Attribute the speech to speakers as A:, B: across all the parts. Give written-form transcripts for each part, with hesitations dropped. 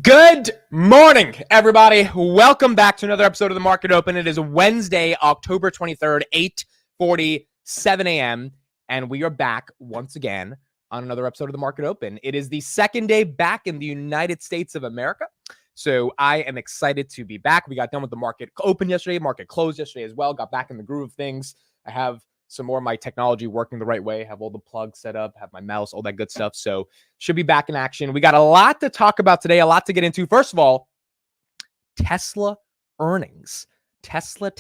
A: Good morning, everybody. Welcome back to another episode of the Market Open. It is Wednesday, October 23rd, 8:47 a.m., and we are back once again on another episode of the Market Open. It is the second day back in the United States of America, so I am excited to be back. We got done with the Market Open yesterday, Market closed yesterday as well, got back in the groove of things. I have some more of my technology working the right way, have all the plugs set up, have my mouse, all that good stuff. So should be back in action. We got a lot to talk about today, a lot to get into. First of all, Tesla earnings. Tesla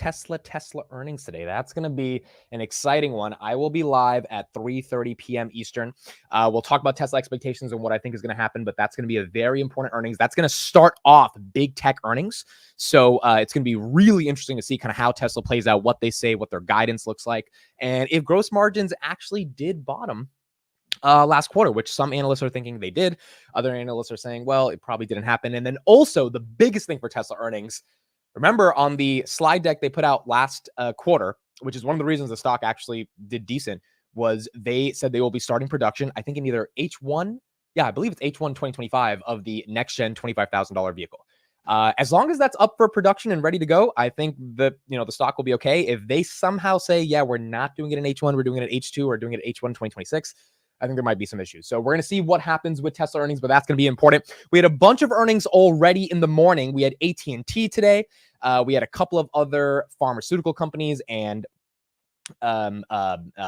A: earnings today. That's going to be an exciting one. I will be live at 3:30 p.m. Eastern. We'll talk about Tesla expectations and what I think is going to happen, but that's going to be a very important earnings. That's going to start off big tech earnings. So it's going to be really interesting to see kind of how Tesla plays out, what they say, what their guidance looks like, and if gross margins actually did bottom last quarter, which some analysts are thinking they did. Other analysts are saying, well, it probably didn't happen. And then also the biggest thing for Tesla earnings, remember on the slide deck they put out last quarter, which is one of the reasons the stock actually did decent, was they said they will be starting production, I think in either H1, I believe it's H1 2025 of the next gen $25,000 vehicle. As long as that's up for production and ready to go, I think the stock will be okay. If they somehow say, yeah, we're not doing it in H1, we're doing it at H2, or doing it at H1 2026, I think there might be some issues. So we're going to see what happens with Tesla earnings, but that's going to be important. We had a bunch of earnings already in the morning. We had AT&T today. We had a couple of other pharmaceutical companies and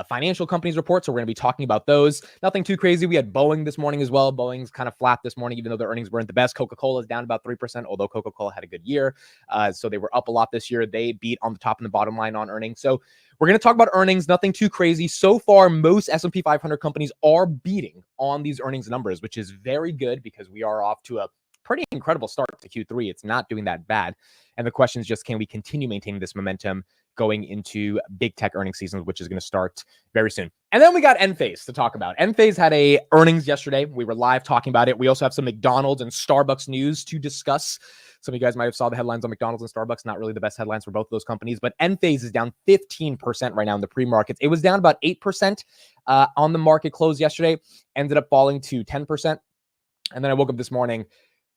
A: financial companies reports. So we're going to be talking about those. Nothing too crazy. We had Boeing this morning as well. Boeing's kind of flat this morning, even though their earnings weren't the best. Coca-Cola is down about 3%, although Coca-Cola had a good year. So they were up a lot this year. They beat on the top and the bottom line on earnings. So we're going to talk about earnings. Nothing too crazy. So far, most S&P 500 companies are beating on these earnings numbers, which is very good because we are off to a pretty incredible start to Q3. It's not doing that bad. And the question is just, can we continue maintaining this momentum going into big tech earnings season, which is going to start very soon. And then we got Enphase to talk about. Enphase had a earnings yesterday. We were live talking about it. We also have some McDonald's and Starbucks news to discuss. Some of you guys might have saw the headlines on McDonald's and Starbucks. Not really the best headlines for both of those companies, but Enphase is down 15% right now in the pre-markets. It was down about 8% on the market close yesterday, ended up falling to 10%. And then I woke up this morning.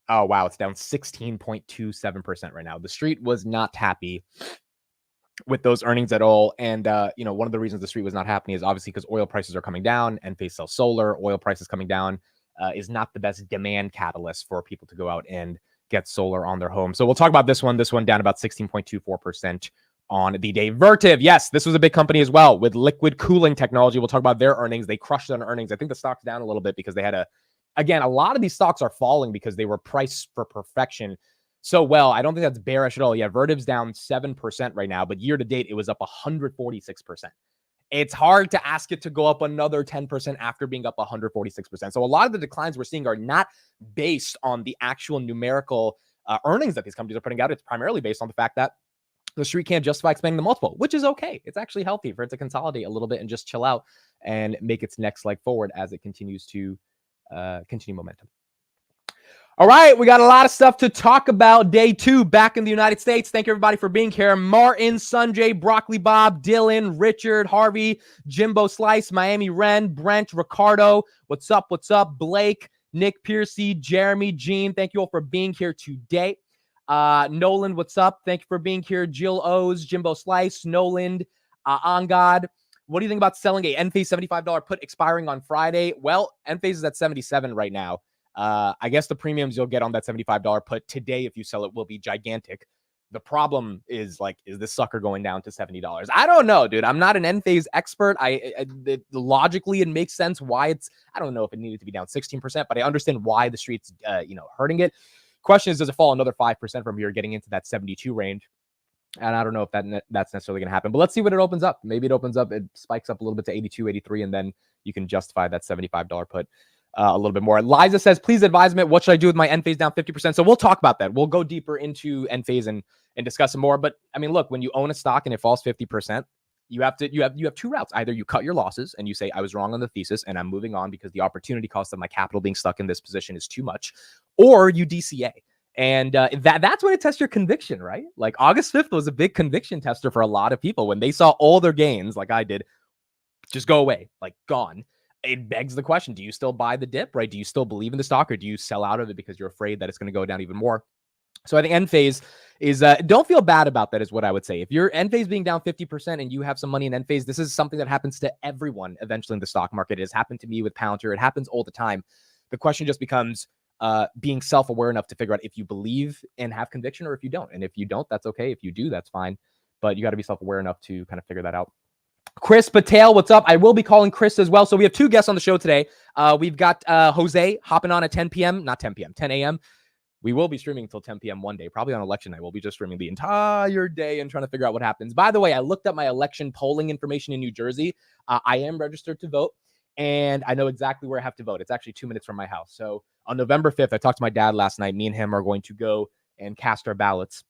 A: Oh, wow. It's down 16.27% right now. The street was not happy with those earnings at all. And, one of the reasons the street was not happening is obviously because oil prices are coming down. Enphase sells solar. Oil prices coming down is not the best demand catalyst for people to go out and get solar on their home. So we'll talk about this one. This one down about 16.24% on the day. Vertiv, yes, this was a big company as well with liquid cooling technology. We'll talk about their earnings. They crushed on earnings. I think the stock's down a little bit because they had a lot of these stocks are falling because they were priced for perfection so well. I don't think that's bearish at all. Yeah, Vertiv's down 7% right now, but year to date, it was up 146%. It's hard to ask it to go up another 10% after being up 146%. So a lot of the declines we're seeing are not based on the actual numerical earnings that these companies are putting out. It's primarily based on the fact that the street can't justify expanding the multiple, which is okay. It's actually healthy for it to consolidate a little bit and just chill out and make its next leg forward as it continues to continue momentum. All right, we got a lot of stuff to talk about. Day 2 back in the United States. Thank you, everybody, for being here. Martin, Sanjay, Broccoli Bob, Dylan, Richard, Harvey, Jimbo Slice, Miami Ren, Brent, Ricardo. What's up? What's up? Blake, Nick Piercy, Jeremy, Gene. Thank you all for being here today. Nolan, what's up? Thank you for being here. Jill O's, Jimbo Slice, Nolan, On God. What do you think about selling a Enphase $75 put expiring on Friday? Well, Enphase is at 77 right now. I guess the premiums you'll get on that $75 put today, if you sell it, will be gigantic. The problem is is this sucker going down to $70? I don't know, dude. I'm not an Enphase expert. Logically, it makes sense why I don't know if it needed to be down 16%, but I understand why the street's, hurting it. Question is, does it fall another 5% from here, getting into that 72 range? And I don't know if that's necessarily going to happen, but let's see what it opens up. Maybe it opens up, it spikes up a little bit to 82, 83, and then you can justify that $75 put a little bit more. Liza says, please advise me, what should I do with my Enphase down 50%? So we'll talk about that. We'll go deeper into Enphase and discuss some more. But I mean, look, when you own a stock and it falls 50%, you have two routes. Either you cut your losses and you say, I was wrong on the thesis and I'm moving on because the opportunity cost of my capital being stuck in this position is too much, or you DCA. And that's when it tests your conviction, right? Like August 5th was a big conviction tester for a lot of people when they saw all their gains, like I did, just go away, like gone. it begs the question, do you still buy the dip, right? Do you still believe in the stock, or do you sell out of it because you're afraid that it's going to go down even more? So I think Enphase is, don't feel bad about that is what I would say. If you're Enphase being down 50% and you have some money in Enphase, this is something that happens to everyone eventually in the stock market. It has happened to me with Palantir. It happens all the time. The question just becomes being self-aware enough to figure out if you believe and have conviction, or if you don't. And if you don't, that's okay. If you do, that's fine. But you got to be self-aware enough to kind of figure that out. Chris Patel, what's up? I will be calling Chris as well. So we have two guests on the show today. We've got Jose hopping on at 10 p.m., not 10 p.m., 10 a.m. We will be streaming until 10 p.m. one day, probably on election night. We'll be just streaming the entire day and trying to figure out what happens. By the way, I looked up my election polling information in New Jersey. I am registered to vote, and I know exactly where I have to vote. It's actually 2 minutes from my house. So on November 5th, I talked to my dad last night. Me and him are going to go and cast our ballots,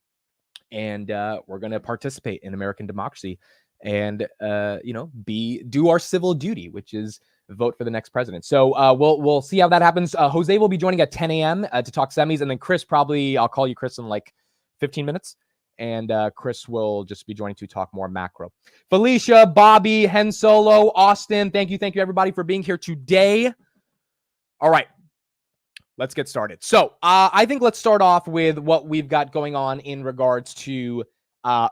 A: and we're going to participate in American democracy and, do our civil duty, which is vote for the next president. So we'll see how that happens. Jose will be joining at 10 a.m. To talk semis, and then Chris, probably I'll call you Chris in like 15 minutes, and Chris will just be joining to talk more macro. Felicia, Bobby, Hen Solo, Austin, thank you everybody for being here today. All right, let's get started. So I think let's start off with what we've got going on in regards to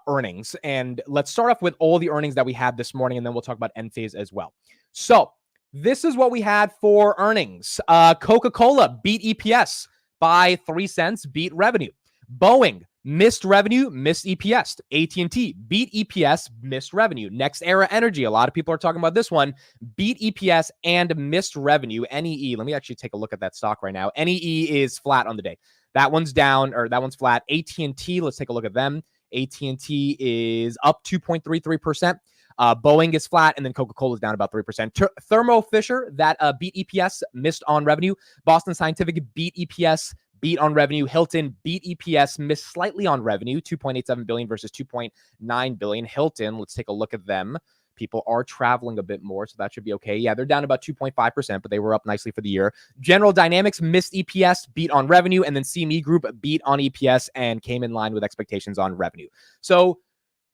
A: earnings, and let's start off with all the earnings that we had this morning, and then we'll talk about Enphase as well. So this is what we had for earnings. Coca-Cola beat EPS by 3 cents, beat revenue. Boeing missed revenue, missed EPS. AT&T beat EPS, missed revenue. NextEra Energy, a lot of people are talking about this one, beat EPS and missed revenue. NEE, let me actually take a look at that stock right now. NEE is flat on the day. That one's down, or that one's flat. AT&T, let's take a look at them. AT&T is up 2.33%. Boeing is flat, and then Coca-Cola is down about 3%. Thermo Fisher, that beat EPS, missed on revenue. Boston Scientific beat EPS, beat on revenue. Hilton beat EPS, missed slightly on revenue, 2.87 billion versus 2.9 billion. Hilton, let's take a look at them. People are traveling a bit more, so that should be okay. Yeah, they're down about 2.5%, but they were up nicely for the year. General Dynamics missed EPS, beat on revenue, and then CME Group beat on EPS and came in line with expectations on revenue. So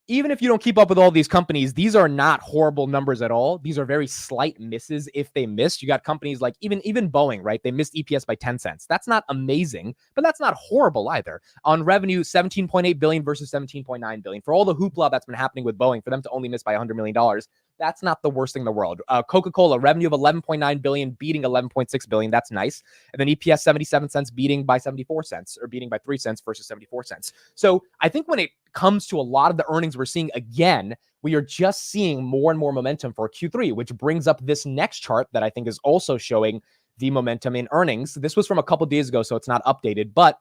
A: even if you don't keep up with all these companies, these are not horrible numbers at all. These are very slight misses if they missed. You got companies like even Boeing, right? They missed EPS by 10 cents. That's not amazing, but that's not horrible either. On revenue, 17.8 billion versus 17.9 billion. For all the hoopla that's been happening with Boeing, for them to only miss by $100 million, that's not the worst thing in the world. Coca-Cola, revenue of 11.9 billion, beating 11.6 billion. That's nice. And then EPS 77 cents, beating by 74 cents, or beating by 3 cents versus 74 cents. So I think when it comes to a lot of the earnings we're seeing, again, we are just seeing more and more momentum for Q3, which brings up this next chart that I think is also showing the momentum in earnings. This was from a couple days ago, so it's not updated, but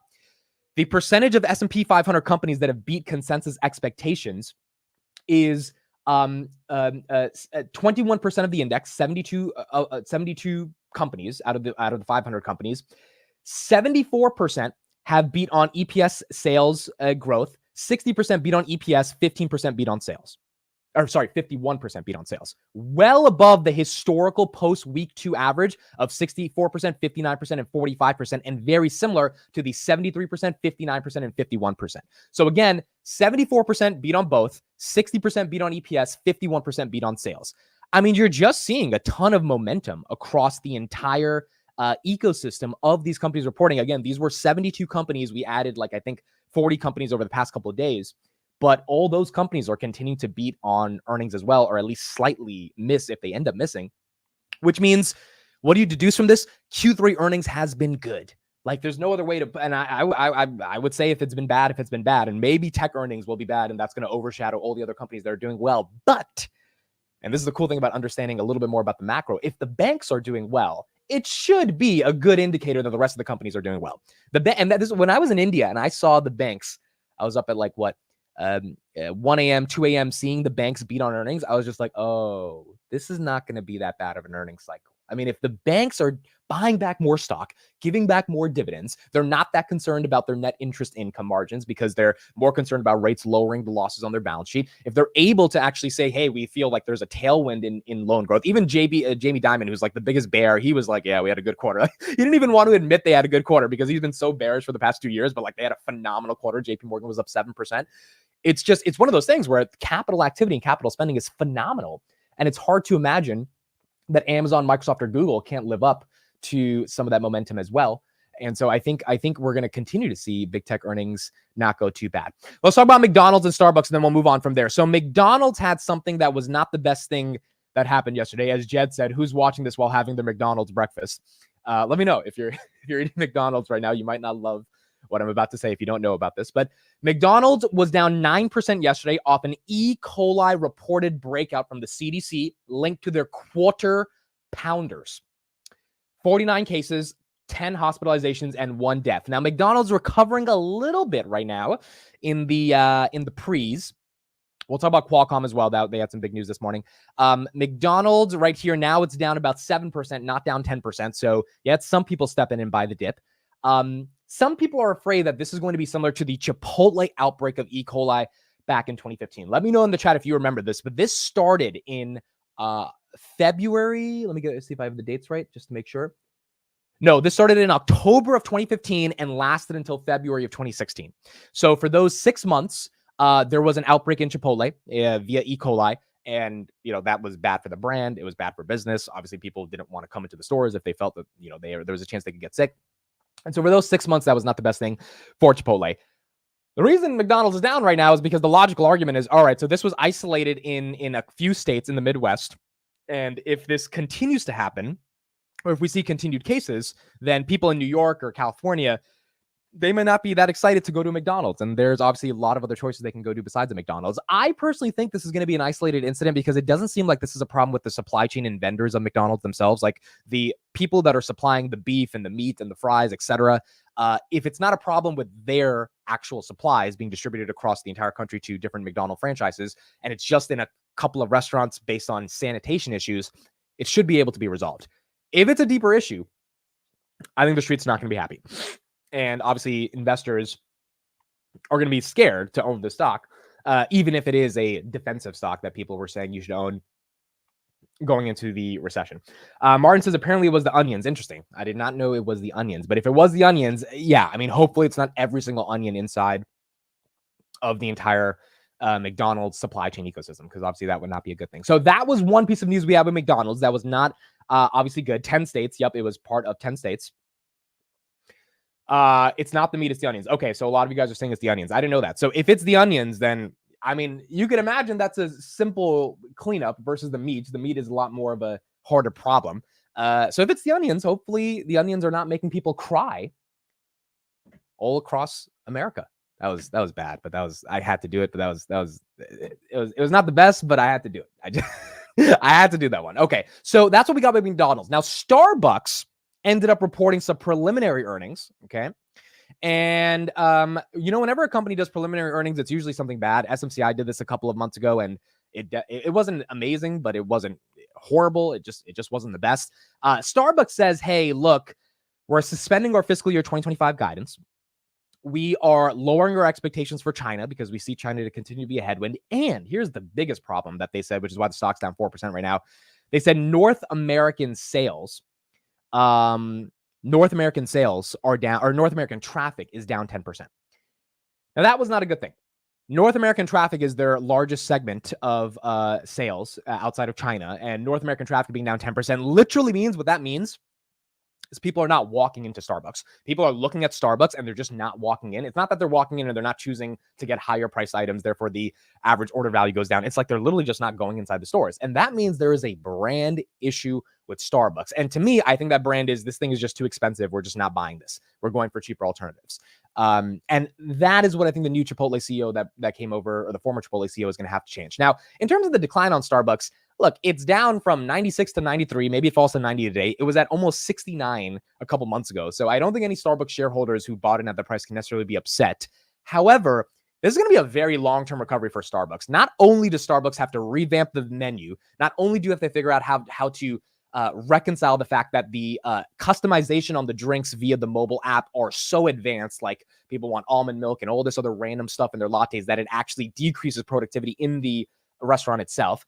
A: the percentage of S&P 500 companies that have beat consensus expectations is 21% of the index, 72 companies out of the 500 companies. 74% have beat on EPS sales growth, 60% beat on EPS, 15% beat on sales. 51% beat on sales. Well above the historical post week 2 average of 64%, 59%, and 45%, and very similar to the 73%, 59%, and 51%. So again, 74% beat on both, 60% beat on EPS, 51% beat on sales. I mean, you're just seeing a ton of momentum across the entire ecosystem of these companies reporting. Again, these were 72 companies. We added I think 40 companies over the past couple of days. But all those companies are continuing to beat on earnings as well, or at least slightly miss if they end up missing, which means what do you deduce from this? Q3 earnings has been good. There's no other way to, and I would say if it's been bad, and maybe tech earnings will be bad, and that's going to overshadow all the other companies that are doing well. But, and this is the cool thing about understanding a little bit more about the macro, if the banks are doing well, it should be a good indicator that the rest of the companies are doing well. When I was in India and I saw the banks, I was up at 1 a.m., 2 a.m., seeing the banks beat on earnings, I was just like, oh, this is not going to be that bad of an earnings cycle. I mean, if the banks are buying back more stock, giving back more dividends, they're not that concerned about their net interest income margins because they're more concerned about rates lowering the losses on their balance sheet. If they're able to actually say, hey, we feel like there's a tailwind in loan growth, even Jamie Dimon, who's the biggest bear, he was like, yeah, we had a good quarter. He didn't even want to admit they had a good quarter because he's been so bearish for the past 2 years, but they had a phenomenal quarter. JP Morgan was up 7%. It's one of those things where capital activity and capital spending is phenomenal. And it's hard to imagine that Amazon, Microsoft, or Google can't live up to some of that momentum as well. And so I think we're going to continue to see big tech earnings not go too bad. Let's talk about McDonald's and Starbucks, and then we'll move on from there. So McDonald's had something that was not the best thing that happened yesterday. As Jed said, who's watching this while having their McDonald's breakfast? Let me know if you're eating McDonald's right now. You might not love what I'm about to say if you don't know about this, but McDonald's was down 9% yesterday off an E. coli reported breakout from the CDC linked to their quarter pounders. 49 cases, 10 hospitalizations, and 1 death. Now, McDonald's recovering a little bit right now in the pre's. We'll talk about Qualcomm as well. They had some big news this morning. McDonald's right here now, it's down about 7%, not down 10%. So yeah, some people step in and buy the dip. Some people are afraid that this is going to be similar to the Chipotle outbreak of E. coli back in 2015. Let me know in the chat if you remember this, but this started in February. Let me see if I have the dates right, just to make sure. No, this started in October of 2015 and lasted until February of 2016. So for those 6 months, there was an outbreak in Chipotle via E. coli. And, that was bad for the brand. It was bad for business. Obviously, people didn't want to come into the stores if they felt that, there was a chance they could get sick. And so for those 6 months, that was not the best thing for Chipotle. The reason McDonald's is down right now is because the logical argument is, all right, so this was isolated in a few states in the Midwest. And if this continues to happen, or if we see continued cases, then people in New York or California, they may not be that excited to go to McDonald's. And there's obviously a lot of other choices they can go to besides a McDonald's. I personally think this is going to be an isolated incident because it doesn't seem like this is a problem with the supply chain and vendors of McDonald's themselves, like the people that are supplying the beef and the meat and the fries, etc. If it's not a problem with their actual supplies being distributed across the entire country to different McDonald's franchises, and it's just in a couple of restaurants based on sanitation issues, it should be able to be resolved. If it's a deeper issue, I think the street's not going to be happy. And obviously, investors are going to be scared to own the stock, even if it is a defensive stock that people were saying you should own going into the recession. Martin says apparently it was the onions. Interesting. I did not know it was the onions. But if it was the onions, yeah, I mean, hopefully it's not every single onion inside of the entire McDonald's supply chain ecosystem, because obviously that would not be a good thing. So that was one piece of news we have with McDonald's. That was not obviously good. 10 states. Yep, it was part of 10 states. It's not the meat, it's the onions. Okay, so a lot of you guys are saying it's the onions. I didn't know that. So if it's the onions, then, I mean, you can imagine that's a simple cleanup versus the meat. The meat is a lot more of a harder problem. So if it's the onions, hopefully the onions are not making people cry all across America. That was bad, but I had to do it. But it was not the best, but I had to do it. I had to do that one. Okay, so that's what we got with McDonald's. Now, Starbucks ended up reporting some preliminary earnings. Okay, and whenever a company does preliminary earnings, it's usually something bad. SMCI did this a couple of months ago, and it wasn't amazing, but it wasn't horrible. It just wasn't the best. Starbucks says, "Hey, look, we're suspending our fiscal year 2025 guidance. We are lowering our expectations for China because we see China to continue to be a headwind. And here's the biggest problem that they said, which is why the stock's down 4% right now. They said North American sales are down, or North American traffic is down 10%. Now, that was not a good thing. North American traffic is their largest segment of sales outside of China, and North American traffic being down 10% literally means what that means is people are not walking into Starbucks. People are looking at Starbucks and they're just not walking in. It's not that they're walking in and they're not choosing to get higher price items, therefore the average order value goes down. It's like they're literally just not going inside the stores. And that means there is a brand issue with Starbucks. And to me, I think that brand is, this thing is just too expensive. We're just not buying this. We're going for cheaper alternatives. And that is what I think the new Chipotle CEO that came over, or the former Chipotle CEO, is going to have to change. Now, in terms of the decline on Starbucks, look, it's down from 96 to 93. Maybe it falls to 90 today. It was at almost 69 a couple months ago. So I don't think any Starbucks shareholders who bought in at the price can necessarily be upset. However, this is going to be a very long-term recovery for Starbucks. Not only does Starbucks have to revamp the menu, not only do you have to figure out how to reconcile the fact that the customization on the drinks via the mobile app are so advanced, like people want almond milk and all this other random stuff in their lattes, that it actually decreases productivity in the restaurant itself.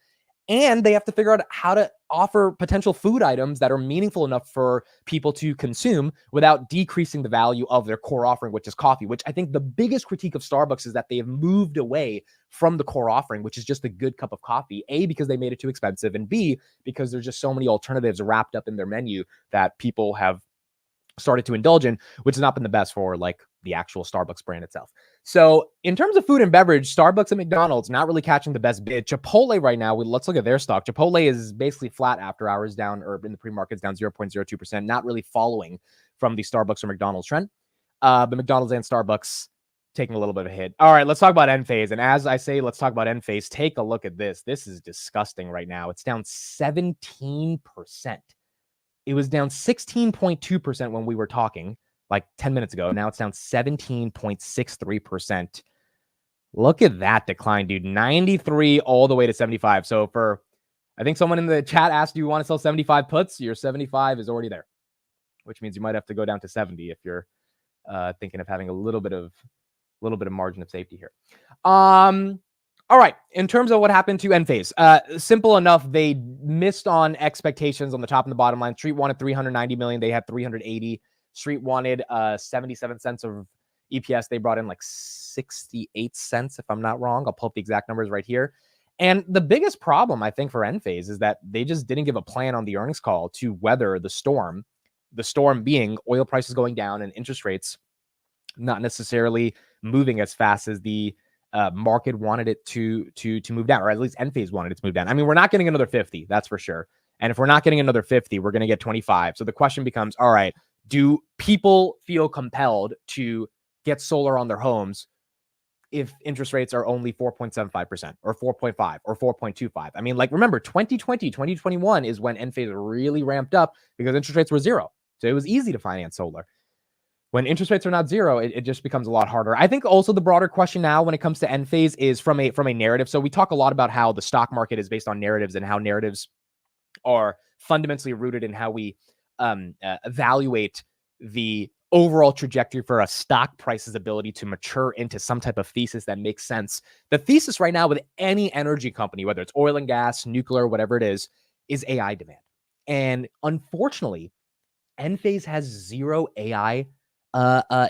A: And they have to figure out how to offer potential food items that are meaningful enough for people to consume without decreasing the value of their core offering, which is coffee, which I think the biggest critique of Starbucks is that they have moved away from the core offering, which is just a good cup of coffee, A, because they made it too expensive, and B, because there's just so many alternatives wrapped up in their menu that people have started to indulge in, which has not been the best for like the actual Starbucks brand itself. So in terms of food and beverage, Starbucks and McDonald's not really catching the best bid. Chipotle right now, let's look at their stock. Chipotle is basically flat after hours, down, or in the pre-markets down 0.02%, not really following from the Starbucks or McDonald's trend. But McDonald's and Starbucks taking a little bit of a hit. All right, let's talk about Enphase. And as I say, let's talk about Enphase. Take a look at this. This is disgusting right now. It's down 17%. It was down 16.2% when we were talking like 10 minutes ago. Now it's down 17.63%. Look at that decline, dude. 93 all the way to 75. So I think someone in the chat asked, do you want to sell 75 puts? Your 75 is already there, which means you might have to go down to 70 if you're thinking of having a little bit of margin of safety here. All right. In terms of what happened to Enphase, simple enough. They missed on expectations on the top and the bottom line. Street wanted 390 million. They had 380. Street wanted 77 cents of EPS. They brought in like 68 cents, if I'm not wrong. I'll pull up the exact numbers right here. And the biggest problem, I think, for Enphase is that they just didn't give a plan on the earnings call to weather the storm. The storm being oil prices going down and interest rates not necessarily moving as fast as the market wanted it to move down, or at least Enphase wanted it to move down. I mean, we're not getting another 50, that's for sure. And if we're not getting another 50, we're going to get 25. So the question becomes, all right, do people feel compelled to get solar on their homes if interest rates are only 4.75% or 4.5 or 4.25? I mean, like, remember 2020, 2021 is when Enphase really ramped up because interest rates were zero. So it was easy to finance solar. When interest rates are not zero, it just becomes a lot harder. I think also the broader question now when it comes to Enphase is from a narrative. So we talk a lot about how the stock market is based on narratives and how narratives are fundamentally rooted in how we evaluate the overall trajectory for a stock price's ability to mature into some type of thesis that makes sense. The thesis right now with any energy company, whether it's oil and gas, nuclear, whatever it is AI demand. And unfortunately, Enphase has zero AI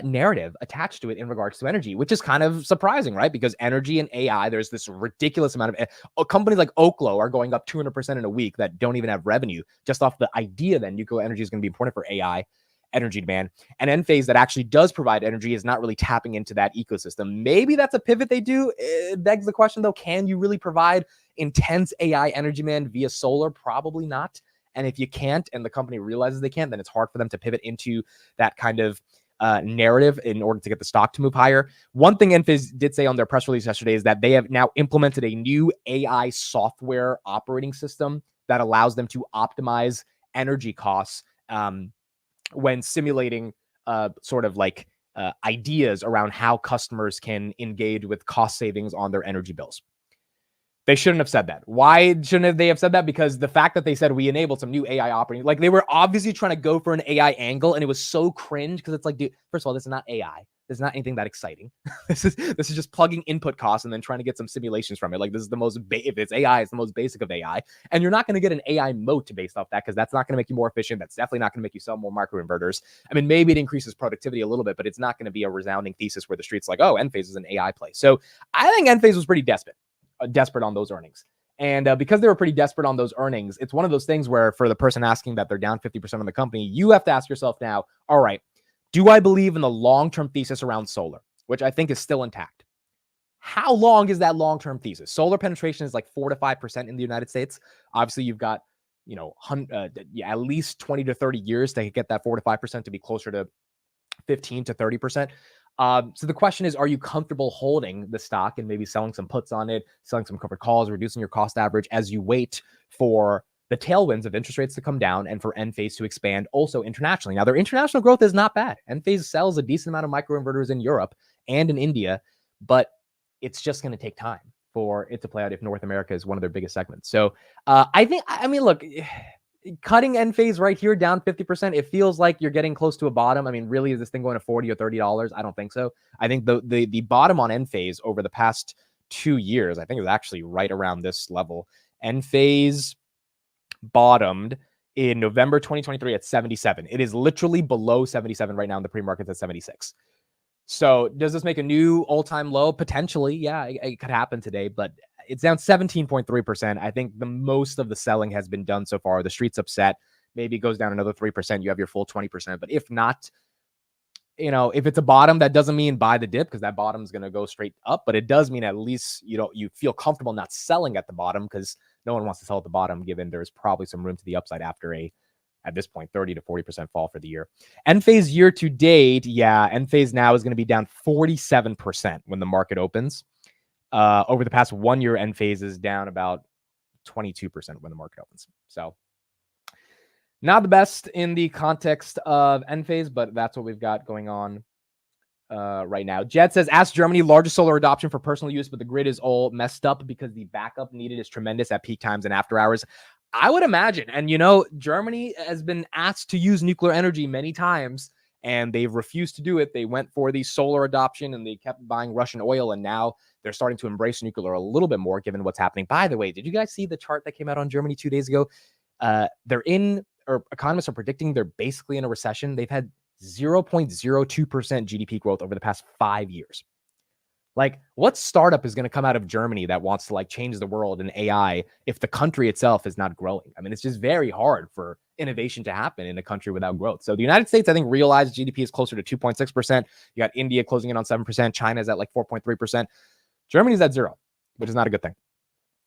A: narrative attached to it in regards to energy, which is kind of surprising, right? Because energy and AI, there's this ridiculous amount of companies like Oklo are going up 200% in a week that don't even have revenue just off the idea that nuclear energy is going to be important for AI energy demand. And Enphase, that actually does provide energy, is not really tapping into that ecosystem. Maybe that's a pivot they do. It begs the question, though, can you really provide intense AI energy demand via solar? Probably not. And if you can't, and the company realizes they can't, then it's hard for them to pivot into that kind of narrative in order to get the stock to move higher. One thing Enphase did say on their press release yesterday is that they have now implemented a new AI software operating system that allows them to optimize energy costs when simulating sort of like ideas around how customers can engage with cost savings on their energy bills. They shouldn't have said that. Why shouldn't they have said that? Because the fact that they said we enabled some new AI operating, like they were obviously trying to go for an AI angle, and it was so cringe because it's like, dude, first of all, this is not AI. This is not anything that exciting. This is just plugging input costs and then trying to get some simulations from it. Like, this is the most, if it's AI, it's the most basic of AI. And you're not going to get an AI moat based off that, because that's not going to make you more efficient. That's definitely not going to make you sell more microinverters. I mean, maybe it increases productivity a little bit, but it's not going to be a resounding thesis where the street's like, oh, Enphase is an AI play. So I think Enphase was pretty desperate on those earnings. And because they were pretty desperate on those earnings, it's one of those things where for the person asking that they're down 50% on the company, you have to ask yourself now, all right, do I believe in the long-term thesis around solar, which I think is still intact? How long is that long-term thesis? Solar penetration is like 4 to 5% in the United States. Obviously, you've got, at least 20 to 30 years to get that 4 to 5% to be closer to 15 to 30%. So the question is, are you comfortable holding the stock and maybe selling some puts on it, selling some covered calls, reducing your cost average as you wait for the tailwinds of interest rates to come down and for Enphase to expand also internationally? Now, their international growth is not bad. Enphase sells a decent amount of microinverters in Europe and in India, but it's just going to take time for it to play out if North America is one of their biggest segments. So look, cutting Enphase right here down 50%, it feels like you're getting close to a bottom. I mean, really, is this thing going to $40 or $30? I don't think so. I think the bottom on Enphase over the past 2 years, I think, is actually right around this level. Enphase bottomed in November 2023 at 77. It is literally below 77 right now in the pre-markets at 76. So does this make a new all-time low? Potentially, yeah, it could happen today, but it's down 17.3%. I think the most of the selling has been done so far. The street's upset. Maybe it goes down another 3%. You have your full 20%. But if not, if it's a bottom, that doesn't mean buy the dip because that bottom is going to go straight up. But it does mean at least you feel comfortable not selling at the bottom because no one wants to sell at the bottom, given there's probably some room to the upside after at this point, 30 to 40% fall for the year. Enphase year to date, Enphase now is going to be down 47% when the market opens. Over the past 1 year, Enphase is down about 22% when the market opens. So not the best in the context of Enphase, but that's what we've got going on right now. Jed says, ask Germany, largest solar adoption for personal use, but the grid is all messed up because the backup needed is tremendous at peak times and after hours. I would imagine. And, Germany has been asked to use nuclear energy many times, and they've refused to do it. They went for the solar adoption, and they kept buying Russian oil, and now they're starting to embrace nuclear a little bit more, given what's happening. By the way, did you guys see the chart that came out on Germany 2 days ago? Economists are predicting they're basically in a recession. They've had 0.02% GDP growth over the past 5 years. Like, what startup is going to come out of Germany that wants to change the world in AI if the country itself is not growing? I mean, it's just very hard for innovation to happen in a country without growth. So the United States, I think, realized GDP is closer to 2.6%. You got India closing in on 7%. China's at 4.3%. Germany's at 0, which is not a good thing.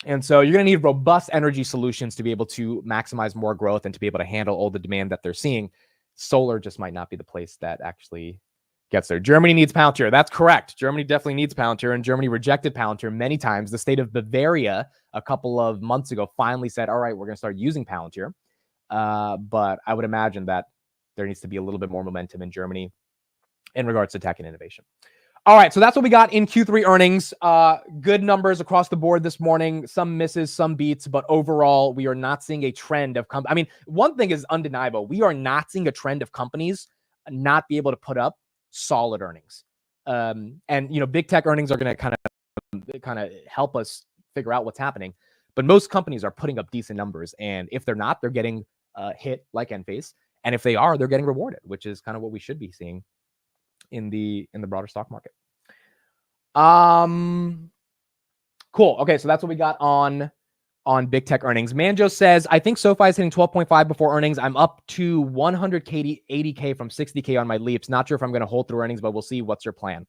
A: And so you're going to need robust energy solutions to be able to maximize more growth and to be able to handle all the demand that they're seeing. Solar just might not be the place that actually gets there. Germany needs Palantir. That's correct. Germany definitely needs Palantir, and Germany rejected Palantir many times. The state of Bavaria a couple of months ago finally said, all right, we're going to start using Palantir. But I would imagine that there needs to be a little bit more momentum in Germany in regards to tech and innovation. All right, so that's what we got in Q3 earnings. Good numbers across the board this morning. Some misses, some beats, but overall, we are not seeing a trend of one thing is undeniable. We are not seeing a trend of companies not be able to put up solid earnings. And big tech earnings are going to kind of help us figure out what's happening. But most companies are putting up decent numbers, and if they're not, they're getting hit like Enphase. And if they are, they're getting rewarded, which is kind of what we should be seeing in the broader stock market. Cool. Okay, so that's what we got on big tech earnings. Manjo says, I think SoFi is hitting 12.5 before earnings. I'm up to 100K, 80K from 60K on my leaps. Not sure if I'm going to hold through earnings, but we'll see. What's your plan?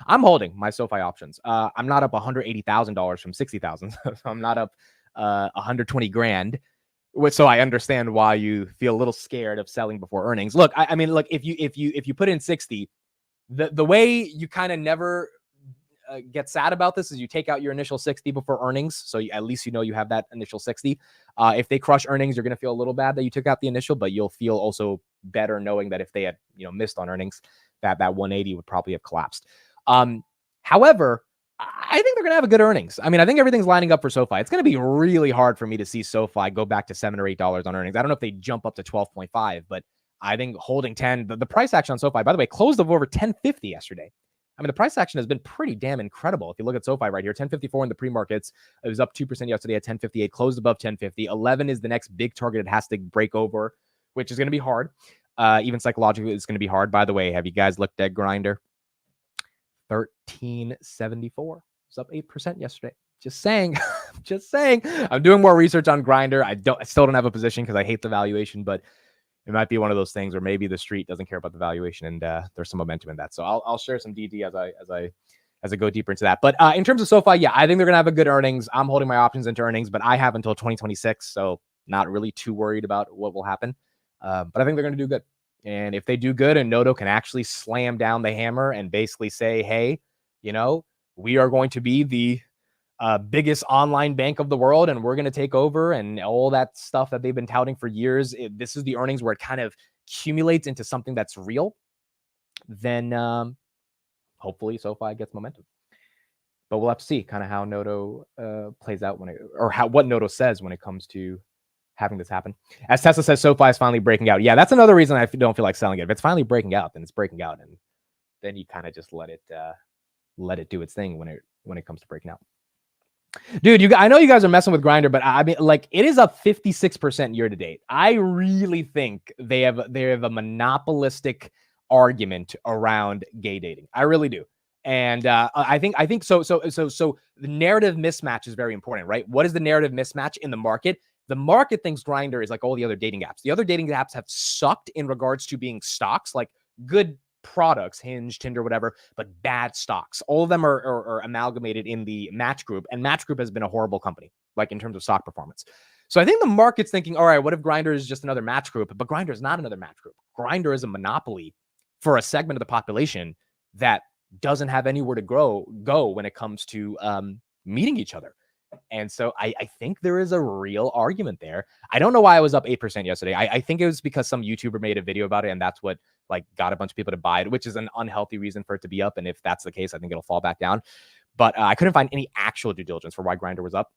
A: I'm holding my SoFi options. I'm not up $180,000 from 60,000. So I'm not up 120 grand. So I understand why you feel a little scared of selling before earnings. Look, I mean, if you put in 60, the way you kind of never get sad about this is you take out your initial 60 before earnings. So at least you have that initial 60. If they crush earnings, you're going to feel a little bad that you took out the initial, but you'll feel also better knowing that if they had missed on earnings, that 180 would probably have collapsed. However, I think they're going to have a good earnings. I mean, I think everything's lining up for SoFi. It's going to be really hard for me to see SoFi go back to $7 or $8 on earnings. I don't know if they jump up to 12.5, but I think holding 10, the price action on SoFi, by the way, closed over 1050 yesterday. I mean, the price action has been pretty damn incredible. If you look at SoFi right here, 1054 in the pre-markets. It was up 2% yesterday at 1058, closed above 1050. 11 is the next big target it has to break over, which is going to be hard. Even psychologically, it's going to be hard. By the way, have you guys looked at Grindr? 1374. It's up 8% yesterday. Just saying. Just saying. I'm doing more research on Grindr. I still don't have a position because I hate the valuation, but it might be one of those things where maybe the street doesn't care about the valuation, and there's some momentum in that. So I'll share some DD as I go deeper into that. But in terms of SoFi, yeah, I think they're gonna have a good earnings. I'm holding my options into earnings, but I have until 2026, so not really too worried about what will happen. But I think they're gonna do good. And if they do good, and Noto can actually slam down the hammer and basically say, hey, we are going to be the biggest online bank of the world, and we're going to take over, and all that stuff that they've been touting for years. This is the earnings where it kind of accumulates into something that's real. Then hopefully SoFi gets momentum. But we'll have to see kind of how Noto plays out what Noto says when it comes to having this happen. As Tesla says, SoFi is finally breaking out. Yeah, that's another reason I don't feel like selling it. If it's finally breaking out, then it's breaking out, and then you kind of just let it do its thing when it comes to breaking out. Dude, I know you guys are messing with Grindr, but I mean, like, it is up 56% year to date. I really think they have a monopolistic argument around gay dating. I really do. And I think so. The narrative mismatch is very important, right? What is the narrative mismatch in the market? The market thinks Grindr is like all the other dating apps. The other dating apps have sucked in regards to being stocks, like good products, Hinge, Tinder, whatever, but bad stocks. All of them are amalgamated in the Match Group, and Match Group has been a horrible company, like in terms of stock performance. So I think the market's thinking, all right, what if Grindr is just another Match Group? But Grindr is not another Match Group. Grindr is a monopoly for a segment of the population that doesn't have anywhere to go when it comes to meeting each other. And so I think there is a real argument there. I don't know why I was up 8% yesterday. I think it was because some YouTuber made a video about it, and that's what like got a bunch of people to buy it, which is an unhealthy reason for it to be up. And if that's the case, I think it'll fall back down. But I couldn't find any actual due diligence for why Grindr was up.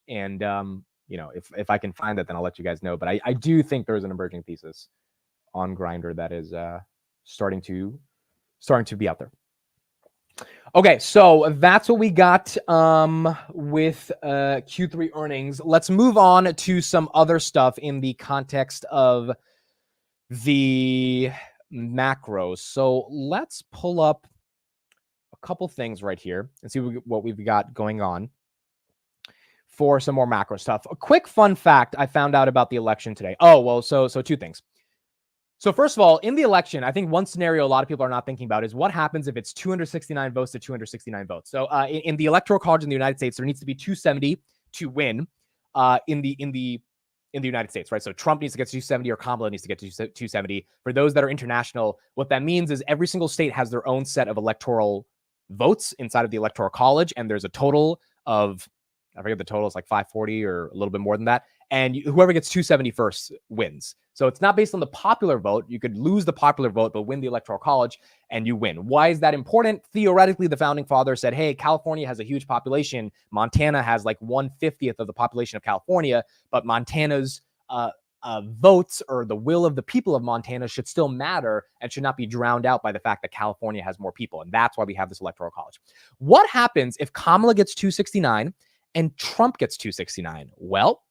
A: And if I can find that, then I'll let you guys know. But I do think there's an emerging thesis on Grindr that is starting to be out there. Okay, so that's what we got with Q3 earnings. Let's move on to some other stuff in the context of the macros. So let's pull up a couple things right here and see what we've got going on for some more macro stuff. A quick fun fact I found out about the election today. Oh, well, so two things. So first of all, in the election, I think one scenario a lot of people are not thinking about is what happens if it's 269 votes to 269 votes. So in the Electoral College in the United States, there needs to be 270 to win in the United States, right? So Trump needs to get to 270 or Kamala needs to get to 270. For those that are international, what that means is every single state has their own set of electoral votes inside of the Electoral College, and there's a total of, I forget the total, it's like 540 or a little bit more than that. And whoever gets 270 first wins. So it's not based on the popular vote. You could lose the popular vote, but win the Electoral College and you win. Why is that important? Theoretically, the founding fathers said, hey, California has a huge population. Montana has like 1/50th of the population of California, but Montana's votes or the will of the people of Montana should still matter and should not be drowned out by the fact that California has more people. And that's why we have this Electoral College. What happens if Kamala gets 269 and Trump gets 269? Well,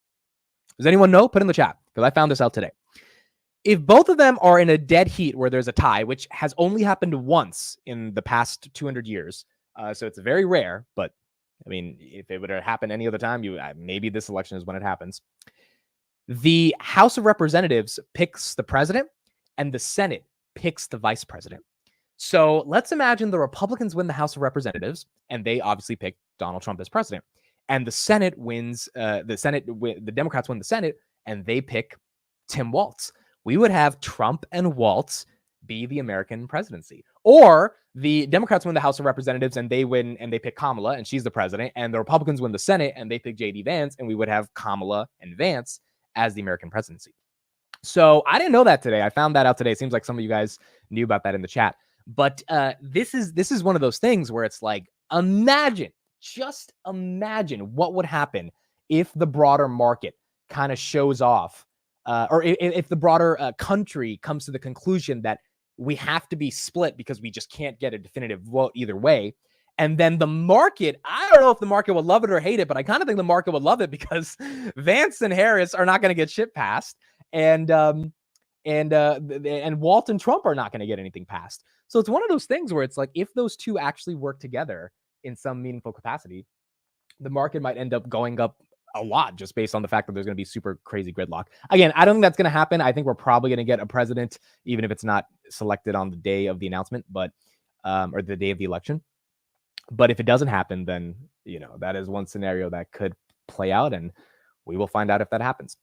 A: does anyone know? Put in the chat, because I found this out today. If both of them are in a dead heat where there's a tie, which has only happened once in the past 200 years, so it's very rare, but I mean, if it would have happened any other time, maybe this election is when it happens. The House of Representatives picks the president and the Senate picks the vice president. So let's imagine the Republicans win the House of Representatives and they obviously pick Donald Trump as president. And the Senate wins, the Democrats win the Senate and they pick Tim Walz. We would have Trump and Walz be the American presidency. Or the Democrats win the House of Representatives and they win and they pick Kamala and she's the president. And the Republicans win the Senate and they pick J.D. Vance and we would have Kamala and Vance as the American presidency. So I didn't know that today. I found that out today. It seems like some of you guys knew about that in the chat. But this is one of those things where it's like, just imagine what would happen if the broader market kind of shows off, or if the broader country comes to the conclusion that we have to be split because we just can't get a definitive vote either way. And then the market, I don't know if the market would love it or hate it, but I kind of think the market would love it because Vance and Harris are not going to get shit passed. And Walt and Trump are not going to get anything passed. So it's one of those things where it's like, if those two actually work together in some meaningful capacity, the market might end up going up a lot just based on the fact that there's going to be super crazy gridlock. Again, I don't think that's going to happen. I think we're probably going to get a president, even if it's not selected on the day of the announcement, but or the day of the election. But if it doesn't happen, then, that is one scenario that could play out, and we will find out if that happens.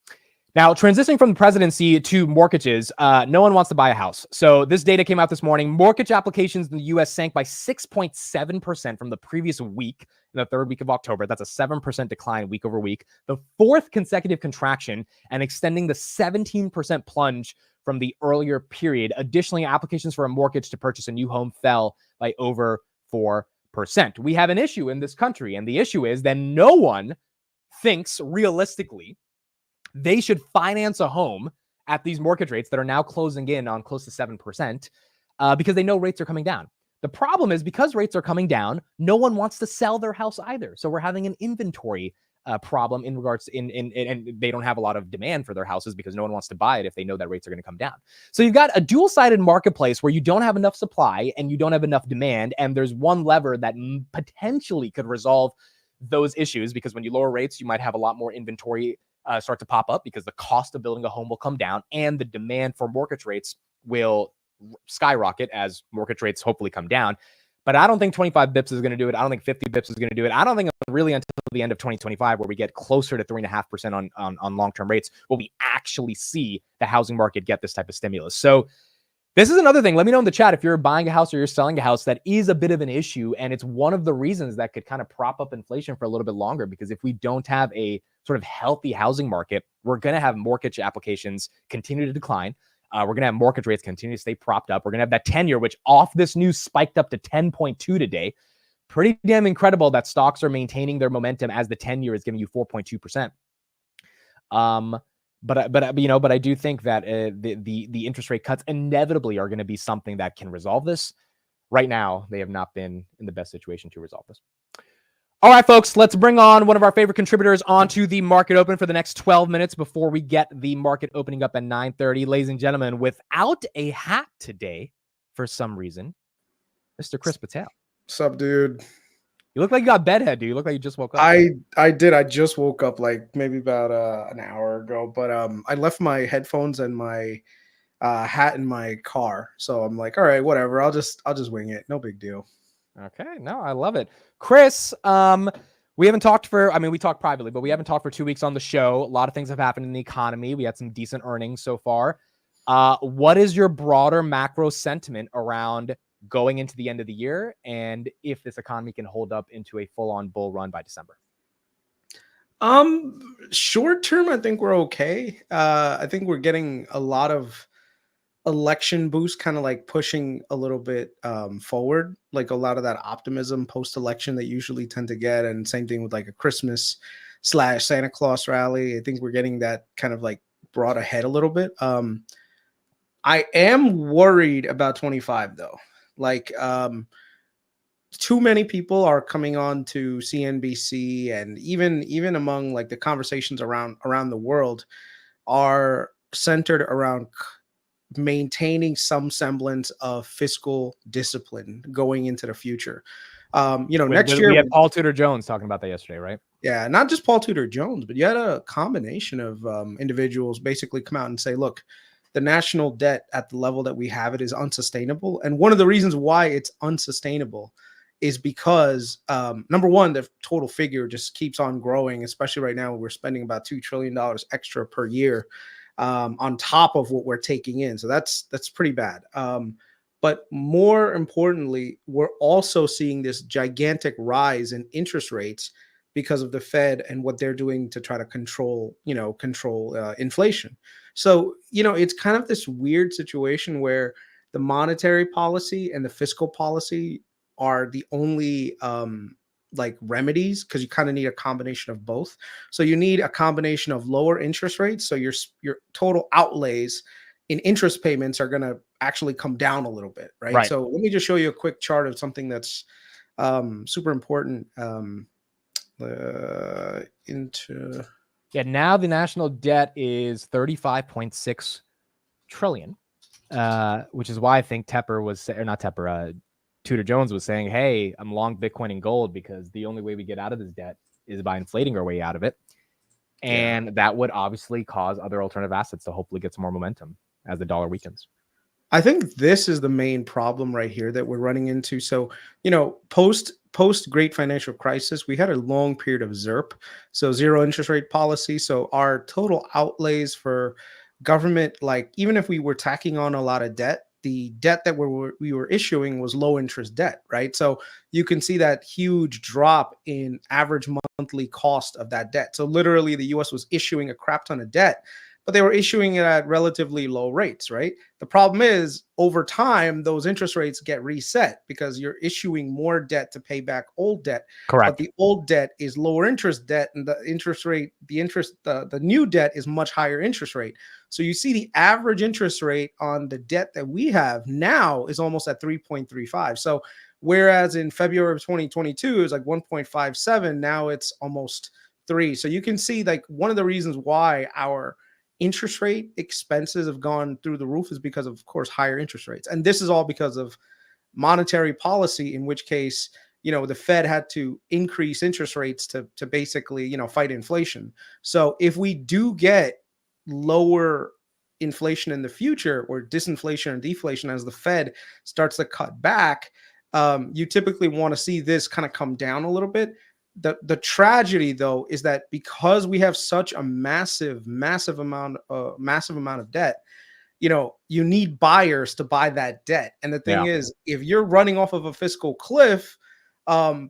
A: Now, transitioning from the presidency to mortgages, no one wants to buy a house. So this data came out this morning. Mortgage applications in the U.S. sank by 6.7% from the previous week, in the third week of October. That's a 7% decline week over week, the fourth consecutive contraction, and extending the 17% plunge from the earlier period. Additionally, applications for a mortgage to purchase a new home fell by over 4%. We have an issue in this country, and the issue is that no one thinks realistically they should finance a home at these mortgage rates that are now closing in on close to 7% because they know rates are coming down. The problem is because rates are coming down, no one wants to sell their house either. So we're having an inventory problem in regards to and they don't have a lot of demand for their houses because no one wants to buy it if they know that rates are going to come down. So you've got a dual-sided marketplace where you don't have enough supply and you don't have enough demand, and there's one lever that potentially could resolve those issues, because when you lower rates, you might have a lot more inventory start to pop up because the cost of building a home will come down and the demand for mortgage rates will skyrocket as mortgage rates hopefully come down. But I don't think 25 bips is going to do it. I don't think 50 bips is going to do it. I don't think really until the end of 2025, where we get closer to 3.5% on long-term rates, will we actually see the housing market get this type of stimulus. So this is another thing. Let me know in the chat if you're buying a house or you're selling a house. That is a bit of an issue. And it's one of the reasons that could kind of prop up inflation for a little bit longer, because if we don't have a sort of healthy housing market, we're going to have mortgage applications continue to decline. We're going to have mortgage rates continue to stay propped up. We're going to have that 10-year, which off this news spiked up to 10.2 today. Pretty damn incredible that stocks are maintaining their momentum as the 10-year is giving you 4.2%. But I do think that the interest rate cuts inevitably are going to be something that can resolve this. Right now, they have not been in the best situation to resolve this. All right, folks, let's bring on one of our favorite contributors onto the market open for the next 12 minutes before we get the market opening up at 9:30. Ladies and gentlemen, without a hat today, for some reason, Mr. Kris Patel.
B: What's up, dude?
A: You look like you got bedhead, dude. You look like you just woke up.
B: I did. I just woke up like maybe about an hour ago, but I left my headphones and my hat in my car. So I'm like, all right, whatever. I'll just wing it. No big deal.
A: Okay, no, I love it. Kris, we haven't talked we talked privately, but we haven't talked for 2 weeks on the show. A lot of things have happened in the economy. We had some decent earnings so far. What is your broader macro sentiment around going into the end of the year, and if this economy can hold up into a full-on bull run by December?
B: Short term, I think we're okay. I think we're getting a lot of election boost, kind of like pushing a little bit forward, like a lot of that optimism post-election that usually tend to get, and same thing with like a Christmas / Santa Claus rally. I think we're getting that kind of like brought ahead a little bit. I am worried about 25 though. Like too many people are coming on to CNBC, and even among like the conversations around the world are centered around maintaining some semblance of fiscal discipline going into the future. Next year
A: we had Paul Tudor Jones talking about that yesterday, right?
B: Yeah, not just Paul Tudor Jones, but you had a combination of individuals basically come out and say, look, the national debt at the level that we have it is unsustainable. And one of the reasons why it's unsustainable is because, number one, the total figure just keeps on growing, especially right now. We're spending about $2 trillion extra per year on top of what we're taking in. So that's pretty bad. But more importantly, we're also seeing this gigantic rise in interest rates because of the Fed and what they're doing to try to control inflation. So, it's kind of this weird situation where the monetary policy and the fiscal policy are the only remedies, because you kind of need a combination of both. So you need a combination of lower interest rates. So your total outlays in interest payments are going to actually come down a little bit, right? So let me just show you a quick chart of something that's super important.
A: Now the national debt is 35.6 trillion, which is why I think Tudor Jones was saying, hey, I'm long Bitcoin and gold because the only way we get out of this debt is by inflating our way out of it. And that would obviously cause other alternative assets to hopefully get some more momentum as the dollar weakens.
B: I think this is the main problem right here that we're running into. So, post great financial crisis, we had a long period of ZIRP, so zero interest rate policy. So our total outlays for government, like even if we were tacking on a lot of debt, the debt that we were issuing was low interest debt, right? So you can see that huge drop in average monthly cost of that debt. So literally the US was issuing a crap ton of debt, but they were issuing it at relatively low rates, right? The problem is over time, those interest rates get reset because you're issuing more debt to pay back old debt. But
A: Correct.
B: the old debt is lower interest debt, and the interest rate, the new debt is much higher interest rate. So you see the average interest rate on the debt that we have now is almost at 3.35. So whereas in February of 2022 is like 1.57, now it's almost 3. So you can see like one of the reasons why our interest rate expenses have gone through the roof is because of course, higher interest rates. And this is all because of monetary policy, in which case, the Fed had to increase interest rates to basically, fight inflation. So if we do get lower inflation in the future, or disinflation or deflation as the Fed starts to cut back, you typically want to see this kind of come down a little bit. The tragedy though is that because we have such a massive amount of debt, you need buyers to buy that debt. And the thing
A: Yeah.
B: is, if you're running off of a fiscal cliff,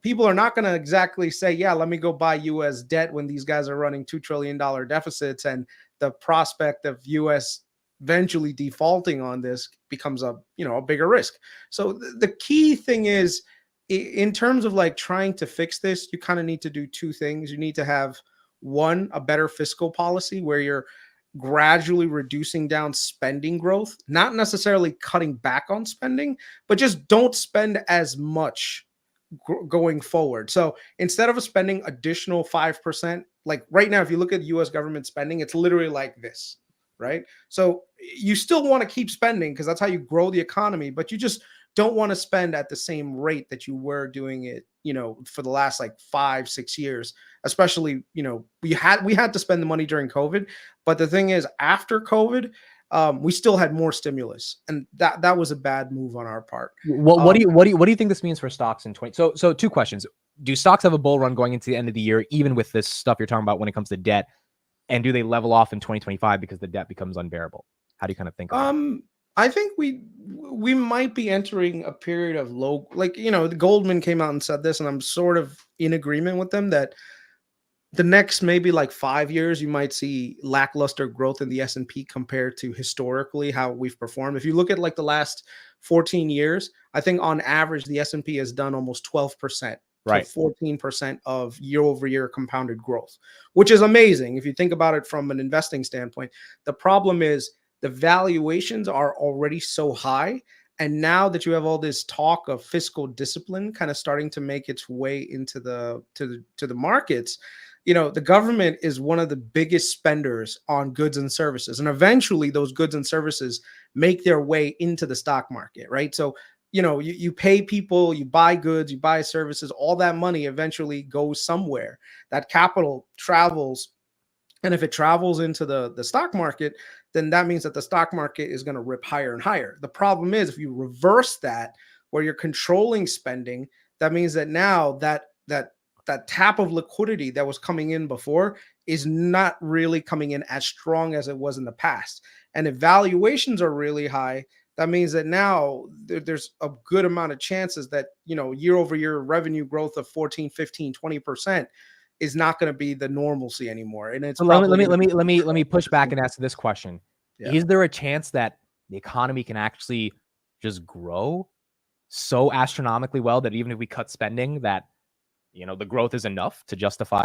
B: people are not going to exactly say, yeah, let me go buy US debt when these guys are running $2 trillion deficits, and the prospect of US eventually defaulting on this becomes a bigger risk. So the key thing is, in terms of like trying to fix this, you kind of need to do two things. You need to have, one, a better fiscal policy where you're gradually reducing down spending growth, not necessarily cutting back on spending, but just don't spend as much going forward. So instead of spending additional 5%, like right now, if you look at US government spending, it's literally like this, right? So you still want to keep spending because that's how you grow the economy, but you just don't want to spend at the same rate that you were doing it, for the last like 5-6 years. Especially, we had to spend the money during COVID, but the thing is, after COVID, we still had more stimulus, and that was a bad move on our part.
A: What do you think this means for stocks in 20? So two questions: do stocks have a bull run going into the end of the year, even with this stuff you're talking about when it comes to debt? And do they level off in 2025 because the debt becomes unbearable? How do you kind of think of that?
B: I think we might be entering a period of low, like, the Goldman came out and said this, and I'm sort of in agreement with them that the next maybe like 5 years, you might see lackluster growth in the S&P compared to historically how we've performed. If you look at like the last 14 years, I think on average, the S&P has done almost 12%.
A: Right.
B: To 14% of year-over-year compounded growth, which is amazing if you think about it from an investing standpoint. The problem is the valuations are already so high. And now that you have all this talk of fiscal discipline kind of starting to make its way into the markets, the government is one of the biggest spenders on goods and services. And eventually those goods and services make their way into the stock market, right? So, you pay people, you buy goods, you buy services, all that money eventually goes somewhere. That capital travels. And if it travels into the stock market, then that means that the stock market is going to rip higher and higher. The problem is, if you reverse that, where you're controlling spending, that means that now that tap of liquidity that was coming in before is not really coming in as strong as it was in the past. And if valuations are really high, that means that now there's a good amount of chances that, year over year revenue growth of 14, 15, 20% is not going to be the normalcy anymore. And it's
A: let me push back and ask this question.
B: Yeah.
A: Is there a chance that the economy can actually just grow so astronomically well that even if we cut spending, that the growth is enough to justify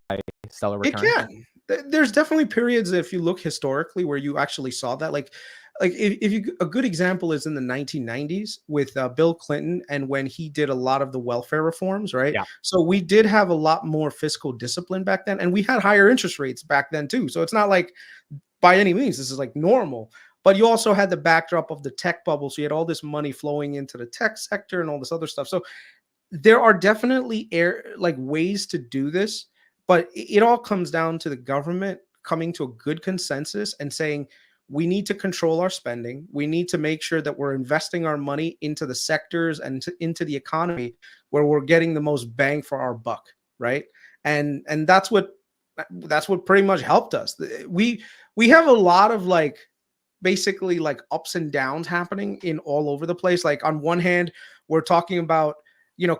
A: stellar returns?
B: It can. There's definitely periods, if you look historically, where you actually saw that. Like if you, a good example is in the 1990s with Bill Clinton, and when he did a lot of the welfare reforms, right?
A: Yeah.
B: So we did have a lot more fiscal discipline back then, and we had higher interest rates back then too. So it's not like by any means this is like normal. But you also had the backdrop of the tech bubble. So you had all this money flowing into the tech sector and all this other stuff. So there are definitely ways to do this, but it all comes down to the government coming to a good consensus and saying, we need to control our spending. We need to make sure that we're investing our money into the sectors and into the economy where we're getting the most bang for our buck, right? And that's what pretty much helped us. We have a lot of basically ups and downs happening in all over the place. Like on one hand, we're talking about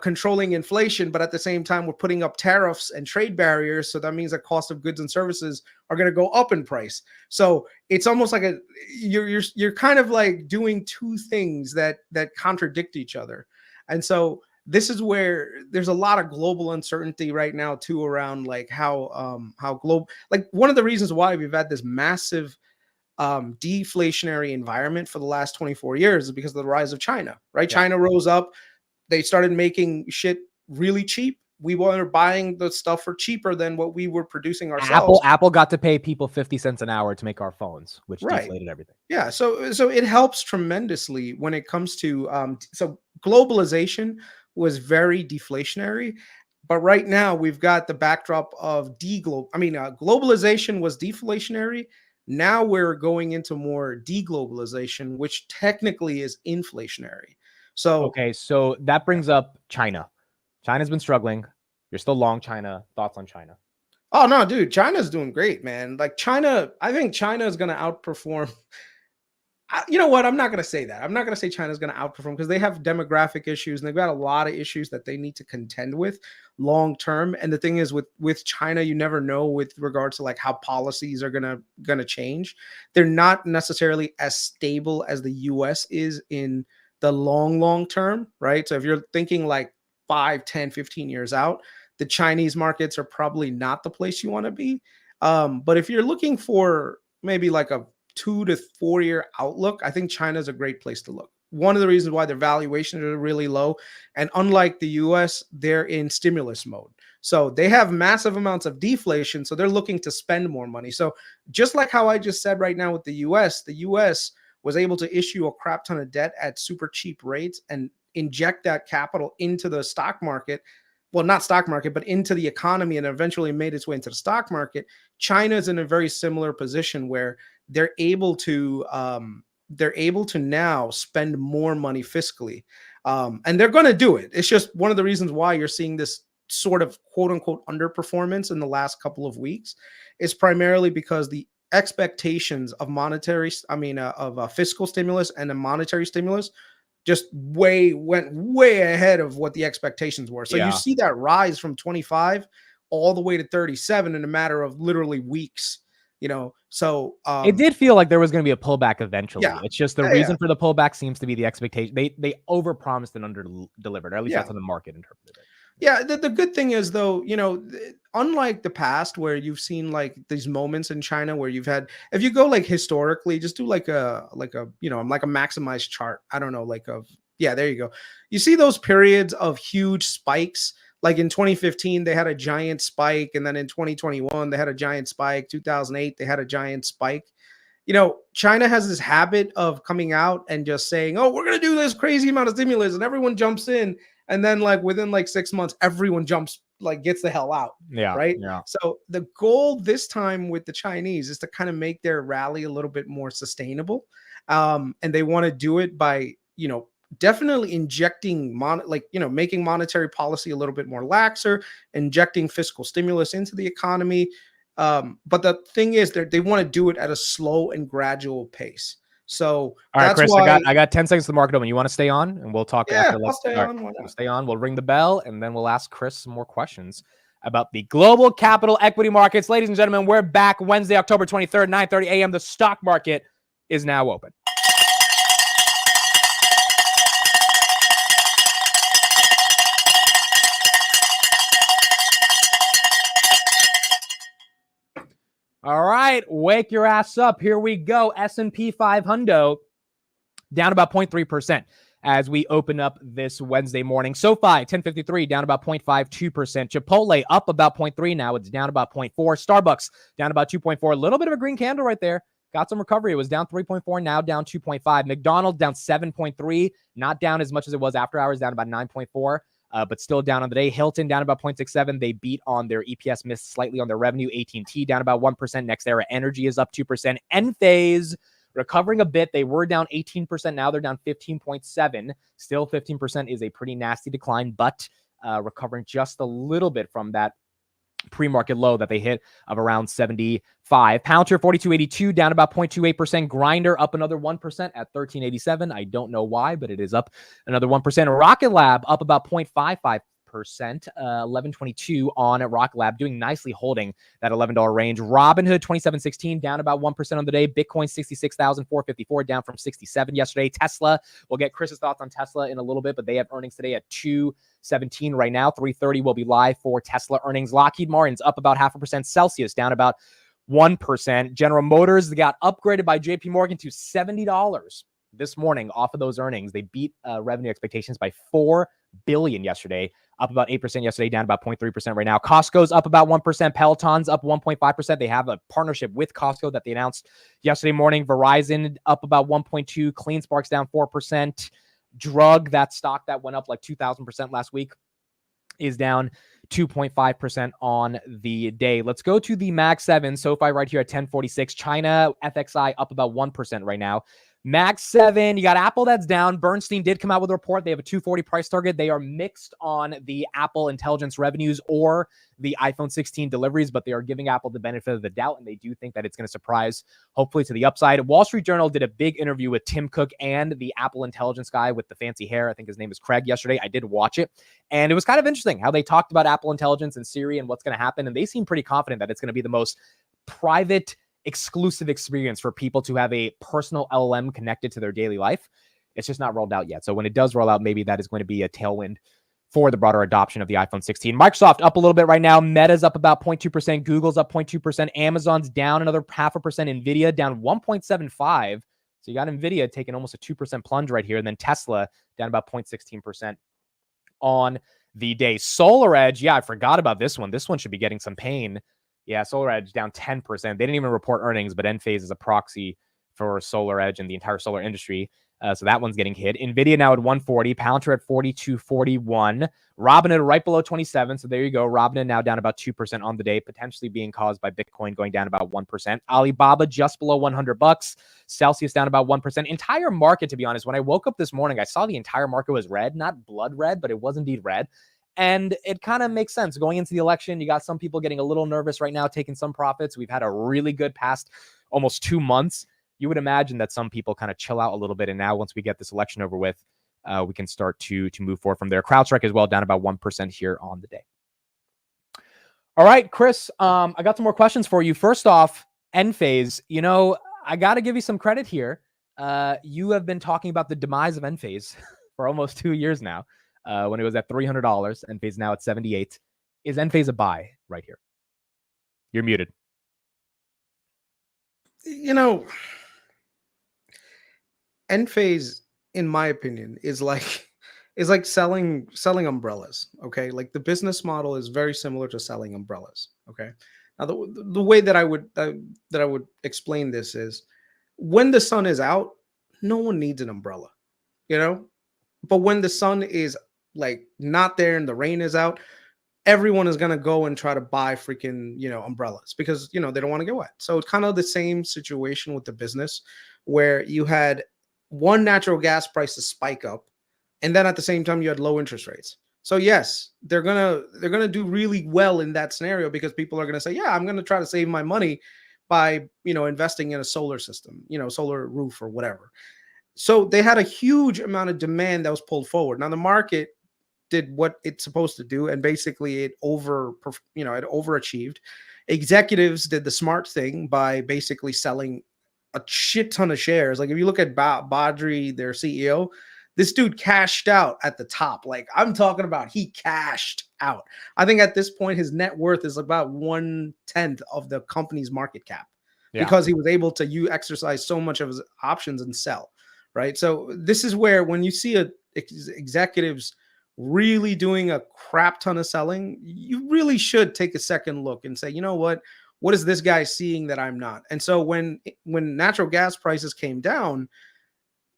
B: controlling inflation, but at the same time, we're putting up tariffs and trade barriers. So that means that cost of goods and services are going to go up in price. So it's almost like you're kind of like doing two things that contradict each other. And so this is where there's a lot of global uncertainty right now too, around like how global, like one of the reasons why we've had this massive deflationary environment for the last 24 years is because of the rise of China, right?
A: Yeah.
B: China rose up. They started making shit really cheap. We were buying the stuff for cheaper than what we were producing ourselves.
A: Apple got to pay people 50 cents an hour to make our phones, which deflated everything.
B: Yeah. So it helps tremendously when it comes to so globalization was very deflationary. But right now we've got the backdrop of globalization was deflationary. Now we're going into more deglobalization, which technically is inflationary. So
A: okay, so that brings up China. China's been struggling. You're still long China. Thoughts on China?
B: Oh no, dude, China's doing great, man. Like China, I think China is going to outperform. You know what? I'm not going to say that. I'm not going to say China's going to outperform because they have demographic issues and they've got a lot of issues that they need to contend with long term. And the thing is with China, you never know with regards to like how policies are going to change. They're not necessarily as stable as the US is in the long term, right? So if you're thinking like 5, 10, 15 years out, the Chinese markets are probably not the place you want to be. But if you're looking for maybe like a 2 to 4 year outlook, I think China is a great place to look. One of the reasons why their valuations are really low, and unlike the US, they're in stimulus mode. So they have massive amounts of deflation, so they're looking to spend more money. So just like how I just said right now with the US was able to issue a crap ton of debt at super cheap rates and inject that capital into the stock market. Well, not stock market, but into the economy, and eventually made its way into the stock market. China's in a very similar position where they're able to now spend more money fiscally, and they're going to do it. It's just one of the reasons why you're seeing this sort of quote unquote underperformance in the last couple of weeks is primarily because the expectations of fiscal stimulus and a monetary stimulus just went way ahead of what the expectations were. So you see that rise from 25 all the way to 37 in a matter of literally weeks. So
A: it did feel like there was going to be a pullback eventually.
B: Yeah.
A: It's just the reason for the pullback seems to be the expectation. They overpromised and under-delivered, or at least that's how the market interpreted it.
B: Yeah, the good thing is though, unlike the past where you've seen like these moments in China where you've had, if you go like historically, just do like a maximized chart. I don't know, there you go. You see those periods of huge spikes. Like in 2015, they had a giant spike. And then in 2021, they had a giant spike. 2008, they had a giant spike. China has this habit of coming out and just saying, oh, we're going to do this crazy amount of stimulus, and everyone jumps in. And then like within like 6 months, everyone gets the hell out.
A: Yeah.
B: Right.
A: Yeah.
B: So the goal this time with the Chinese is to kind of make their rally a little bit more sustainable. And they want to do it by, definitely injecting making monetary policy a little bit more laxer, injecting fiscal stimulus into the economy. But the thing is they want to do it at a slow and gradual pace. So
A: all right, Chris, I got 10 seconds to the market open. You want to stay on and we'll talk after?
B: I'll stay on.
A: We'll stay on. We'll ring the bell and then we'll ask Chris some more questions about the global capital equity markets. Ladies and gentlemen, we're back Wednesday, October 23rd, 9:30 a.m. The stock market is now open. All right, wake your ass up. Here we go. S&P 500 down about 0.3% as we open up this Wednesday morning. SoFi, 1053, down about 0.52%. Chipotle up about 0.3. Now it's down about 0.4. Starbucks down about 2.4. A little bit of a green candle right there. Got some recovery. It was down 3.4, now down 2.5. McDonald's down 7.3, not down as much as it was after hours, down about 9.4. But still down on the day. Hilton down about 0.67. They beat on their EPS, missed slightly on their revenue. AT&T down about 1%. NextEra Energy is up 2%. Enphase recovering a bit. They were down 18%. Now they're down 15.7. Still 15% is a pretty nasty decline, but recovering just a little bit from that pre-market low that they hit of around 75. Palantir 42.82 down about 0.28%. Grinder up another 1% at 13.87. I don't know why, but it is up another 1%. Rocket Lab up about 0.55%, 11.22 on Rocket Lab, doing nicely, holding that $11 range. Robinhood 27.16 down about 1% on the day. Bitcoin 66,454 down from 67 yesterday. Tesla, we'll get Chris's thoughts on Tesla in a little bit, but they have earnings today at 2:17 right now. 3:30 will be live for Tesla earnings. Lockheed Martin's up about 0.5%. Celsius down about 1%. General Motors got upgraded by JP Morgan to $70 this morning off of those earnings. They beat revenue expectations by $4 billion yesterday, up about 8% yesterday, down about 0.3% right now. Costco's up about 1%. Peloton's up 1.5%. They have a partnership with Costco that they announced yesterday morning. Verizon up about 1.2%. CleanSpark's down 4%. Drug, that stock that went up like 2,000% last week, is down 2.5% on the day. Let's go to the Mag 7. SoFi right here at 1046. China FXI up about 1% right now. Mag 7, you got Apple that's down. Bernstein did come out with a report. They have a 240 price target. They are mixed on the Apple Intelligence revenues or the iPhone 16 deliveries, but they are giving Apple the benefit of the doubt, and they do think that it's going to surprise, hopefully, to the upside. Wall Street Journal did a big interview with Tim Cook and the Apple Intelligence guy with the fancy hair. I think his name is Craig yesterday. I did watch it, and it was kind of interesting how they talked about Apple Intelligence and Siri and what's going to happen, and they seem pretty confident that it's going to be the most private, exclusive experience for people to have a personal LLM connected to their daily life. It's just not rolled out yet. So when it does roll out, maybe that is going to be a tailwind for the broader adoption of the iPhone 16. Microsoft up a little bit right now. Meta's up about 0.2%. Google's up 0.2%. Amazon's down another 0.5%. Nvidia down 1.75%. So you got Nvidia taking almost a 2% plunge right here. And then Tesla down about 0.16% on the day. SolarEdge, yeah, I forgot about this one. This one should be getting some pain. Yeah, SolarEdge down 10%. They didn't even report earnings, but Enphase is a proxy for SolarEdge and the entire solar industry. So that one's getting hit. Nvidia now at 140, Palantir at 42.41, Robinhood right below 27. So there you go. Robinhood now down about 2% on the day, potentially being caused by Bitcoin going down about 1%. Alibaba just below $100. Celsius down about 1%. Entire market, to be honest, when I woke up this morning, I saw the entire market was red, not blood red, but it was indeed red. And it kind of makes sense going into the election. You got some people getting a little nervous right now, taking some profits. We've had a really good past almost 2 months. You would imagine that some people kind of chill out a little bit. And now once we get this election over with, we can start to move forward from there. CrowdStrike as well, down about 1% here on the day. All right, Chris, I got some more questions for you. First off, Enphase, I got to give you some credit here. You have been talking about the demise of Enphase for almost 2 years now. When it was at $300, Enphase now at $78. Is Enphase a buy right here? You're muted.
B: Enphase, in my opinion, is like selling umbrellas. Okay, like the business model is very similar to selling umbrellas. Okay, now the way that I would explain this is when the sun is out, no one needs an umbrella, but when the sun is like not there and the rain is out, everyone is going to go and try to buy freaking, umbrellas because, they don't want to get wet. So it's kind of the same situation with the business where you had one natural gas prices spike up and then at the same time you had low interest rates. So yes, they're going to do really well in that scenario because people are going to say, yeah, I'm going to try to save my money by, investing in a solar system, solar roof or whatever. So they had a huge amount of demand that was pulled forward. Now the market did what it's supposed to do, and basically it overachieved. Executives did the smart thing by basically selling a shit ton of shares. Like if you look at Badri, their CEO, this dude cashed out at the top. Like I'm talking about, he cashed out. I think at this point his net worth is about 1/10 of the company's market cap because he was able to exercise so much of his options and sell. Right. So this is where when you see executives really doing a crap ton of selling, you really should take a second look and say, what is this guy seeing that I'm not? And so when natural gas prices came down,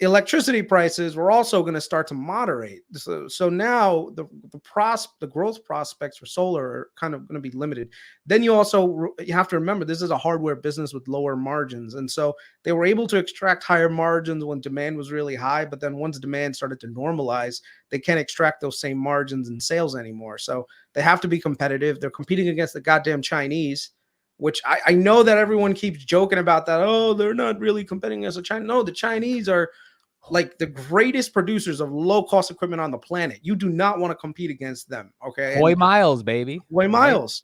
B: electricity prices were also going to start to moderate. So now the growth prospects for solar are kind of going to be limited. Then you have to remember this is a hardware business with lower margins, and so they were able to extract higher margins when demand was really high. But then once demand started to normalize, they can't extract those same margins in sales anymore. So they have to be competitive. They're competing against the goddamn Chinese, which I know that everyone keeps joking about that. Oh, they're not really competing against the China. No, the Chinese are like the greatest producers of low cost equipment on the planet. You do not want to compete against them. Okay.
A: Hoy Miles, baby.
B: Hoy Miles,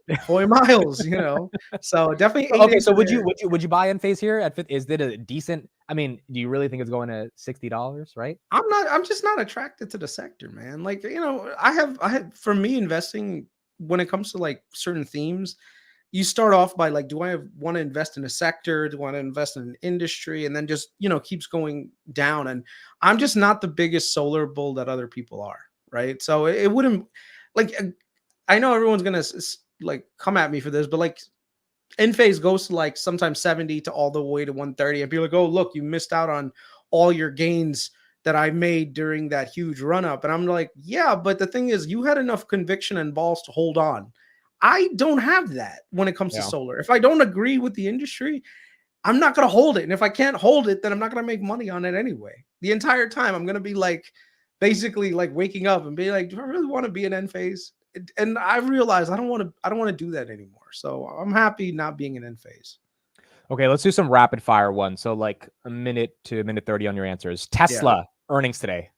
B: so definitely
A: Okay. So would you buy Enphase here at 50? Is it a decent, I mean, do you really think it's going to $60, right?
B: I'm just not attracted to the sector, man. Like, I have, for me, investing when it comes to like certain themes, you start off by like, do I want to invest in a sector? Do I want to invest in an industry? And then just, keeps going down. And I'm just not the biggest solar bull that other people are. Right. So it wouldn't like, I know everyone's going to like come at me for this, but like Enphase goes to like sometimes 70 to all the way to 130. And people are like, oh, look, you missed out on all your gains that I made during that huge run up. And I'm like, yeah, but the thing is, you had enough conviction and balls to hold on. I don't have that when it comes to solar. If I don't agree with the industry, I'm not going to hold it. And if I can't hold it, then I'm not going to make money on it anyway. The entire time I'm going to be like, basically like waking up and be like, do I really want to be an Enphase? And I realized I don't want to do that anymore. So I'm happy not being an Enphase.
A: Okay, let's do some rapid fire ones. So like a minute to a minute 30 on your answers. Tesla earnings today.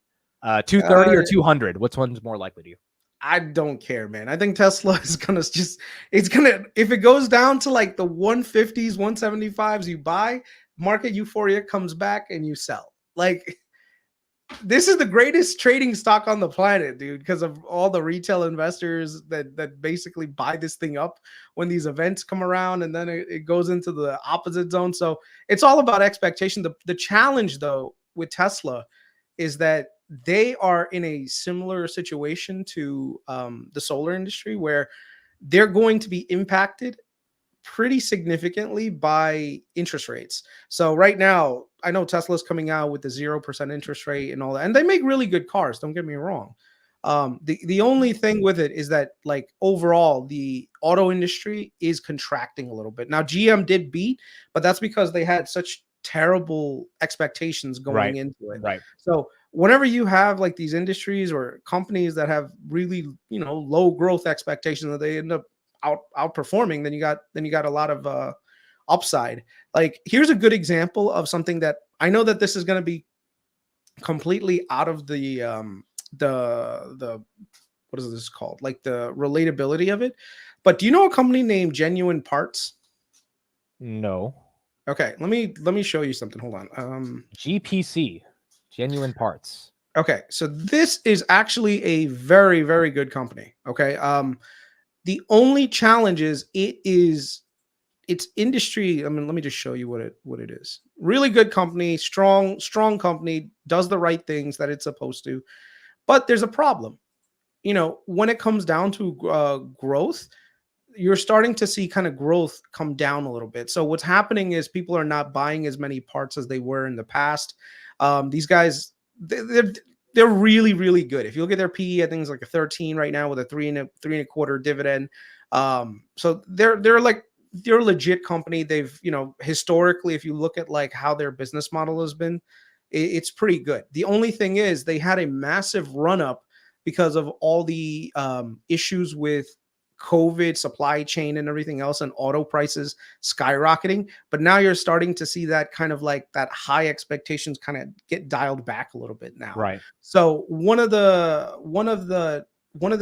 A: 230 or 200? Which one's more likely to you?
B: I don't care, man. I think Tesla is gonna if it goes down to like the 150s, 175s, you buy, market euphoria comes back and you sell. Like, this is the greatest trading stock on the planet, dude, because of all the retail investors that basically buy this thing up when these events come around, and then it goes into the opposite zone. So it's all about expectation. The challenge though with Tesla is that they are in a similar situation to the solar industry, where they're going to be impacted pretty significantly by interest rates. So right now, I know Tesla's coming out with the 0% interest rate and all that, and they make really good cars. Don't get me wrong. The only thing with it is that like overall, the auto industry is contracting a little bit. Now GM did beat, but that's because they had such terrible expectations going into it.
A: Right.
B: So whenever you have like these industries or companies that have really, low growth expectations that they end up outperforming, then you got a lot of upside. Like, here's a good example of something that I know that this is going to be completely out of the what is this called? Like the relatability of it. But do you know a company named Genuine Parts?
A: No.
B: Okay, let me show you something. Hold on.
A: GPC, Genuine Parts.
B: Okay, so this is actually a very, very good company. Okay. The only challenge is it's industry. I mean, let me just show you what it is. Really good company, strong company, does the right things that it's supposed to. But there's a problem. When it comes down to growth, you're starting to see kind of growth come down a little bit. So what's happening is people are not buying as many parts as they were in the past. These guys, they're really, really good. If you look at their PE, I think it's like a 13 right now with a 3.25 dividend. So they're a legit company. They've, historically, if you look at like how their business model has been, it's pretty good. The only thing is they had a massive run up because of all the issues with COVID, supply chain, and everything else, and auto prices skyrocketing. But now you're starting to see that kind of like that high expectations kind of get dialed back a little bit now.
A: Right.
B: So one of the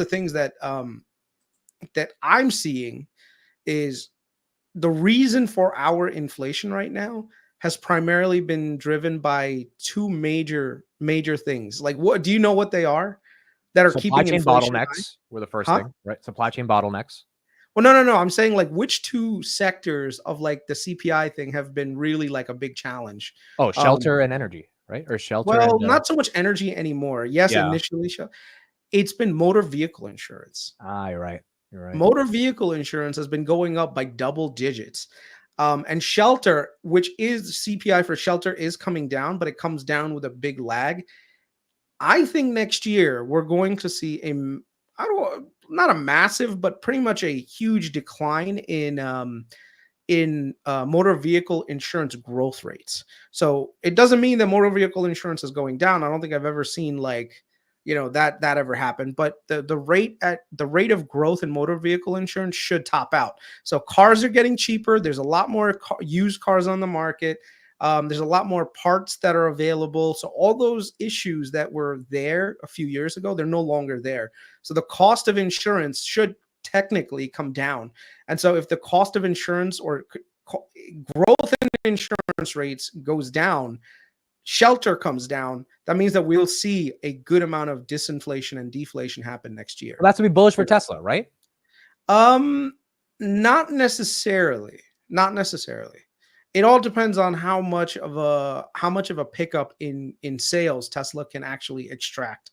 B: things that that I'm seeing is the reason for our inflation right now has primarily been driven by two major things. Like, what do you know what they are? That are
A: supply
B: keeping
A: chain
B: inflation
A: bottlenecks
B: high?
A: were the first thing, right? Supply chain bottlenecks.
B: Well, no. I'm saying like which two sectors of like the CPI thing have been really like a big challenge?
A: Oh, shelter and energy, right? Or shelter.
B: Well,
A: and,
B: not so much energy anymore. Yes, initially, it's been motor vehicle insurance.
A: You're right. You're right.
B: Motor vehicle insurance has been going up by double digits. And shelter, which is CPI for shelter, is coming down, but it comes down with a big lag. I think next year we're going to see I don't not a massive, but pretty much a huge decline in motor vehicle insurance growth rates. So it doesn't mean that motor vehicle insurance is going down. I don't think I've ever seen like that ever happen. But the rate of growth in motor vehicle insurance should top out. So cars are getting cheaper. There's a lot more used cars on the market. There's a lot more parts that are available. So all those issues that were there a few years ago, they're no longer there. So the cost of insurance should technically come down. And so if the cost of insurance or growth in insurance rates goes down, shelter comes down, that means that we'll see a good amount of disinflation and deflation happen next year.
A: Well, that's gonna be bullish for Tesla, right?
B: Not necessarily. Not necessarily. It all depends on how much of a pickup in sales Tesla can actually extract.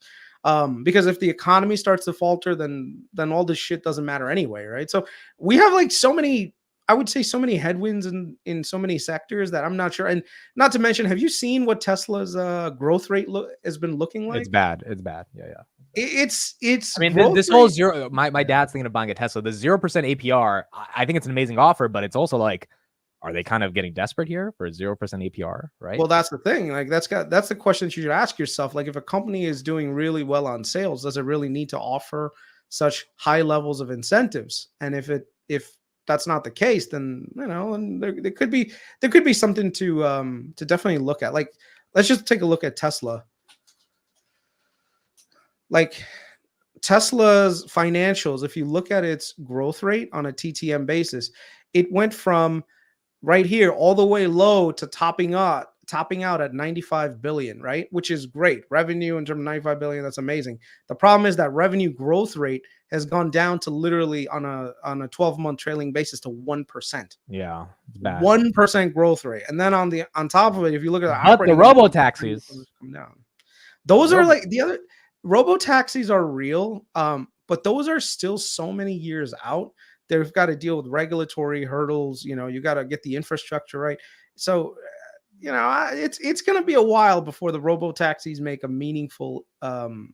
B: Because if the economy starts to falter, then all this shit doesn't matter anyway, right? So we have like so many, I would say, so many headwinds in so many sectors that I'm not sure. And not to mention, have you seen what Tesla's growth rate has been looking like?
A: It's bad. It's bad. Yeah, yeah.
B: It's.
A: I mean, this whole zero. My dad's thinking of buying a Tesla. The 0% APR. I think it's an amazing offer, but it's also like, are they kind of getting desperate here for a 0% APR? Right.
B: Well, that's the thing. Like that's the question that you should ask yourself. Like, if a company is doing really well on sales, does it really need to offer such high levels of incentives? And if that's not the case, then and there could be something to definitely look at. Like, let's just take a look at Tesla. Like Tesla's financials, if you look at its growth rate on a TTM basis, it went from right here all the way low to topping out at 95 billion, right? Which is great. Revenue in terms of 95 billion, that's amazing. The problem is that revenue growth rate has gone down to literally on a 12-month trailing basis to 1%.
A: Yeah, it's bad.
B: 1% growth rate. And then on top of it, if you look at
A: the robo taxis
B: come down. Those are like the other robo taxis are real, but those are still so many years out. They've got to deal with regulatory hurdles. You got to get the infrastructure right. So, it's going to be a while before the robo taxis make a meaningful,
A: dent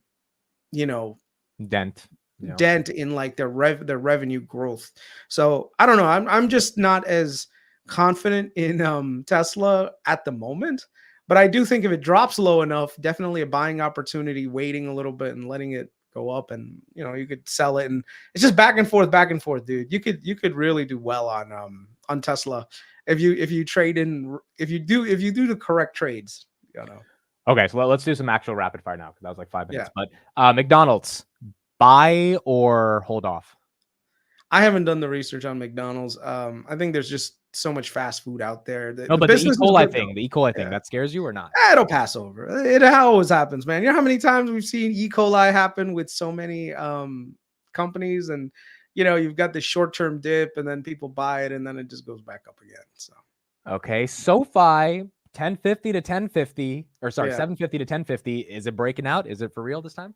B: in like their revenue growth. So I don't know. I'm just not as confident in Tesla at the moment. But I do think if it drops low enough, definitely a buying opportunity, waiting a little bit and letting it go up, and you could sell it, and it's just back and forth, dude. You could really do well on Tesla if you trade in, if you do the correct trades.
A: Okay, so let's do some actual rapid fire now, because that was like 5 minutes. Yeah. But McDonald's, buy or hold off?
B: I haven't done the research on McDonald's. I think there's just so much fast food out there.
A: But the E. coli thing, that scares you or not?
B: It'll pass over. It always happens, man. You know how many times we've seen E. coli happen with so many companies, and you've got this short-term dip, and then people buy it, and then it just goes back up again. So
A: okay, SoFi 1050 to 1050, or sorry, 750 to 1050. Is it breaking out? Is it for real this time?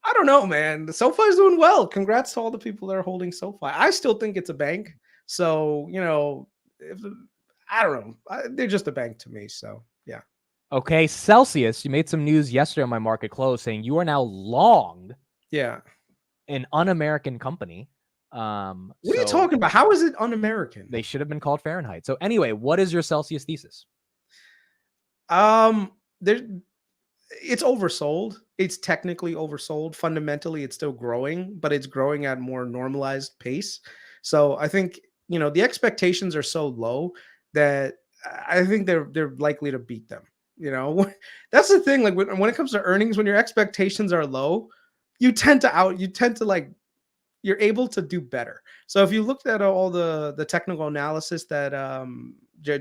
B: I don't know, man. SoFi is doing well. Congrats to all the people that are holding SoFi. I still think it's a bank. So, I don't know. They're just a bank to me. So, yeah.
A: Okay. Celsius, you made some news yesterday on my market close saying you are now long an un-American company.
B: What are you talking about? How is it un-American?
A: They should have been called Fahrenheit. So anyway, what is your Celsius thesis?
B: It's oversold. It's technically oversold. Fundamentally, it's still growing, but it's growing at more normalized pace. So I think, the expectations are so low that I think they're likely to beat them. That's the thing. Like when it comes to earnings, when your expectations are low, you're able to do better. So if you looked at all the technical analysis that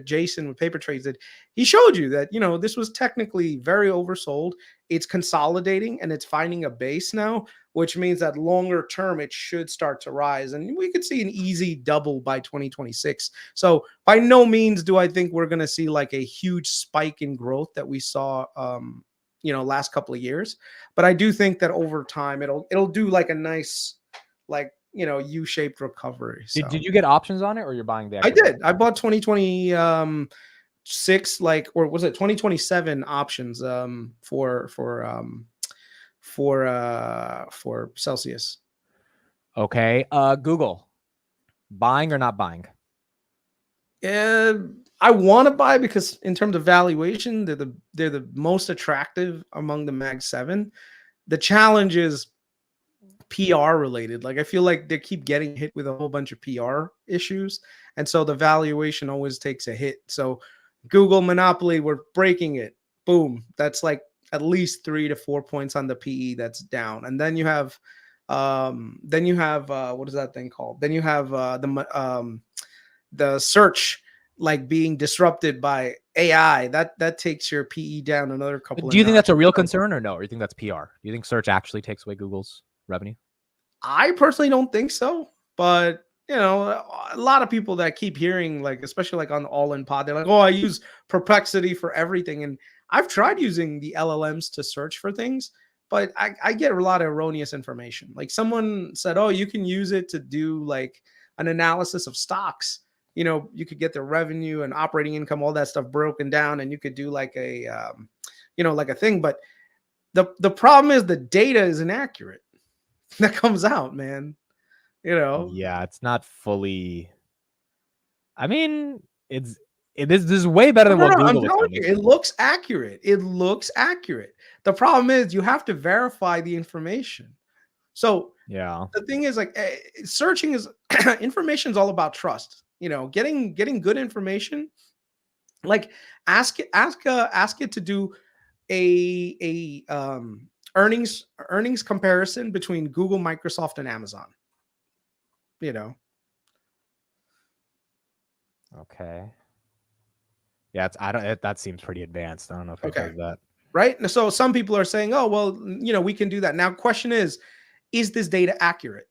B: Jason with Paper Trades did, he showed you that this was technically very oversold. It's consolidating and it's finding a base now, which means that longer term it should start to rise, and we could see an easy double by 2026. So by no means do I think we're going to see like a huge spike in growth that we saw last couple of years, but I do think that over time it'll do like a nice like U-shaped recovery. So
A: Did you get options on it, or you're buying the
B: I
A: equity?
B: did. I bought 2026, or was it 2027 options for Celsius.
A: Okay. Google, buying or not buying?
B: I want to buy because in terms of valuation, they're the most attractive among the Mag 7. The challenge is PR related. Like I feel like they keep getting hit with a whole bunch of PR issues, and so the valuation always takes a hit. So Google monopoly, we're breaking it. Boom. That's like at least 3 to 4 points on the PE that's down. And then you have what is that thing called? Then you have the search like being disrupted by AI. That takes your PE down another couple
A: Do
B: of
A: you think that's a
B: notches.
A: real
B: So
A: concern, or no? Or you think that's PR? Do you think search actually takes away Google's revenue?
B: I personally don't think so, but a lot of people that keep hearing, like, especially like on the All In Pod, they're like, "Oh, I use Perplexity for everything," and I've tried using the LLMs to search for things, but I get a lot of erroneous information. Like someone said, "Oh, you can use it to do like an analysis of stocks." You could get the revenue and operating income, all that stuff broken down, and you could do like like a thing. But the problem is the data is inaccurate that comes out, man. You know,
A: Yeah, it's not fully. I mean, this is way better
B: no,
A: than
B: no,
A: what
B: no, I'm
A: Google was
B: telling
A: telling
B: you,
A: us.
B: it looks accurate. It looks accurate. The problem is you have to verify the information. So
A: Yeah.
B: the thing is, like, searching is information is all about trust. Getting good information. Like, ask it to do a earnings comparison between Google, Microsoft, and Amazon. You know,
A: Okay. Yeah, I don't. That seems pretty advanced. I don't know if it
B: okay,
A: does that.
B: right? And so some people are saying, "Oh, well, we can do that." Now, question is this data accurate?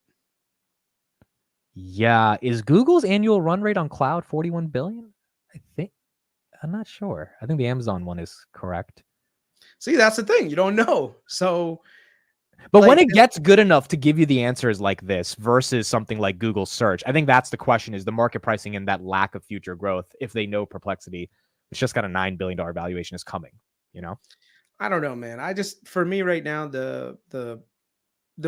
A: Yeah, is Google's annual run rate on cloud 41 billion? I think I'm not sure. I think the Amazon one is correct.
B: See, that's the thing. You don't know. So,
A: But when
B: like,
A: it gets good enough to give you the answers like this versus something like Google search, I think that's the question, is the market pricing in that lack of future growth if they know Perplexity, it's just got a $9 billion valuation is coming, you know?
B: I don't know, man. For me right now, the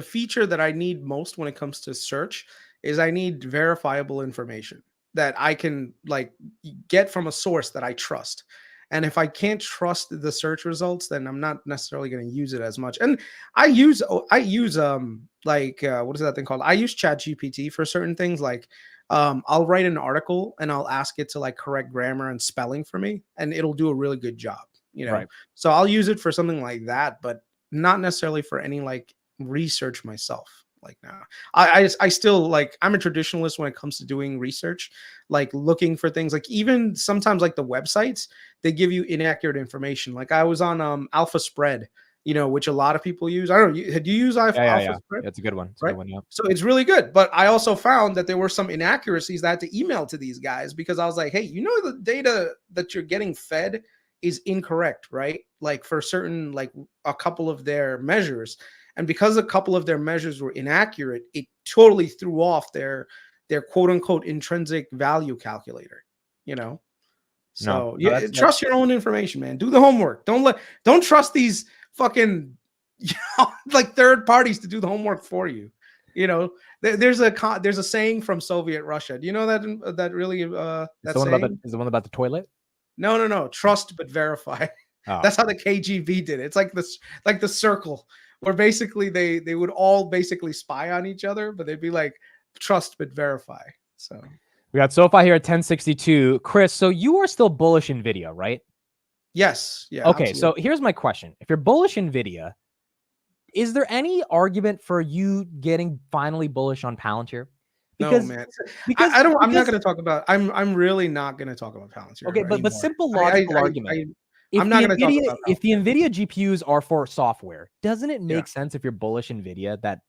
B: feature that I need most when it comes to search is I need verifiable information that I can like get from a source that I trust. And if I can't trust the search results, then I'm not necessarily going to use it as much. And I use what is that thing called? I use Chat GPT for certain things. Like I'll write an article and I'll ask it to like correct grammar and spelling for me, and it'll do a really good job.
A: Right.
B: So I'll use it for something like that, but not necessarily for any like research myself. Like now, I still like, I'm a traditionalist when it comes to doing research, like looking for things. Like even sometimes like the websites, they give you inaccurate information. Like I was on Alpha Spread, which a lot of people use. I don't know, do you use Alpha
A: Yeah.
B: Spread?
A: It's a good one. It's a
B: Right.
A: good one. Yeah.
B: So it's really good. But I also found that there were some inaccuracies that I had to email to these guys because I was like, hey, the data that you're getting fed is incorrect, right? Like for certain, like a couple of their measures. And because a couple of their measures were inaccurate, it totally threw off their quote unquote intrinsic value calculator, you know?
A: No,
B: So
A: no,
B: yeah,
A: that's
B: trust your own information, man. Do the homework. Don't trust these fucking like third parties to do the homework for you. There's a saying from Soviet Russia. Do you know that really
A: it's
B: that
A: the one about the
B: saying?
A: is the one about the toilet.
B: No. Trust but verify.
A: Oh,
B: That's how the KGB did it. It's like this, like the circle, where basically they would all basically spy on each other, but they'd be like trust but verify. So
A: we got SoFi here at 1062. Kris, so you are still bullish Nvidia, right?
B: yes, yeah,
A: Okay, so
B: absolutely.
A: here's my question: if you're bullish Nvidia, is there any argument for you getting finally bullish on Palantir?
B: No,
A: Because
B: man.
A: because
B: I don't. I'm not
A: because
B: going to talk about. I'm really not going to talk about Palantir
A: okay, but
B: anymore.
A: simple logical argument.
B: I'm not going to talk about
A: If the
B: Palantir.
A: Nvidia GPUs are for software, doesn't it
B: Yeah.
A: make sense if you're bullish Nvidia that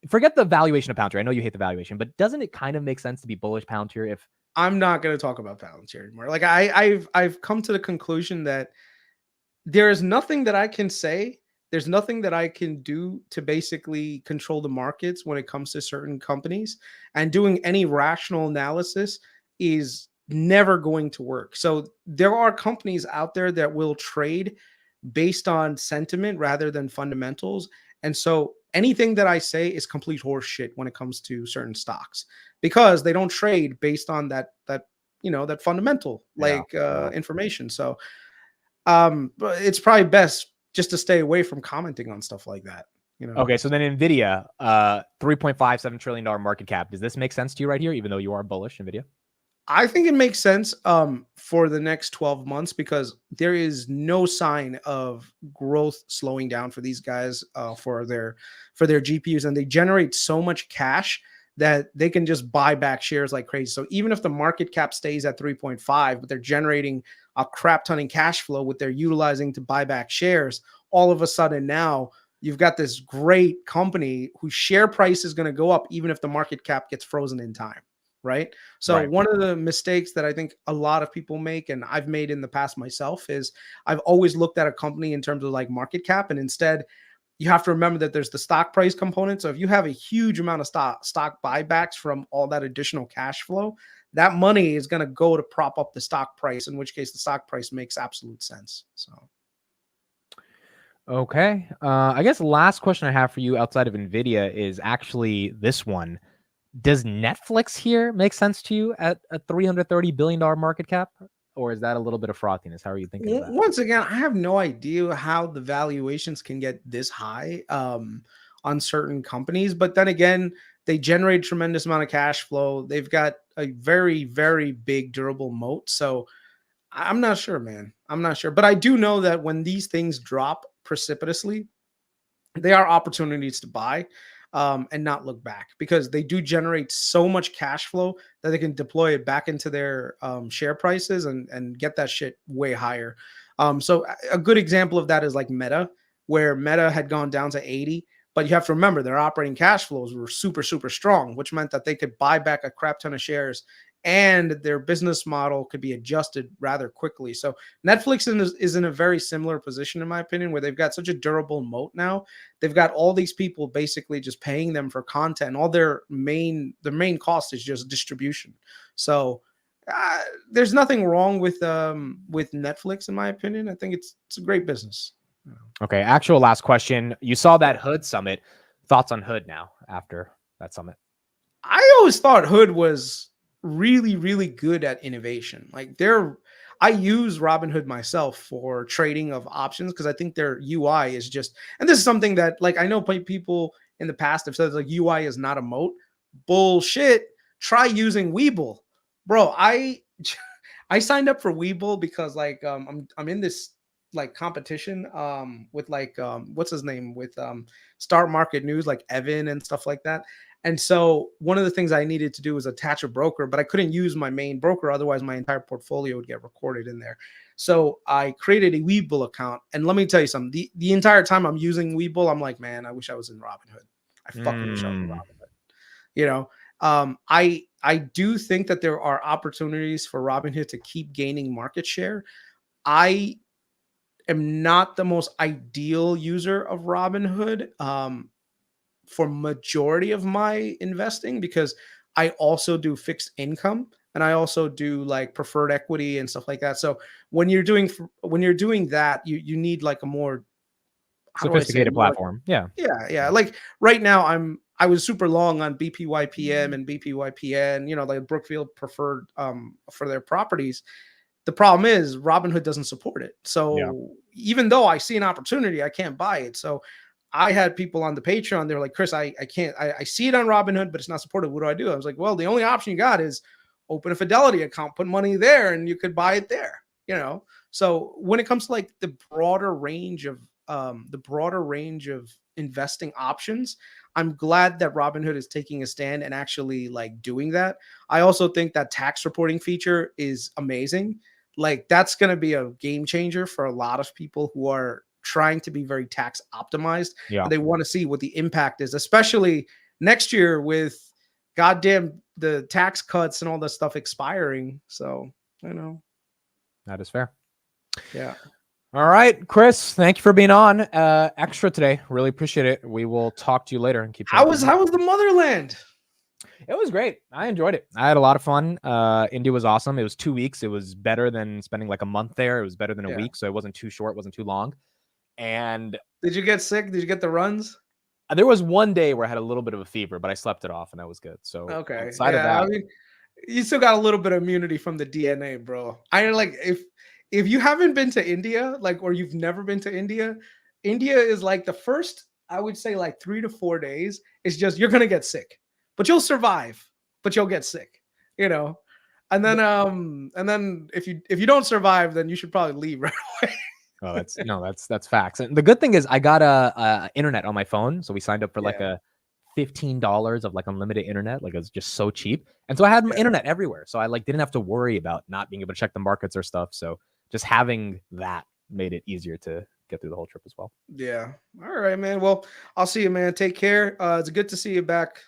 A: forget the valuation of Palantir? I know you hate the valuation, but doesn't it kind of make sense to be bullish Palantir if
B: I'm not going to talk about Palantir anymore. Like I've come to the conclusion that there is nothing that I can say There's nothing that I can do to basically control the markets when it comes to certain companies, and doing any rational analysis is never going to work. So there are companies out there that will trade based on sentiment rather than fundamentals. And so anything that I say is complete horseshit when it comes to certain stocks, because they don't trade based on that fundamental
A: Yeah. Yeah.
B: information. So but it's probably best just to stay away from commenting on stuff like that, you know.
A: Okay, so then Nvidia, $3.57 trillion market cap. Does this make sense to you right here, even though you are bullish Nvidia?
B: I think it makes sense for the next 12 months, because there is no sign of growth slowing down for these guys for their GPUs, and they generate so much cash that they can just buy back shares like crazy. So even if the market cap stays at 3.5, but they're generating a crap ton in cash flow, what they're utilizing to buy back shares, all of a sudden now you've got this great company whose share price is going to go up even if the market cap gets frozen in time. Right. So
A: Right.
B: one of the mistakes that I think a lot of people make, and I've made in the past myself, is I've always looked at a company in terms of like market cap. And instead, you have to remember that there's the stock price component. So if you have a huge amount of stock buybacks from all that additional cash flow, that money is going to go to prop up the stock price, in which case the stock price makes absolute sense. So
A: Okay. I guess the last question I have for you outside of Nvidia is actually this one. Does Netflix here make sense to you at a $330 billion market cap? Or is that a little bit of frothiness? How are you thinking of that?
B: once again, I have no idea how the valuations can get this high on certain companies. But then again, they generate tremendous amount of cash flow. They've got a very, very big durable moat. So I'm not sure, man. I'm not sure. But I do know that when these things drop precipitously, they are opportunities to buy and not look back, because they do generate so much cash flow that they can deploy it back into their share prices and get that shit way higher. So a good example of that is like Meta, where Meta had gone down to 80, but you have to remember their operating cash flows were super, super strong, which meant that they could buy back a crap ton of shares and their business model could be adjusted rather quickly. So Netflix is in a very similar position, in my opinion, where they've got such a durable moat now. They've got all these people basically just paying them for content. All their main cost is just distribution. So there's nothing wrong with Netflix, in my opinion. I think it's a great business.
A: Okay. Actual last question. You saw that Hood summit. Thoughts on Hood now after that summit?
B: I always thought Hood was really, really good at innovation. I use Robinhood myself for trading of options, because I think their UI is just, and this is something that like I know people in the past have said like UI is not a moat. Bullshit. Try using Webull, bro. I signed up for Webull because I'm in this like competition with what's his name with Start Market News, like Evan and stuff like that. And so one of the things I needed to do was attach a broker, but I couldn't use my main broker. Otherwise, my entire portfolio would get recorded in there. So I created a Webull account. And let me tell you something. The entire time I'm using Webull, I'm like, man, I wish I was in Robinhood. I fucking wish I was in Robinhood. You know, I do think that there are opportunities for Robinhood to keep gaining market share. I am not the most ideal user of Robinhood. For majority of my investing, because I also do fixed income and I also do like preferred equity and stuff like that. So when you're doing that, you need like a more, how do I say it?
A: Sophisticated
B: More like,
A: platform. Yeah.
B: yeah. Like right now I was super long on BPYPM and BPYPN, like Brookfield preferred for their properties. The problem is Robinhood doesn't support it.
A: Yeah.
B: So even though I see an opportunity, I can't buy it. So I had people on the Patreon. They're like, Kris, I can't, I see it on Robinhood, but it's not supported. What do? I was like, well, the only option you got is open a Fidelity account, put money there, and you could buy it there. So when it comes to like the broader range of investing options, I'm glad that Robinhood is taking a stand and actually like doing that. I also think that tax reporting feature is amazing. Like that's going to be a game changer for a lot of people who are trying to be very tax optimized,
A: Yeah.
B: and they want to see what the impact is, especially next year with goddamn the tax cuts and all this stuff expiring. So,
A: That is fair.
B: Yeah.
A: All right, Kris, thank you for being on extra today. Really appreciate it. We will talk to you later and keep
B: How was the motherland?
A: It was great. I enjoyed it. I had a lot of fun. India was awesome. It was 2 weeks. It was better than spending like a month there. It was better than a week, so it wasn't too short, wasn't too long. And
B: did you get sick? Did you get the runs?
A: There was one day where I had a little bit of a fever, but I slept it off and that was good. So
B: okay,
A: outside of that,
B: I mean, you still got a little bit of immunity from the DNA, bro. I like if you haven't been to India, like, or you've never been to India, India is like the first, I would say, like 3 to 4 days. It's just you're gonna get sick, but you'll survive. But you'll get sick, you know. And then if you don't survive, then you should probably leave right away.
A: Oh, that's facts. And the good thing is I got a internet on my phone, so we signed up for like a $15 of like unlimited internet. Like it was just so cheap, and so I had internet everywhere. So I like didn't have to worry about not being able to check the markets or stuff. So just having that made it easier to get through the whole trip as well.
B: Yeah. All right, man. Well, I'll see you, man. Take care. It's good to see you back.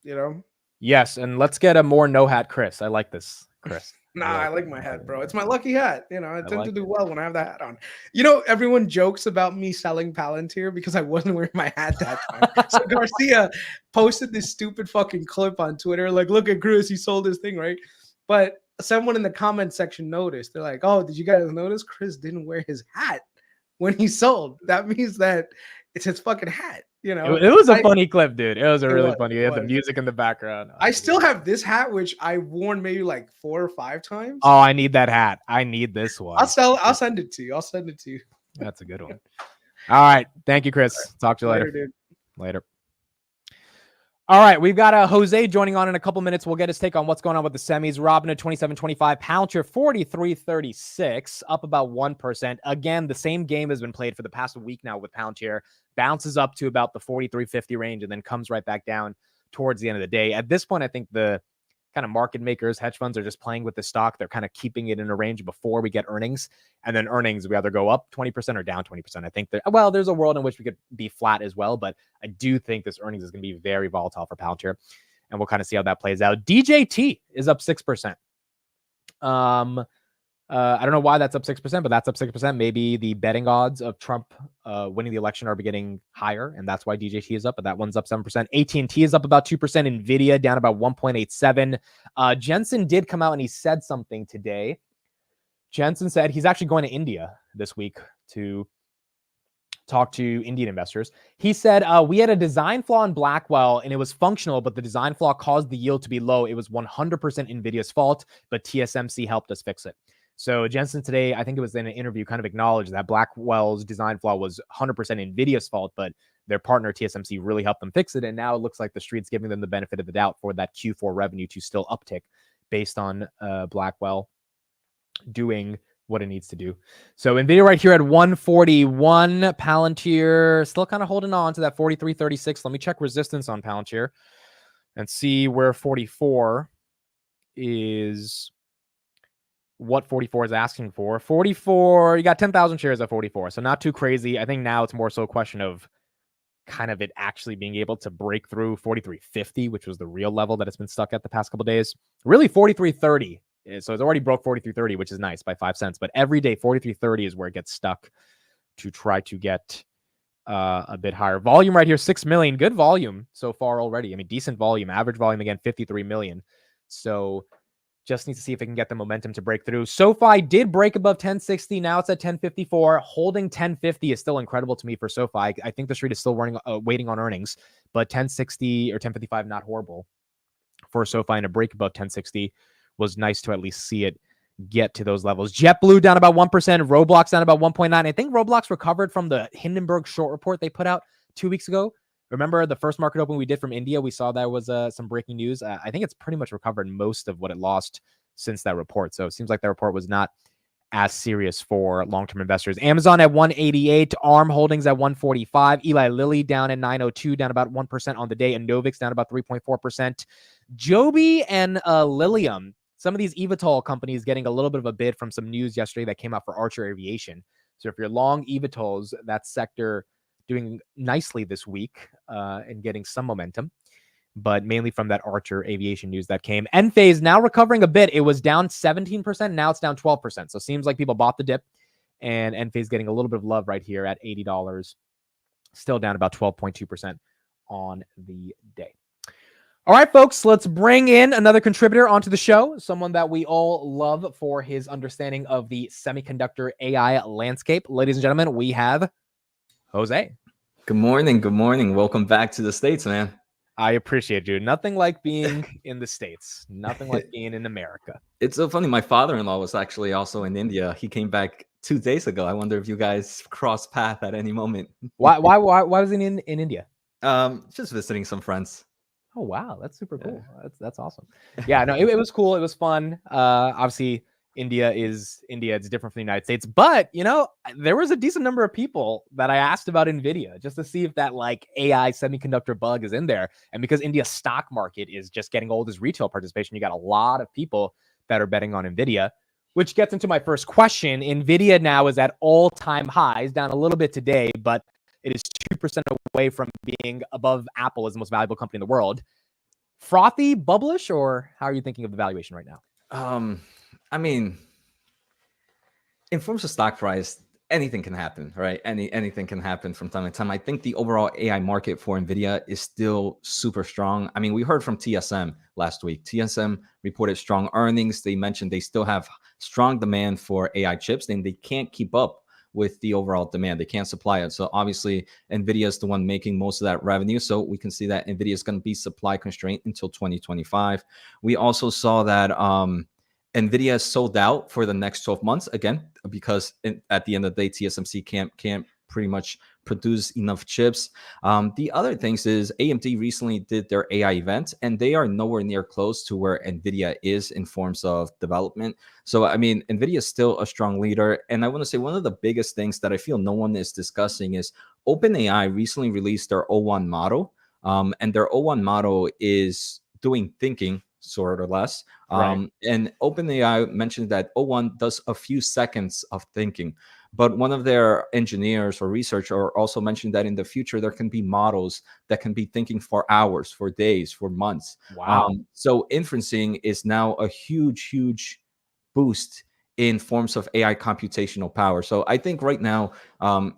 B: You know.
A: Yes, and let's get a more no hat Kris. I like this, Kris.
B: Nah, I like my hat, bro. It's my lucky hat. You know, I tend to do well when I have the hat on. You know, everyone jokes about me selling Palantir because I wasn't wearing my hat that time. So Garcia posted this stupid fucking clip on Twitter, like, look at Kris, he sold his thing, right? But someone in the comment section noticed. They're like, oh, did you guys notice Kris didn't wear his hat when he sold? That means that it's his fucking hat. You know,
A: it was a funny clip, dude. It was a really funny. You had the music in the background.
B: I still have this hat, which I worn maybe like 4 or 5 times.
A: Oh, I need that hat. I need this one.
B: I'll send it to you. I'll send it to you.
A: That's a good one. All right. Thank you, Kris. Right. Talk to you later.
B: Dude.
A: Later. All right, we've got Jose joining on in a couple minutes. We'll get his take on what's going on with the semis. Robinhood 27.25, Palantir 43.36, up about 1%. Again, the same game has been played for the past week now with Palantir. Bounces up to about the 43.50 range and then comes right back down towards the end of the day. At this point, I think the kind of market makers, hedge funds are just playing with the stock. They're kind of keeping it in a range before we get earnings. And then earnings, we either go up 20% or down 20%. I think that, well, there's a world in which we could be flat as well, but I do think this earnings is going to be very volatile for Palantir. And we'll kind of see how that plays out. DJT is up 6%. I don't know why that's up 6%, but that's up 6%. Maybe the betting odds of Trump winning the election are getting higher, and that's why DJT is up, but that one's up 7%. AT&T is up about 2%. NVIDIA down about 1.87. Jensen did come out and he said something today. Jensen said he's actually going to India this week to talk to Indian investors. He said, we had a design flaw in Blackwell and it was functional, but the design flaw caused the yield to be low. It was 100% NVIDIA's fault, but TSMC helped us fix it. So Jensen today, I think it was in an interview, kind of acknowledged that Blackwell's design flaw was 100% NVIDIA's fault, but their partner TSMC really helped them fix it. And now it looks like the street's giving them the benefit of the doubt for that Q4 revenue to still uptick based on Blackwell doing what it needs to do. So NVIDIA right here at 141, Palantir still kind of holding on to that 43.36. Let me check resistance on Palantir and see where 44 is. What 44 is asking for. 44, you got 10,000 shares at 44, so not too crazy. I think now it's more so a question of kind of it actually being able to break through 43.50, which was the real level that it's been stuck at the past couple of days. Really 43.30. So it's already broke 43.30, which is nice by 5 cents. But every day 43.30 is where it gets stuck to try to get a bit higher. Volume right here, 6 million. Good volume so far already. I mean, decent volume. Average volume again, 53 million. So just needs to see if it can get the momentum to break through. SoFi did break above 1060. Now it's at 1054. Holding 1050 is still incredible to me for SoFi. I think the street is still waiting on earnings, but 1060 or 1055, not horrible for SoFi, and a break above 1060 was nice to at least see it get to those levels. JetBlue down about 1%. Roblox down about 1.9. I think Roblox recovered from the Hindenburg short report they put out 2 weeks ago. Remember the first market open we did from India? We saw that was some breaking news. I think it's pretty much recovered most of what it lost since that report. So it seems like that report was not as serious for long-term investors. Amazon at 188, ARM Holdings at 145, Eli Lilly down at 902, down about 1% on the day, and Novix down about 3.4%. Joby and Lilium, some of these eVTOL companies getting a little bit of a bid from some news yesterday that came out for Archer Aviation. So if you're long eVTOLs, that sector doing nicely this week and getting some momentum, but mainly from that Archer Aviation news that came. Enphase now recovering a bit. It was down 17%. Now it's down 12%. So it seems like people bought the dip and Enphase getting a little bit of love right here at $80, still down about 12.2% on the day. All right, folks, let's bring in another contributor onto the show, someone that we all love for his understanding of the semiconductor AI landscape. Ladies and gentlemen, we have Jose.
C: Good morning. Good morning. Welcome back to the States, man.
A: I appreciate you. Nothing like being in the States. Nothing like being in America.
C: It's so funny. My father-in-law was actually also in India. He came back 2 days ago. I wonder if you guys cross path at any moment.
A: Why was he in India?
C: Just visiting some friends.
A: Oh wow, that's super cool. That's awesome. Yeah, no, it was cool. It was fun. Obviously, India. It's different from the United States, but there was a decent number of people that I asked about Nvidia just to see if that like AI semiconductor bug is in there. And because India's stock market is just getting all this retail participation, you got a lot of people that are betting on Nvidia. Which gets into my first question. Nvidia now is at all-time highs, down a little bit today, but it is 2% away from being above Apple as the most valuable company in the world. Frothy, bubblish, or how are you thinking of the valuation right now?
C: I mean, in terms of stock price, anything can happen, right? Anything can happen from time to time. I think the overall AI market for Nvidia is still super strong. I mean, we heard from TSM last week. TSM reported strong earnings. They mentioned they still have strong demand for AI chips, and they can't keep up with the overall demand. They can't supply it. So obviously, NVIDIA is the one making most of that revenue. So we can see that NVIDIA is going to be supply constrained until 2025. We also saw that NVIDIA is sold out for the next 12 months, again, because at the end of the day, TSMC can't pretty much produce enough chips. The other things is AMD recently did their AI event, and they are nowhere near close to where NVIDIA is in forms of development. So, I mean, NVIDIA is still a strong leader. And I want to say one of the biggest things that I feel no one is discussing is OpenAI recently released their O1 model. And their O1 model is doing thinking, sort or less.
A: Right.
C: And OpenAI mentioned that O1 does a few seconds of thinking. But one of their engineers or researchers also mentioned that in the future, there can be models that can be thinking for hours, for days, for months.
A: Wow.
C: So inferencing is now a huge boost in forms of AI computational power. So I think right now,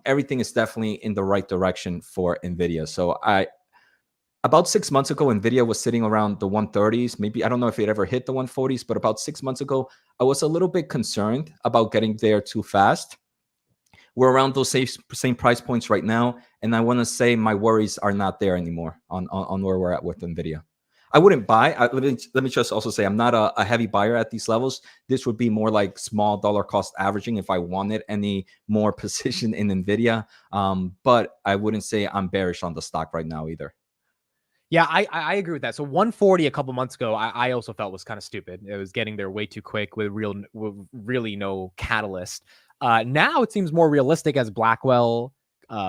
C: everything is definitely in the right direction for NVIDIA. So about 6 months ago, NVIDIA was sitting around the 130s. Maybe, I don't know if it ever hit the 140s, but about 6 months ago, I was a little bit concerned about getting there too fast. We're around those same price points right now. And I want to say my worries are not there anymore on where we're at with NVIDIA. I wouldn't buy. Let me just also say I'm not a heavy buyer at these levels. This would be more like small dollar cost averaging if I wanted any more position in NVIDIA. But I wouldn't say I'm bearish on the stock right now either.
A: Yeah, I agree with that. So 140 a couple months ago, I also felt was kind of stupid. It was getting there way too quick with really no catalyst. Now it seems more realistic as Blackwell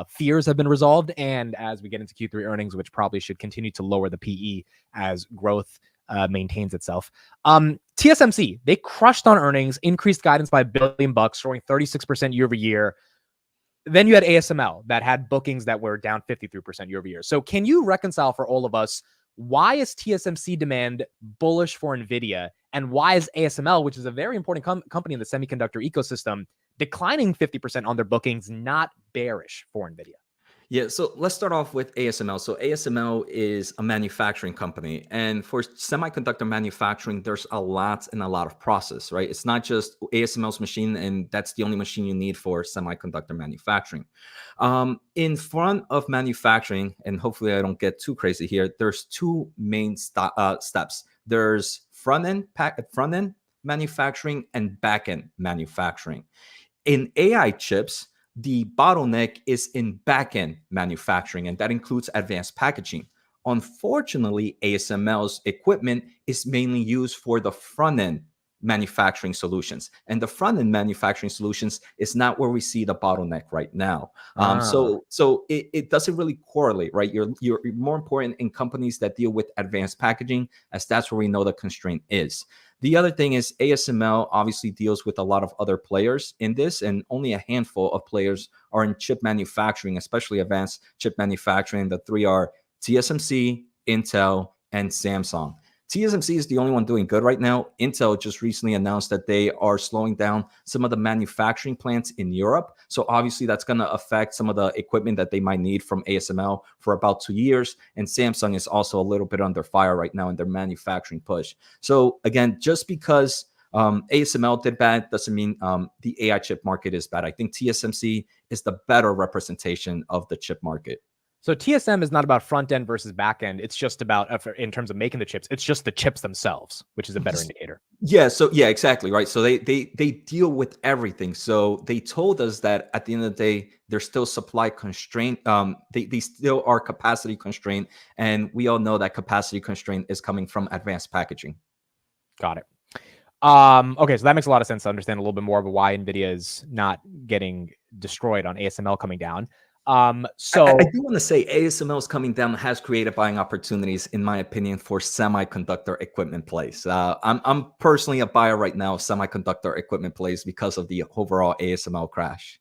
A: fears have been resolved, and as we get into Q3 earnings, which probably should continue to lower the PE as growth maintains itself. TSMC, they crushed on earnings, increased guidance by $1 billion, growing 36% year over year. Then you had ASML that had bookings that were down 53% year over year. So can you reconcile for all of us, why is TSMC demand bullish for NVIDIA? And why is ASML, which is a very important company in the semiconductor ecosystem, declining 50% on their bookings, not bearish for NVIDIA?
C: Yeah, so let's start off with ASML. So ASML is a manufacturing company. And for semiconductor manufacturing, there's a lot of process, right? It's not just ASML's machine, and that's the only machine you need for semiconductor manufacturing. In front of manufacturing, and hopefully I don't get too crazy here, there's two main steps. There's front-end manufacturing and back-end manufacturing. In AI chips, the bottleneck is in back-end manufacturing, and that includes advanced packaging. Unfortunately, ASML's equipment is mainly used for the front-end manufacturing solutions, and the front-end manufacturing solutions is not where we see the bottleneck right now. So it doesn't really correlate, right? You're more important in companies that deal with advanced packaging, as that's where we know the constraint is. The other thing is ASML obviously deals with a lot of other players in this, and only a handful of players are in chip manufacturing, especially advanced chip manufacturing. The three are TSMC, Intel, and Samsung. TSMC is the only one doing good right now. Intel just recently announced that they are slowing down some of the manufacturing plants in Europe. So obviously that's going to affect some of the equipment that they might need from ASML for about 2 years. And Samsung is also a little bit under fire right now in their manufacturing push. So again, just because ASML did bad doesn't mean the AI chip market is bad. I think TSMC is the better representation of the chip market.
A: So TSM is not about front end versus back end. It's just about, in terms of making the chips, it's just the chips themselves, which is a better indicator.
C: Yeah. So yeah, exactly. Right. So they deal with everything. So they told us that at the end of the day, they're still supply constraint. They still are capacity constraint. And we all know that capacity constraint is coming from advanced packaging.
A: Got it. Okay, so that makes a lot of sense to understand a little bit more of why NVIDIA is not getting destroyed on ASML coming down. So
C: I do want to say ASML's coming down has created buying opportunities, in my opinion, for semiconductor equipment plays. I'm personally a buyer right now of semiconductor equipment plays because of the overall ASML crash.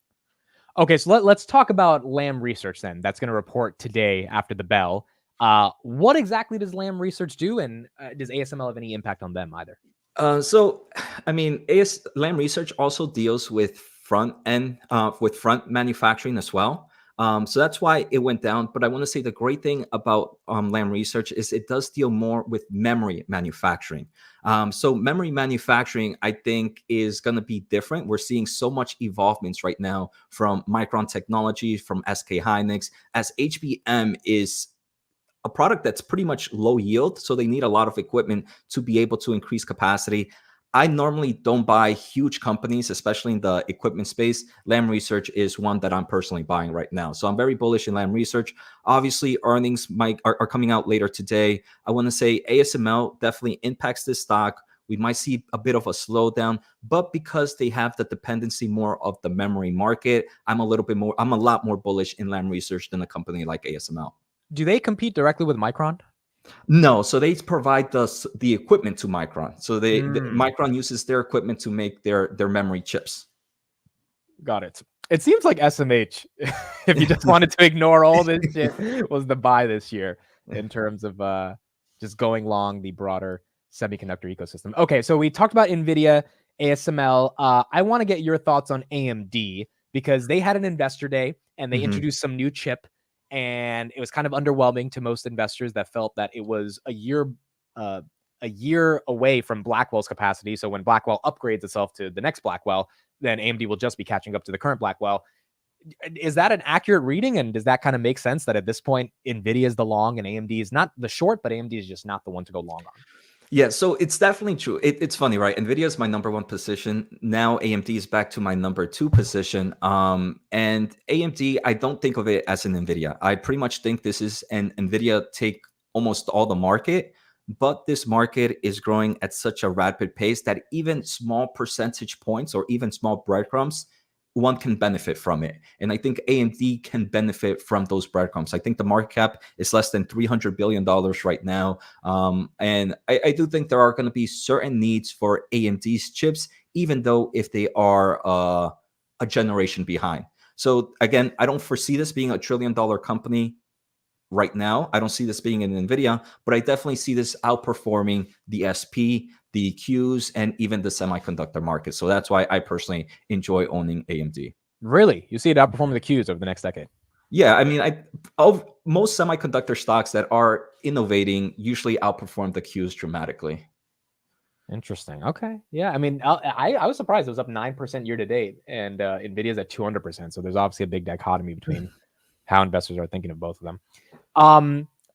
A: Okay, so let's talk about Lam Research then. That's going to report today after the bell. What exactly does Lam Research do, and does ASML have any impact on them either?
C: So, I mean, Lam Research also deals with front manufacturing as well. So that's why it went down. But I want to say the great thing about Lam Research is it does deal more with memory manufacturing. So memory manufacturing, I think, is going to be different. We're seeing so much evolvements right now from Micron Technology, from SK Hynix, as HBM is a product that's pretty much low yield. So they need a lot of equipment to be able to increase capacity. I normally don't buy huge companies, especially in the equipment space. Lam Research is one that I'm personally buying right now. So I'm very bullish in Lam Research. Obviously, earnings are coming out later today. I want to say ASML definitely impacts this stock. We might see a bit of a slowdown, but because they have the dependency more of the memory market, I'm a lot more bullish in Lam Research than a company like ASML.
A: Do they compete directly with Micron?
C: No, so they provide the equipment to Micron. So Micron uses their equipment to make their memory chips.
A: Got it. It seems like SMH, if you just wanted to ignore all this shit, was the buy this year in terms of just going long the broader semiconductor ecosystem. Okay, so we talked about NVIDIA, ASML. I want to get your thoughts on AMD because they had an investor day and they introduced some new chip. And it was kind of underwhelming to most investors that felt that it was a year away from Blackwell's capacity. So when Blackwell upgrades itself to the next Blackwell, then AMD will just be catching up to the current Blackwell. Is that an accurate reading? And does that kind of make sense that at this point, NVIDIA is the long and AMD is not the short, but AMD is just not the one to go long on?
C: Yeah, so it's definitely true. It's funny, right? NVIDIA is my number one position. Now AMD is back to my number two position. And AMD, I don't think of it as an NVIDIA. I pretty much think this is an NVIDIA take almost all the market, but this market is growing at such a rapid pace that even small percentage points or even small breadcrumbs, one can benefit from it. And I think AMD can benefit from those breadcrumbs. I think the market cap is less than $300 billion right now. And I do think there are going to be certain needs for AMD's chips, even though if they are a generation behind. So again, I don't foresee this being a $1 trillion company right now. I don't see this being in NVIDIA, but I definitely see this outperforming the SP, the Qs, and even the semiconductor market. So that's why I personally enjoy owning AMD.
A: Really? You see it outperforming the Qs over the next decade?
C: Yeah, I mean, of most semiconductor stocks that are innovating usually outperform the Qs dramatically.
A: Interesting. Okay. Yeah. I mean, I was surprised it was up 9% year to date, and NVIDIA's at 200%. So there's obviously a big dichotomy between how investors are thinking of both of them.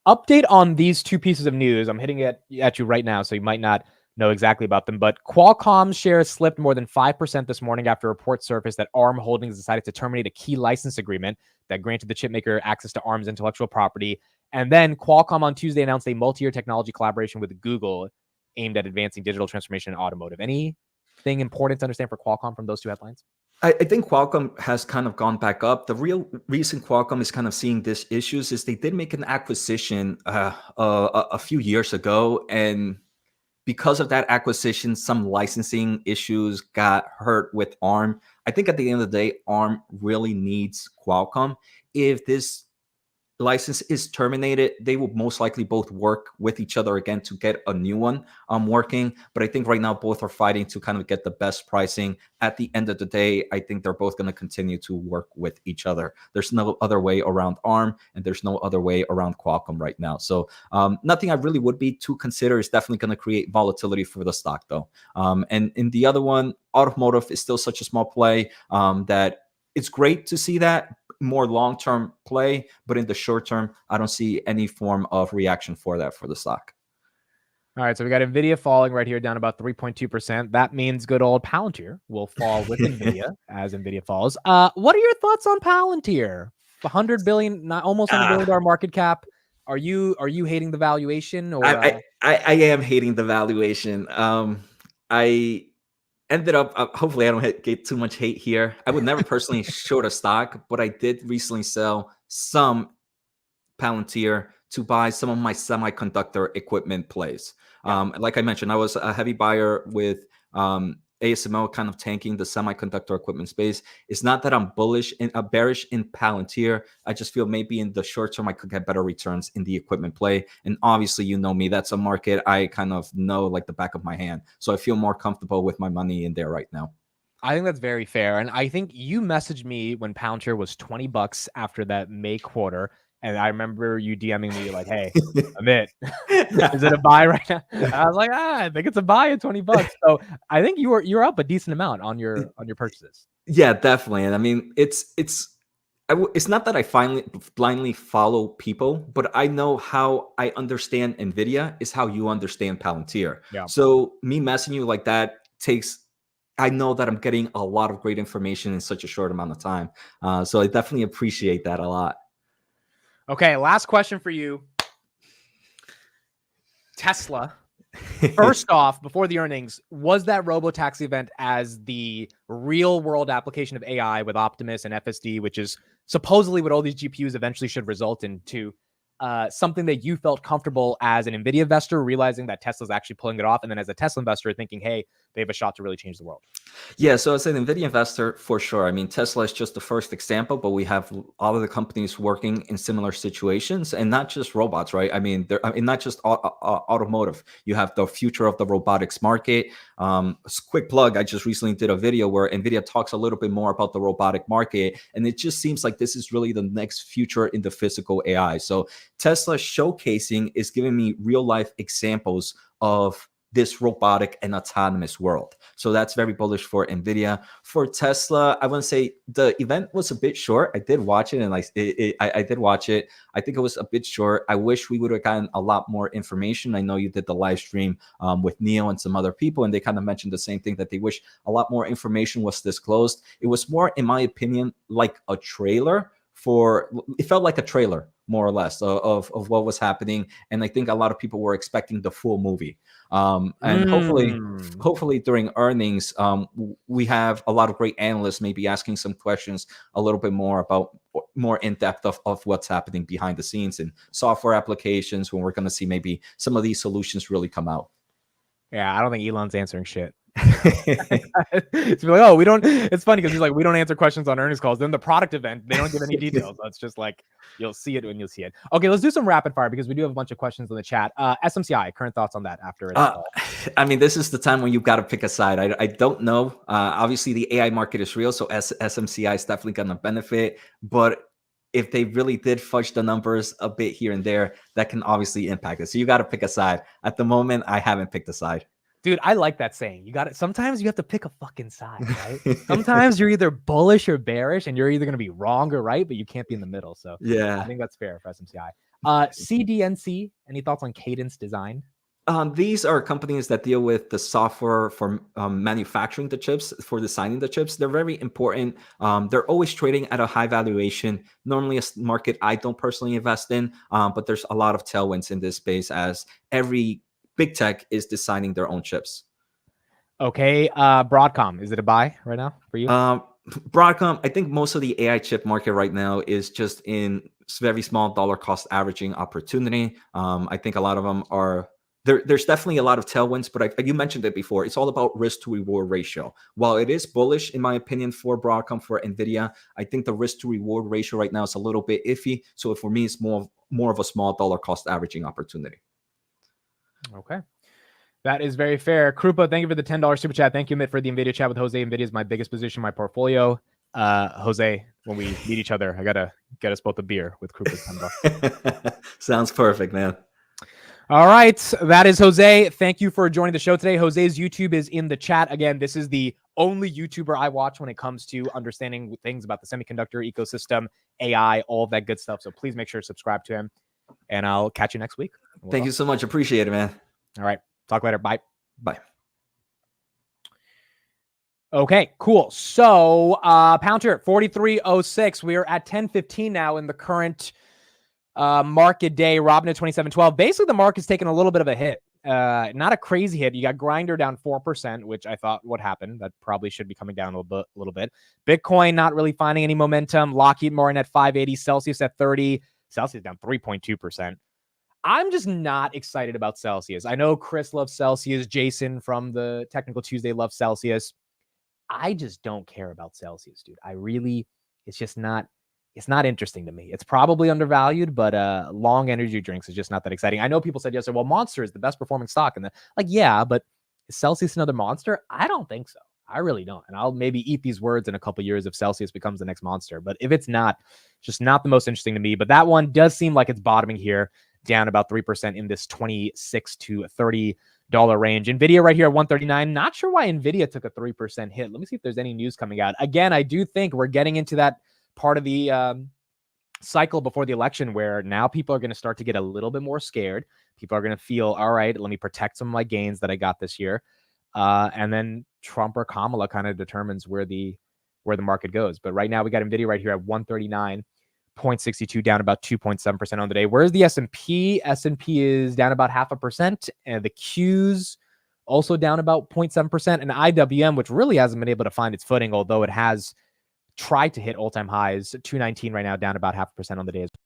A: Update on these two pieces of news. I'm hitting it at you right now, so you might not know exactly about them, but Qualcomm's shares slipped more than 5% this morning after reports surfaced that ARM Holdings decided to terminate a key license agreement that granted the chipmaker access to ARM's intellectual property. And then Qualcomm on Tuesday announced a multi-year technology collaboration with Google aimed at advancing digital transformation in automotive. Anything important to understand for Qualcomm from those two headlines?
C: I think Qualcomm has kind of gone back up. The real reason Qualcomm is kind of seeing these issues is they did make an acquisition a few years ago, and because of that acquisition, some licensing issues got hurt with ARM. I think at the end of the day, ARM really needs Qualcomm. If this license is terminated, they will most likely both work with each other again to get a new one working. But I think right now both are fighting to kind of get the best pricing. At the end of the day, I think they're both going to continue to work with each other. There's no other way around ARM, and there's no other way around Qualcomm right now. So nothing I really would be to consider. Is definitely going to create volatility for the stock though. And in the other one, automotive is still such a small play that it's great to see that more long-term play, but in the short term, I don't see any form of reaction for that for the stock.
A: All right, so we got NVIDIA falling right here down about 3.2%. That means good old Palantir will fall with NVIDIA as NVIDIA falls. What are your thoughts on Palantir? 100 billion, not almost $100 billion market cap. Are you hating the valuation? Or
C: I am hating the valuation. I ended up, hopefully I don't get too much hate here. I would never personally short a stock, but I did recently sell some Palantir to buy some of my semiconductor equipment plays. Like I mentioned, I was a heavy buyer with ASML kind of tanking the semiconductor equipment space. It's not that I'm bearish in Palantir. I just feel maybe in the short term, I could get better returns in the equipment play. And obviously, you know me, that's a market I kind of know like the back of my hand. So I feel more comfortable with my money in there right now.
A: I think that's very fair. And I think you messaged me when Palantir was $20 after that May quarter. And I remember you DMing me like, "Hey, Amit, is it a buy right now?" And I was like, I think it's a buy at $20. So I think you're up a decent amount on your purchases.
C: Yeah, definitely. And I mean, it's not that I blindly follow people, but I know how I understand NVIDIA is how you understand Palantir.
A: Yeah.
C: So me messaging you like that I know that I'm getting a lot of great information in such a short amount of time. So I definitely appreciate that a lot.
A: Okay, last question for you. Tesla. First off, before the earnings, was that robotaxi event as the real world application of AI with Optimus and FSD, which is supposedly what all these GPUs eventually should result into, something that you felt comfortable as an NVIDIA investor, realizing that Tesla's actually pulling it off, and then as a Tesla investor thinking, hey, they have a shot to really change the world?
C: Yeah, so as an NVIDIA investor, for sure. I mean, Tesla is just the first example, but we have all of the companies working in similar situations, and not just robots, right? I mean, not just automotive. You have the future of the robotics market. Quick plug, I just recently did a video where NVIDIA talks a little bit more about the robotic market, and it just seems like this is really the next future in the physical AI. So Tesla showcasing is giving me real life examples of this robotic and autonomous world. So that's very bullish for NVIDIA. For Tesla, I want to say the event was a bit short. I did watch it, and I did watch it. I think it was a bit short. I wish we would have gotten a lot more information. I know you did the live stream with Neil and some other people, and they kind of mentioned the same thing, that they wish a lot more information was disclosed. It was more, in my opinion, like a trailer. It felt like a trailer, more or less, of what was happening. And I think a lot of people were expecting the full movie. And hopefully during earnings, we have a lot of great analysts maybe asking some questions a little bit more in depth of what's happening behind the scenes in software applications, when we're going to see maybe some of these solutions really come out.
A: Yeah, I don't think Elon's answering shit. It's like, oh, we don't. It's funny because he's like, we don't answer questions on earnings calls. Then the product event, they don't give any details. So it's just like, you'll see it when you'll see it. Okay, let's do some rapid fire because we do have a bunch of questions in the chat. SMCI, current thoughts on that after it?
C: I mean, this is the time when you've got to pick a side. I don't know. Obviously, the AI market is real, so SMCI is definitely going to benefit. But if they really did fudge the numbers a bit here and there, that can obviously impact it. So you got to pick a side. At the moment, I haven't picked a side.
A: Dude, I like that saying. You got it. Sometimes you have to pick a fucking side, right? Sometimes you're either bullish or bearish, and you're either going to be wrong or right, but you can't be in the middle. So yeah, I think that's fair for SMCI. CDNC, any thoughts on Cadence Design?
C: These are companies that deal with the software for manufacturing the chips, for designing the chips. They're very important. They're always trading at a high valuation. Normally a market I don't personally invest in, but there's a lot of tailwinds in this space as every big tech is designing their own chips.
A: Okay. Broadcom, is it a buy right now for you?
C: Broadcom, I think most of the AI chip market right now is just in very small dollar cost averaging opportunity. I think a lot of them are there's definitely a lot of tailwinds, but you mentioned it before. It's all about risk to reward ratio. While it is bullish, in my opinion, for Broadcom, for NVIDIA, I think the risk to reward ratio right now is a little bit iffy. So for me, it's more of a small dollar cost averaging opportunity.
A: Okay. That is very fair. Krupa, thank you for the $10 super chat. Thank you, Mitt, for the NVIDIA chat with Jose. NVIDIA is my biggest position in my portfolio. Jose, when we meet each other, I got to get us both a beer with Krupa's $10.
C: Sounds perfect, man.
A: All right. That is Jose. Thank you for joining the show today. Jose's YouTube is in the chat. Again, this is the only YouTuber I watch when it comes to understanding things about the semiconductor ecosystem, AI, all of that good stuff. So please make sure to subscribe to him, and I'll catch you next week.
C: Thank you so much. Appreciate it, man.
A: All right. Talk later. Bye.
C: Bye.
A: Okay, cool. So Pounter 43.06. We are at 10:15 now in the current market day. Robin at 27.12. Basically, the market's taken a little bit of a hit. Not a crazy hit. You got Grinder down 4%, which I thought would happen. That probably should be coming down a little bit. Bitcoin not really finding any momentum. Lockheed Martin at 580. Celsius at 30. Celsius down 3.2%. I'm just not excited about Celsius. I know Chris loves Celsius. Jason from the Technical Tuesday loves Celsius. I just don't care about Celsius, dude. It's not interesting to me. It's probably undervalued, but long energy drinks is just not that exciting. I know people said yesterday, well, Monster is the best performing stock. And yeah, but is Celsius another Monster? I don't think so. I really don't. And I'll maybe eat these words in a couple years if Celsius becomes the next Monster. But if it's not, just not the most interesting to me. But that one does seem like it's bottoming here, down about 3% in this $26 to $30 range. NVIDIA right here at 139. Not sure why NVIDIA took a 3% hit. Let me see if there's any news coming out. Again, I do think we're getting into that part of the cycle before the election where now people are going to start to get a little bit more scared. People are going to feel, all right, let me protect some of my gains that I got this year. And then Trump or Kamala kind of determines where the market goes. But right now we got NVIDIA right here at 139.62, down about 2.7% on the day. Where's the S&P? S&P is down about 0.5%. And the Qs also down about 0.7%. And IWM, which really hasn't been able to find its footing, although it has tried to hit all-time highs, 219 right now, down about 0.5% on the day as well.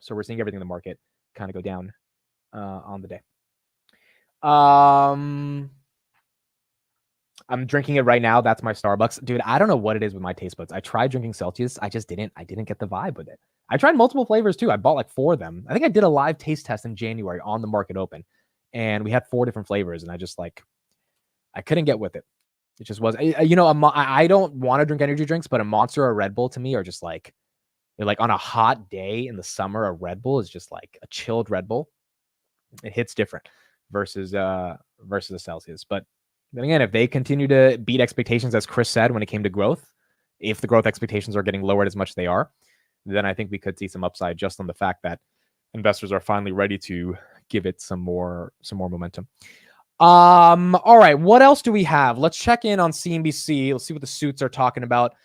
A: So we're seeing everything in the market kind of go down on the day. I'm drinking it right now. That's my Starbucks. Dude, I don't know what it is with my taste buds. I tried drinking Celsius. I didn't get the vibe with it. I tried multiple flavors too. I bought like 4 of them. I think I did a live taste test in January on the market open, and we had 4 different flavors, and I couldn't get with it. It just was, I don't want to drink energy drinks, but a Monster or a Red Bull to me are just like on a hot day in the summer, a Red Bull is just like a chilled Red Bull. It hits different versus the Celsius. But then again, if they continue to beat expectations, as Chris said, when it came to growth, if the growth expectations are getting lowered as much as they are, then I think we could see some upside just on the fact that investors are finally ready to give it some more momentum. All right, what else do we have? Let's check in on CNBC. Let's see what the suits are talking about.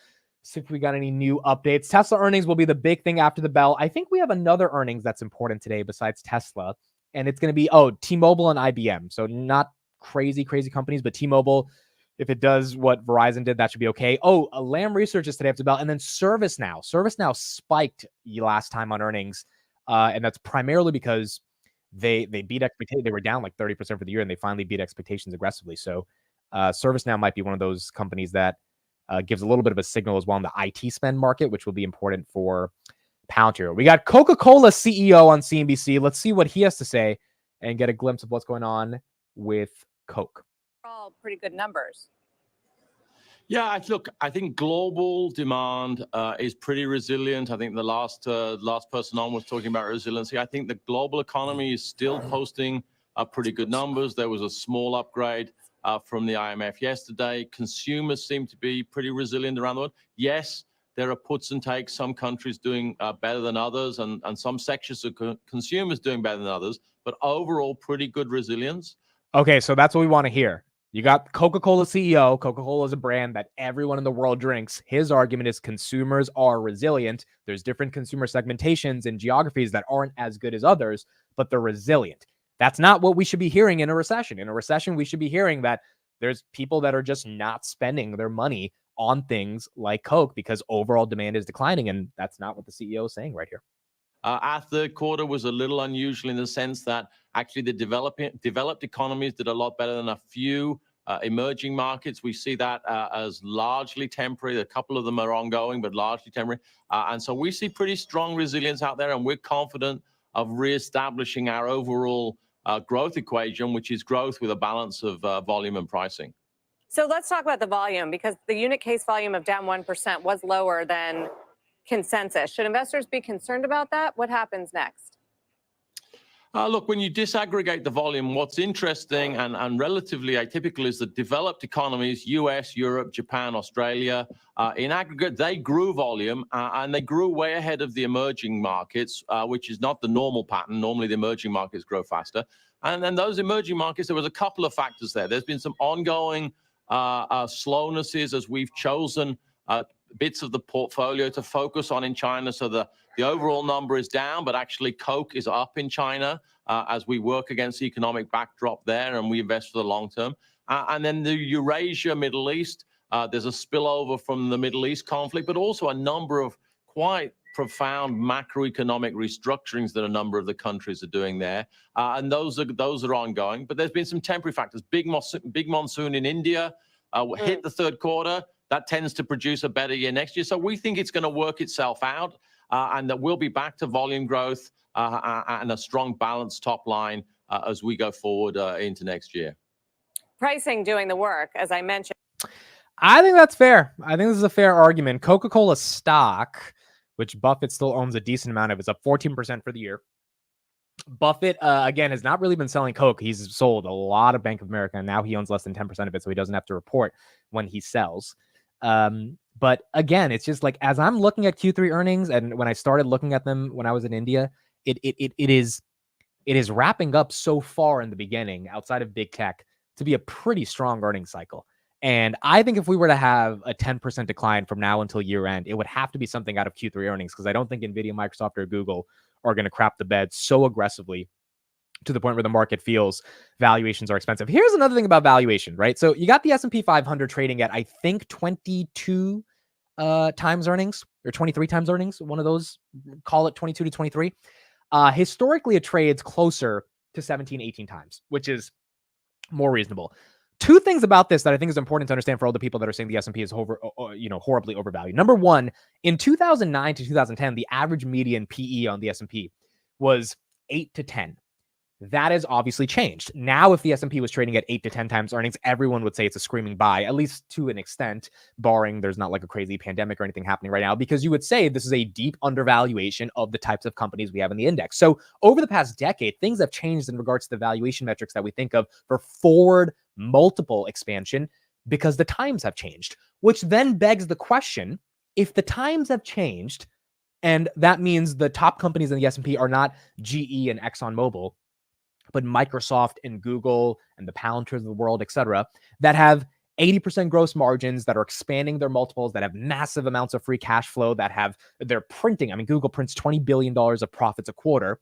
A: See if we got any new updates. Tesla earnings will be the big thing after the bell. I think we have another earnings that's important today besides Tesla, and it's going to be T-Mobile and IBM. So not crazy companies, but T-Mobile, if it does what Verizon did, that should be okay. Lam Research is today after the bell, and then ServiceNow. ServiceNow spiked last time on earnings, and that's primarily because they beat expectations. They were down like 30% for the year, and they finally beat expectations aggressively. So ServiceNow might be one of those companies that gives a little bit of a signal as well in the IT spend market, which will be important for Palantir. We got Coca-Cola CEO on CNBC. Let's see what he has to say and get a glimpse of what's going on with Coke.
D: All pretty good numbers.
E: Yeah, look, I think global demand is pretty resilient. I think the last person on was talking about resiliency. I think the global economy is still posting pretty good numbers. There was a small upgrade from the IMF yesterday. Consumers seem to be pretty resilient around the world. Yes, there are puts and takes. Some countries doing better than others, and some sections of consumers doing better than others. But overall, pretty good resilience.
A: Okay, so that's what we want to hear. You got Coca-Cola CEO. Coca-Cola is a brand that everyone in the world drinks. His argument is consumers are resilient. There's different consumer segmentations and geographies that aren't as good as others, but they're resilient. That's not what we should be hearing in a recession. In a recession, we should be hearing that there's people that are just not spending their money on things like Coke because overall demand is declining, and that's not what the CEO is saying right here.
E: Our third quarter was a little unusual in the sense that actually the developed economies did a lot better than a few emerging markets. We see that as largely temporary. A couple of them are ongoing, but largely temporary. And so we see pretty strong resilience out there, and we're confident of reestablishing our overall growth equation, which is growth with a balance of volume and pricing.
D: So let's talk about the volume, because the unit case volume of down 1% was lower than consensus. Should investors be concerned about that? What happens next?
E: Look, when you disaggregate the volume, what's interesting and relatively atypical is that developed economies, US, Europe, Japan, Australia, in aggregate, they grew volume and they grew way ahead of the emerging markets, which is not the normal pattern. Normally, the emerging markets grow faster. And then those emerging markets, there was a couple of factors there. There's been some ongoing slownesses as we've chosen bits of the portfolio to focus on in China. So the overall number is down, but actually Coke is up in China as we work against the economic backdrop there and we invest for the long term. And then the Eurasia, Middle East, there's a spillover from the Middle East conflict, but also a number of quite profound macroeconomic restructurings that a number of the countries are doing there. And those are ongoing. But there's been some temporary factors. Big monsoon in India hit the third quarter. That tends to produce a better year next year. So we think it's going to work itself out and that we'll be back to volume growth and a strong balanced top line as we go forward into next year.
D: Pricing doing the work, as I mentioned.
A: I think that's fair. I think this is a fair argument. Coca-Cola stock, which Buffett still owns a decent amount of, is up 14% for the year. Buffett, again, has not really been selling Coke. He's sold a lot of Bank of America, and now he owns less than 10% of it, so he doesn't have to report when he sells. But again, it's just like, as I'm looking at Q3 earnings, and when I started looking at them when I was in India, it is wrapping up so far in the beginning, outside of big tech, to be a pretty strong earnings cycle. And I think if we were to have a 10% decline from now until year end, it would have to be something out of Q3 earnings, because I don't think Nvidia, Microsoft, or Google are going to crap the bed so aggressively to the point where the market feels valuations are expensive. Here's another thing about valuation, right? So you got the S&P 500 trading at, I think, 22 times earnings or 23 times earnings. One of those, call it 22 to 23. Historically, it trades closer to 17, 18 times, which is more reasonable. Two things about this that I think is important to understand for all the people that are saying the S&P is horribly overvalued. Number one, in 2009 to 2010, the average median PE on the S&P was 8 to 10. That has obviously changed. Now, if the S&P was trading at 8 to 10 times earnings, everyone would say it's a screaming buy, at least to an extent, barring there's not like a crazy pandemic or anything happening right now, because you would say this is a deep undervaluation of the types of companies we have in the index. So over the past decade, things have changed in regards to the valuation metrics that we think of for forward multiple expansion, because the times have changed, which then begs the question, if the times have changed, and that means the top companies in the S&P are not GE and ExxonMobil, but Microsoft and Google and the Palanters of the world, et cetera, that have 80% gross margins, that are expanding their multiples, that have massive amounts of free cash flow, they're printing. I mean, Google prints $20 billion of profits a quarter.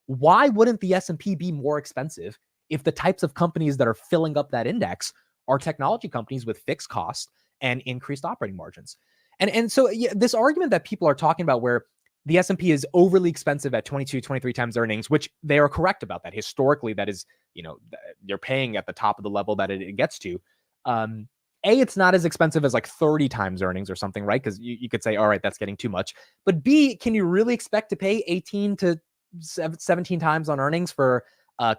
A: Why wouldn't the S&P be more expensive if the types of companies that are filling up that index are technology companies with fixed costs and increased operating margins? And so this argument that people are talking about where the S&P is overly expensive at 22, 23 times earnings, which they are correct about that. Historically, that is, you're paying at the top of the level that it gets to. It's not as expensive as like 30 times earnings or something, right? Because you could say, all right, that's getting too much. But B, can you really expect to pay 18 to 17 times on earnings for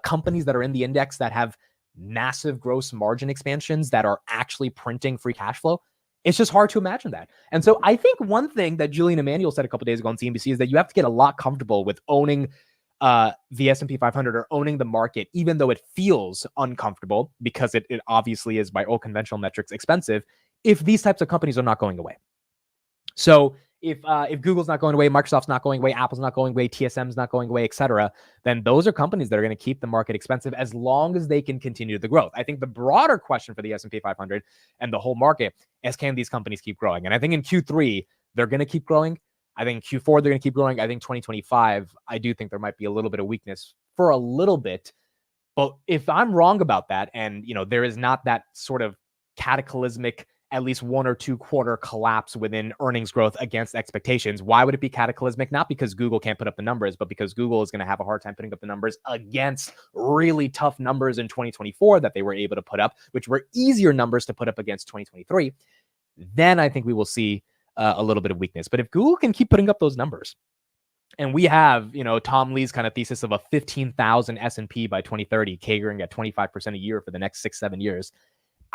A: companies that are in the index that have massive gross margin expansions that are actually printing free cash flow? It's just hard to imagine that. And so I think one thing that Julian Emanuel said a couple days ago on CNBC is that you have to get a lot comfortable with owning the S&P 500 or owning the market, even though it feels uncomfortable, because it obviously is, by all conventional metrics, expensive, if these types of companies are not going away. So if Google's not going away, Microsoft's not going away, Apple's not going away, TSM's not going away, et cetera, then those are companies that are going to keep the market expensive as long as they can continue the growth. I think the broader question for the S&P 500 and the whole market is, can these companies keep growing? And I think in Q3, they're going to keep growing. I think Q4, they're going to keep growing. I think 2025, I do think there might be a little bit of weakness for a little bit. But if I'm wrong about that, and there is not that sort of cataclysmic at least 1 or 2 quarter collapse within earnings growth against expectations. Why would it be cataclysmic? Not because Google can't put up the numbers, but because Google is going to have a hard time putting up the numbers against really tough numbers in 2024 that they were able to put up, which were easier numbers to put up against 2023. Then I think we will see a little bit of weakness. But if Google can keep putting up those numbers, and we have, Tom Lee's kind of thesis of a 15,000 S&P by 2030, catering at 25% a year for the next 6-7 years.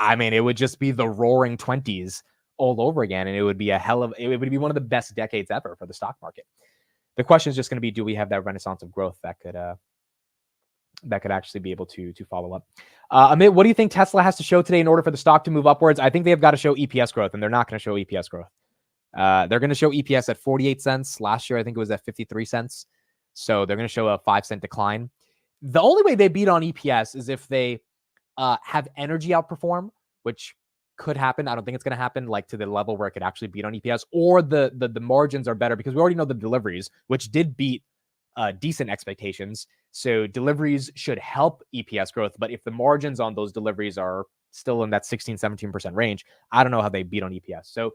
A: I mean, it would just be the roaring 20s all over again. And it would be it would be one of the best decades ever for the stock market. The question is just going to be, do we have that renaissance of growth that could actually be able to follow up? Amit, what do you think Tesla has to show today in order for the stock to move upwards? I think they've got to show EPS growth, and they're not going to show EPS growth. They're going to show EPS at 48 cents. Last year, I think it was at 53 cents. So they're going to show a 5-cent decline. The only way they beat on EPS is if they have energy outperform, which could happen. I don't think it's going to happen like to the level where it could actually beat on EPS, or the margins are better because we already know the deliveries, which did beat decent expectations. So deliveries should help EPS growth. But if the margins on those deliveries are still in that 16-17% range, I don't know how they beat on EPS. So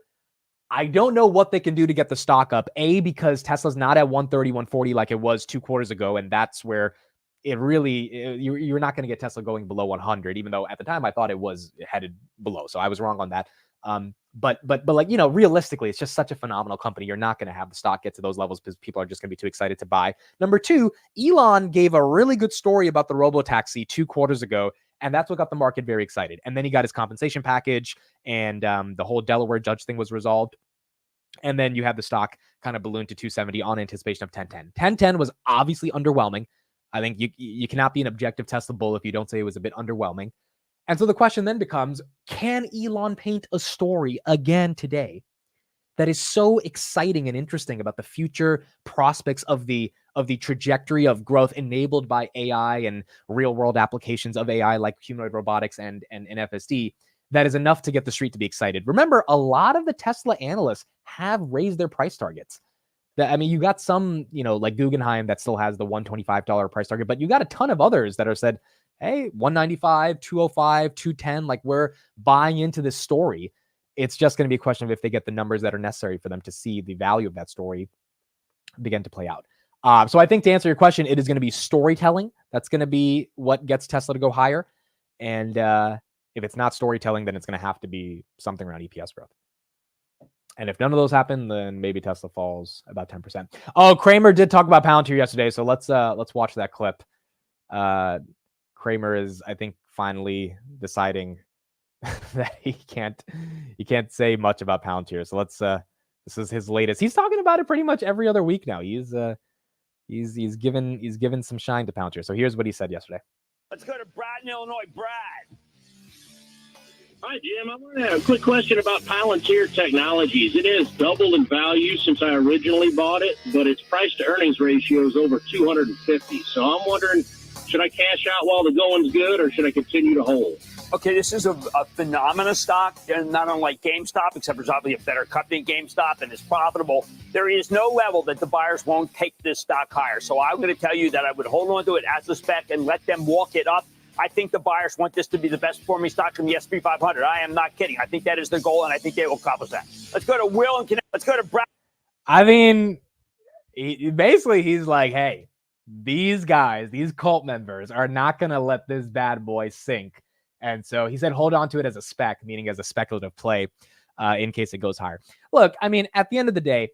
A: I don't know what they can do to get the stock up. Because Tesla's not at 130, 140 like it was 2 quarters ago. And that's where you're not going to get Tesla going below 100, even though at the time I thought it was headed below. So I was wrong on that. But realistically, it's just such a phenomenal company. You're not going to have the stock get to those levels because people are just going to be too excited to buy. Number 2, Elon gave a really good story about the robotaxi 2 quarters ago, and that's what got the market very excited. And then he got his compensation package, and the whole Delaware judge thing was resolved. And then you had the stock kind of balloon to 270 on anticipation of 1010. 1010 was obviously underwhelming. I think you cannot be an objective Tesla bull if you don't say it was a bit underwhelming. And so the question then becomes, can Elon paint a story again today that is so exciting and interesting about the future prospects of the trajectory of growth enabled by AI and real world applications of AI like humanoid robotics and FSD that is enough to get the street to be excited? Remember, a lot of the Tesla analysts have raised their price targets. You got some, like Guggenheim that still has the $125 price target, but you got a ton of others that are said, hey, 195, 205, 210, like we're buying into this story. It's just going to be a question of if they get the numbers that are necessary for them to see the value of that story begin to play out. So I think to answer your question, it is going to be storytelling. That's going to be what gets Tesla to go higher. And if it's not storytelling, then it's going to have to be something around EPS growth. And if none of those happen, then maybe Tesla falls about 10%. Oh, Kramer did talk about Palantir yesterday, so let's watch that clip. Kramer is, I think, finally deciding that he can't say much about Palantir. So this is his latest. He's talking about it pretty much every other week now. He's given some shine to Palantir. So here's what he said yesterday.
F: Let's go to Brad in Illinois. Brad. Hi, Jim. I want to have a quick question about Palantir Technologies. It has doubled in value since I originally bought it, but its price to earnings ratio is over 250. So I'm wondering, should I cash out while the going's good, or should I continue to hold?
G: Okay, this is a phenomenal stock, and not unlike GameStop, except there's obviously a better company, GameStop, and it's profitable. There is no level that the buyers won't take this stock higher. So I'm going to tell you that I would hold on to it as a spec and let them walk it up. I think the buyers want this to be the best performing stock from the S&P 500. I am not kidding. I think that is their goal, and I think they will accomplish that. Let's go to Will and Connect. Let's go to Brad.
A: I mean, he's like, hey, these guys, these cult members are not going to let this bad boy sink. And so he said, hold on to it as a spec, meaning as a speculative play in case it goes higher. Look, I mean, at the end of the day,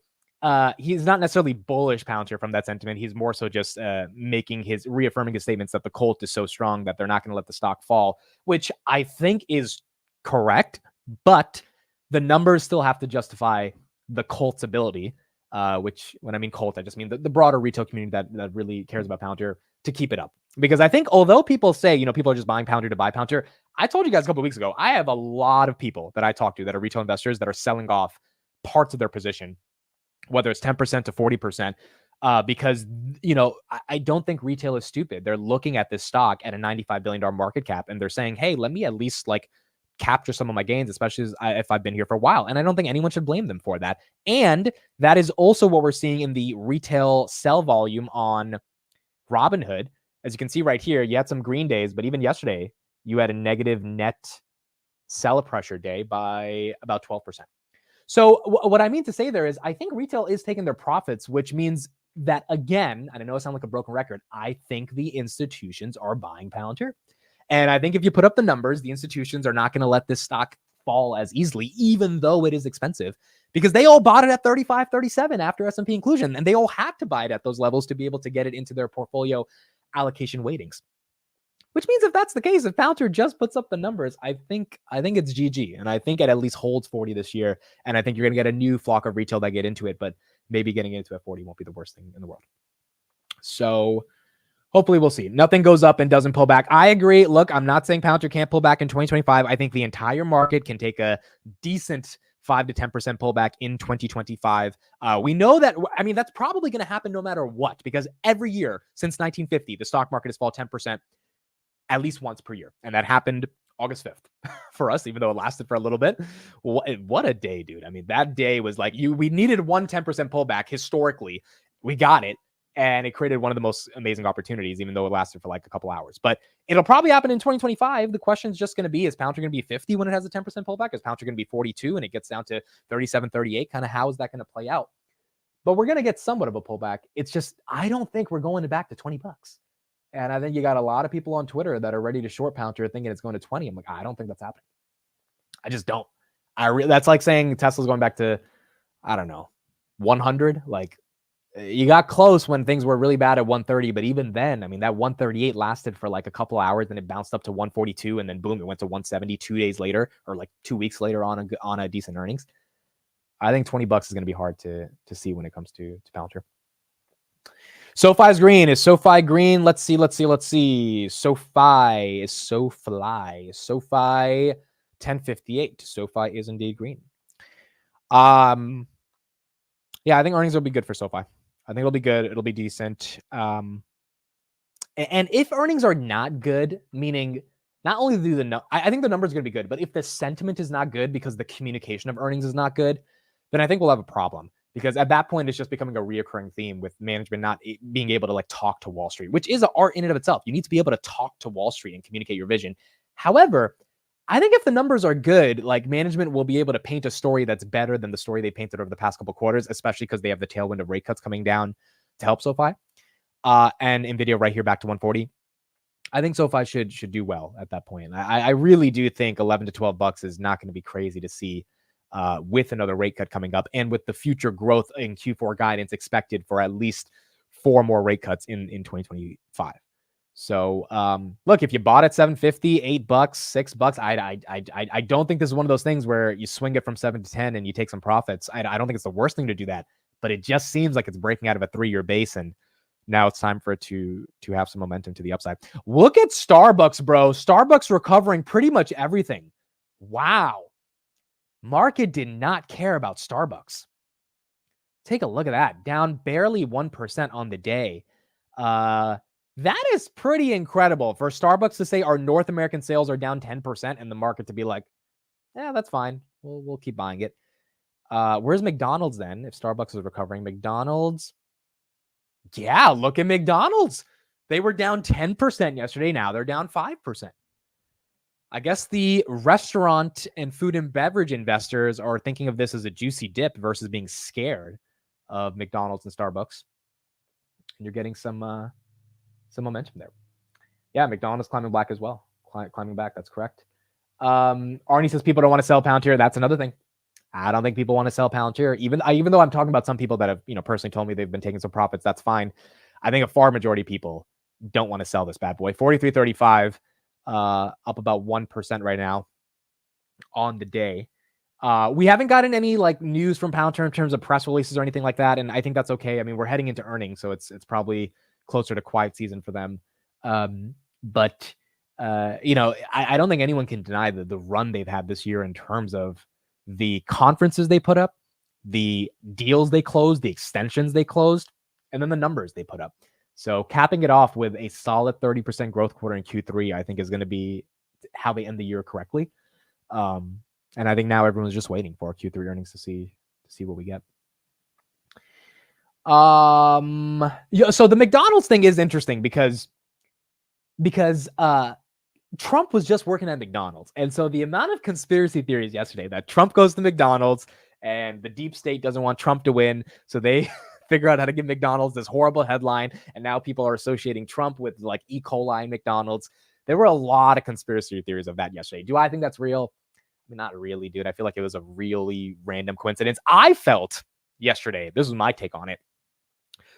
A: he's not necessarily bullish Palantir from that sentiment. He's more so just reaffirming his statements that the cult is so strong that they're not going to let the stock fall, which I think is correct. But the numbers still have to justify the cult's ability, which when I mean cult, I just mean the broader retail community that really cares about Palantir to keep it up. Because I think although people say, people are just buying Palantir to buy Palantir, I told you guys a couple of weeks ago, I have a lot of people that I talk to that are retail investors that are selling off parts of their position, whether it's 10% to 40%, because, I don't think retail is stupid. They're looking at this stock at a $95 billion market cap, and they're saying, hey, let me at least capture some of my gains, especially if I've been here for a while. And I don't think anyone should blame them for that. And that is also what we're seeing in the retail sell volume on Robinhood. As you can see right here, you had some green days, but even yesterday, you had a negative net seller pressure day by about 12%. So what I mean to say there is I think retail is taking their profits, which means that, again, and I know it sounds like a broken record, I think the institutions are buying Palantir. And I think if you put up the numbers, the institutions are not going to let this stock fall as easily, even though it is expensive, because they all bought it at 35, 37 after S&P inclusion, and they all had to buy it at those levels to be able to get it into their portfolio allocation weightings. Which means if that's the case, if Palantir just puts up the numbers, I think it's GG, and I think it at least holds 40 this year, and I think you're going to get a new flock of retail that get into it, but maybe getting into at 40 won't be the worst thing in the world. So hopefully we'll see. Nothing goes up and doesn't pull back. I agree. Look, I'm not saying Palantir can't pull back in 2025. I think the entire market can take a decent 5 to 10% pullback in 2025. We know that, I mean, that's probably going to happen no matter what, because every year since 1950, the stock market has fallen 10% at least once per year. And that happened August 5th for us, even though it lasted for a little bit. What a day, dude. I mean, that day was like, we needed 10% pullback historically. We got it. And it created one of the most amazing opportunities, even though it lasted for like a couple hours. But it'll probably happen in 2025. The question is just going to be, is Palantir going to be 50 when it has a 10% pullback? Is Palantir going to be 42 and it gets down to 37, 38? Kind of how is that going to play out? But we're going to get somewhat of a pullback. It's just, I don't think we're going back to 20 bucks. And I think you got a lot of people on Twitter that are ready to short Palantir thinking it's going to 20. I'm like, I don't think that's happening. I just don't. That's like saying Tesla's going back to, I don't know, 100. Like, you got close when things were really bad at 130, but even then, I mean, that 138 lasted for like a couple hours, and it bounced up to 142, and then boom, it went to 170 2 days later, or like 2 weeks later on a decent earnings. I think 20 bucks is going to be hard to see when it comes to Palantir. SoFi's green. Is SoFi green? Let's see. SoFi 1058. SoFi is indeed green. Yeah, I think earnings will be good for SoFi. I think it'll be good. It'll be decent. And if earnings are not good, meaning not only do I think the numbers are going to be good, but if the sentiment is not good because the communication of earnings is not good, then I think we'll have a problem. Because at that point, it's just becoming a reoccurring theme with management not being able to like talk to Wall Street, which is an art in and of itself. You need to be able to talk to Wall Street and communicate your vision. However, I think if the numbers are good, like management will be able to paint a story that's better than the story they painted over the past couple of quarters, especially because they have the tailwind of rate cuts coming down to help SoFi. And NVIDIA right here back to 140. I think SoFi should do well at that point. I really do think 11 to 12 bucks is not going to be crazy to see with another rate cut coming up, and with the future growth in Q4 guidance expected for at least 4 more rate cuts in 2025. So look, if you bought at 750, $8, $6, I don't think this is one of those things where you swing it from 7 to 10 and you take some profits. I don't think it's the worst thing to do that, but it just seems like it's breaking out of a 3-year base, and now it's time for it to have some momentum to the upside. Look at Starbucks, bro. Starbucks recovering pretty much everything. Wow. Market did not care about Starbucks. Take a look at that. Down barely 1% on the day. That is pretty incredible for Starbucks to say our North American sales are down 10% and the market to be like, yeah, that's fine. We'll keep buying it. Where's McDonald's then? If Starbucks is recovering, McDonald's. Yeah, look at McDonald's. They were down 10% yesterday. Now they're down 5%. I guess the restaurant and food and beverage investors are thinking of this as a juicy dip versus being scared of McDonald's and Starbucks. And you're getting some momentum there. Yeah, McDonald's climbing back as well. Climbing back, that's correct. Arnie says people don't want to sell Palantir. That's another thing. I don't think people want to sell Palantir. Even though I'm talking about some people that have, personally told me they've been taking some profits, that's fine. I think a far majority of people don't want to sell this bad boy. 43.35, up about 1% right now on the day. We haven't gotten any news from Palantir in terms of press releases or anything like that, and I think that's okay. I mean, we're heading into earnings, so it's probably closer to quiet season for them. But I don't think anyone can deny the run they've had this year in terms of the conferences they put up, the deals they closed, the extensions they closed, and then the numbers they put up. So capping it off with a solid 30% growth quarter in Q3, I think is going to be how they end the year correctly. And I think now everyone's just waiting for Q3 earnings to see what we get. So the McDonald's thing is interesting because Trump was just working at McDonald's. And so the amount of conspiracy theories yesterday that Trump goes to McDonald's and the deep state doesn't want Trump to win. So they figure out how to give McDonald's this horrible headline. And now people are associating Trump with like E. coli in McDonald's. There were a lot of conspiracy theories of that yesterday. Do I think that's real? I mean, not really, dude. I feel like it was a really random coincidence. I felt yesterday, this was my take on it,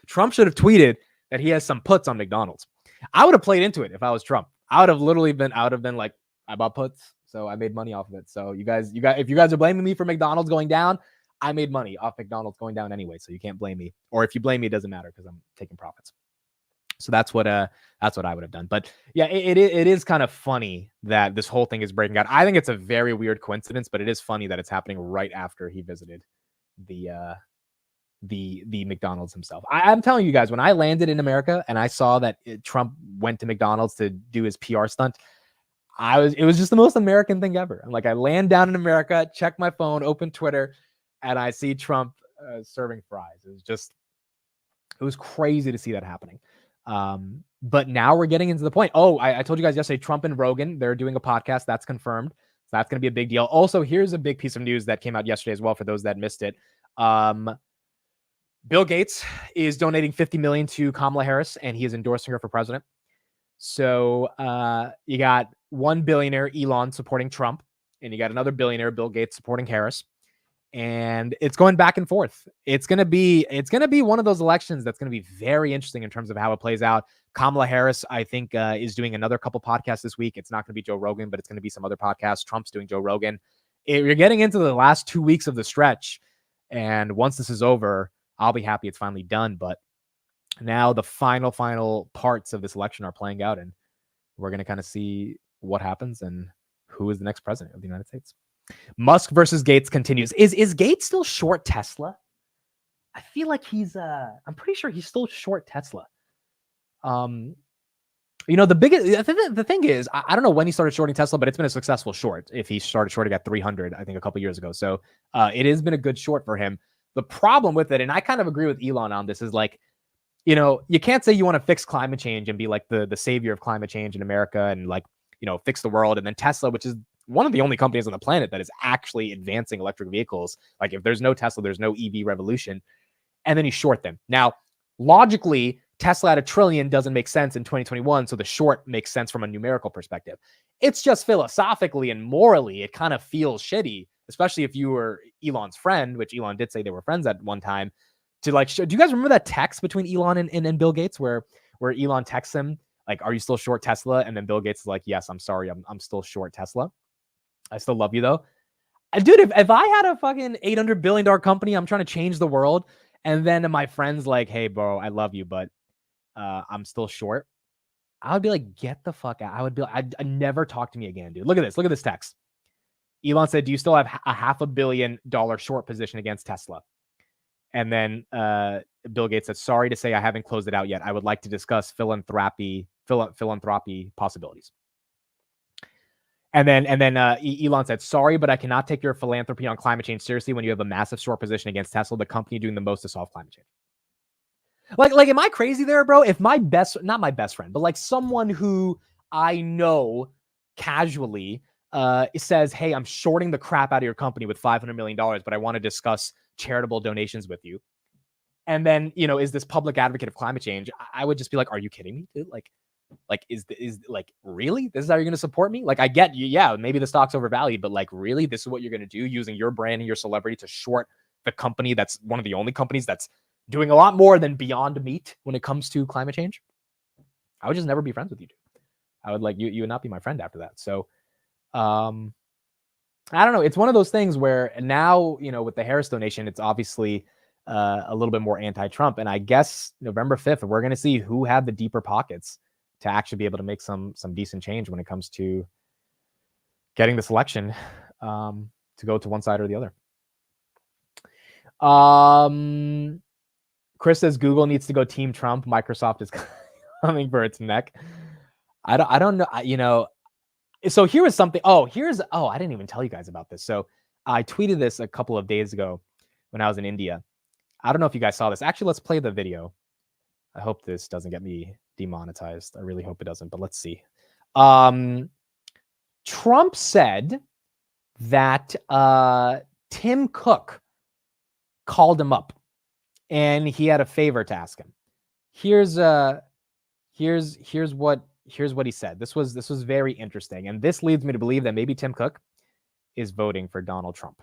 A: Trump should have tweeted that he has some puts on McDonald's. I would have played into it if I was Trump. I would have literally been like, I bought puts, so I made money off of it. So you guys, if you guys are blaming me for McDonald's going down, I made money off McDonald's going down anyway, so you can't blame me. Or if you blame me, it doesn't matter because I'm taking profits. So that's what I would have done. But yeah, it is kind of funny that this whole thing is breaking out. I think it's a very weird coincidence, but it is funny that it's happening right after he visited the McDonald's himself. I'm telling you guys, when I landed in America and I saw that Trump went to McDonald's to do his PR stunt, it was just the most American thing ever. I'm like, I land down in America, check my phone, open Twitter, and I see Trump serving fries. It was crazy to see that happening. But now we're getting into the point. Oh, I told you guys yesterday, Trump and Rogan, they're doing a podcast. That's confirmed. So that's going to be a big deal. Also, here's a big piece of news that came out yesterday as well for those that missed it. Bill Gates is donating $50 million to Kamala Harris, and he is endorsing her for president. So you got one billionaire, Elon, supporting Trump, and you got another billionaire, Bill Gates, supporting Harris. And it's going back and forth. It's gonna be one of those elections that's gonna be very interesting in terms of how it plays out. Kamala Harris, I think, is doing another couple podcasts this week. It's not gonna be Joe Rogan, but it's gonna be some other podcasts. Trump's doing Joe Rogan. You're getting into the last 2 weeks of the stretch, and once this is over, I'll be happy it's finally done. But now the final parts of this election are playing out, and we're going to kind of see what happens and who is the next president of the United States. Musk versus Gates continues. Is Gates still short Tesla? I feel like I'm pretty sure he's still short Tesla. The thing is, I don't know when he started shorting Tesla, but it's been a successful short. If he started shorting at 300, I think a couple years ago. So it has been a good short for him. The problem with it, and I kind of agree with Elon on this, is like, you can't say you want to fix climate change and be like the savior of climate change in America and like, fix the world. And then Tesla, which is one of the only companies on the planet that is actually advancing electric vehicles. Like if there's no Tesla, there's no EV revolution. And then you short them. Now, logically, Tesla at $1 trillion doesn't make sense in 2021. So the short makes sense from a numerical perspective. It's just philosophically and morally, it kind of feels shitty, especially if you were Elon's friend, which Elon did say they were friends at one time, to like, do you guys remember that text between Elon and Bill Gates where Elon texts him, like, are you still short Tesla? And then Bill Gates is like, yes, I'm sorry. I'm still short Tesla. I still love you though. Dude, if I had a fucking $800 billion company, I'm trying to change the world. And then my friend's like, hey bro, I love you, but I'm still short. I would be like, get the fuck out. I'd never talk to me again, dude. Look at this text. Elon said, do you still have a $500 million short position against Tesla? And then Bill Gates said, sorry to say I haven't closed it out yet. I would like to discuss philanthropy possibilities. And then Elon said, sorry, but I cannot take your philanthropy on climate change seriously when you have a massive short position against Tesla, the company doing the most to solve climate change. Like, am I crazy there, bro? If not my best friend, but like someone who I know casually says, hey, I'm shorting the crap out of your company with $500 million, but I want to discuss charitable donations with you. And then, is this public advocate of climate change? I would just be like, are you kidding me, dude? Like is really, this is how you're going to support me? Like, I get you. Yeah, maybe the stock's overvalued, but like, really, this is what you're going to do, using your brand and your celebrity to short the company that's one of the only companies that's doing a lot more than Beyond Meat when it comes to climate change? I would just never be friends with you, dude. I would you would not be my friend after that. So, I don't know. It's one of those things where now, with the Harris donation, it's obviously a little bit more anti-Trump. And I guess November 5th, we're going to see who had the deeper pockets to actually be able to make some decent change when it comes to getting this election to go to one side or the other. Chris says Google needs to go Team Trump. Microsoft is coming for its neck. I don't know. So here was something. I didn't even tell you guys about this. So I tweeted this a couple of days ago when I was in India. I don't know if you guys saw this. Actually, let's play the video. I hope this doesn't get me demonetized. I really hope it doesn't, but let's see. Trump said that Tim Cook called him up and he had a favor to ask him. Here's what he said. This was very interesting, and this leads me to believe that maybe Tim Cook is voting for Donald Trump.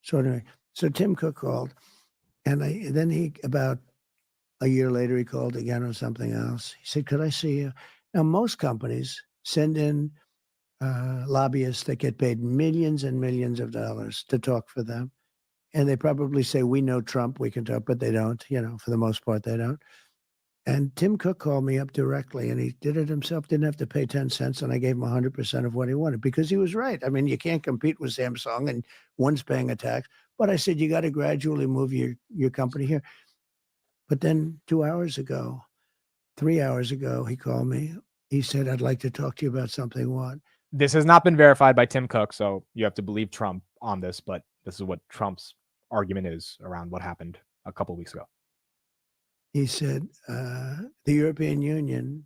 H: So anyway, so Tim Cook called, and then he, about a year later, he called again on something else. He said, "Could I see you?" Now, most companies send in lobbyists that get paid millions and millions of dollars to talk for them, and they probably say, "We know Trump, we can talk," but they don't. For the most part, they don't. And Tim Cook called me up directly, and he did it himself. Didn't have to pay 10 cents, and I gave him 100% of what he wanted because he was right. I mean, you can't compete with Samsung, and one's paying a tax. But I said, you got to gradually move your company here. But then 3 hours ago, he called me. He said, "I'd like to talk to you about something." What?
A: This has not been verified by Tim Cook, so you have to believe Trump on this, but this is what Trump's argument is around what happened a couple of weeks ago.
H: He said, the European Union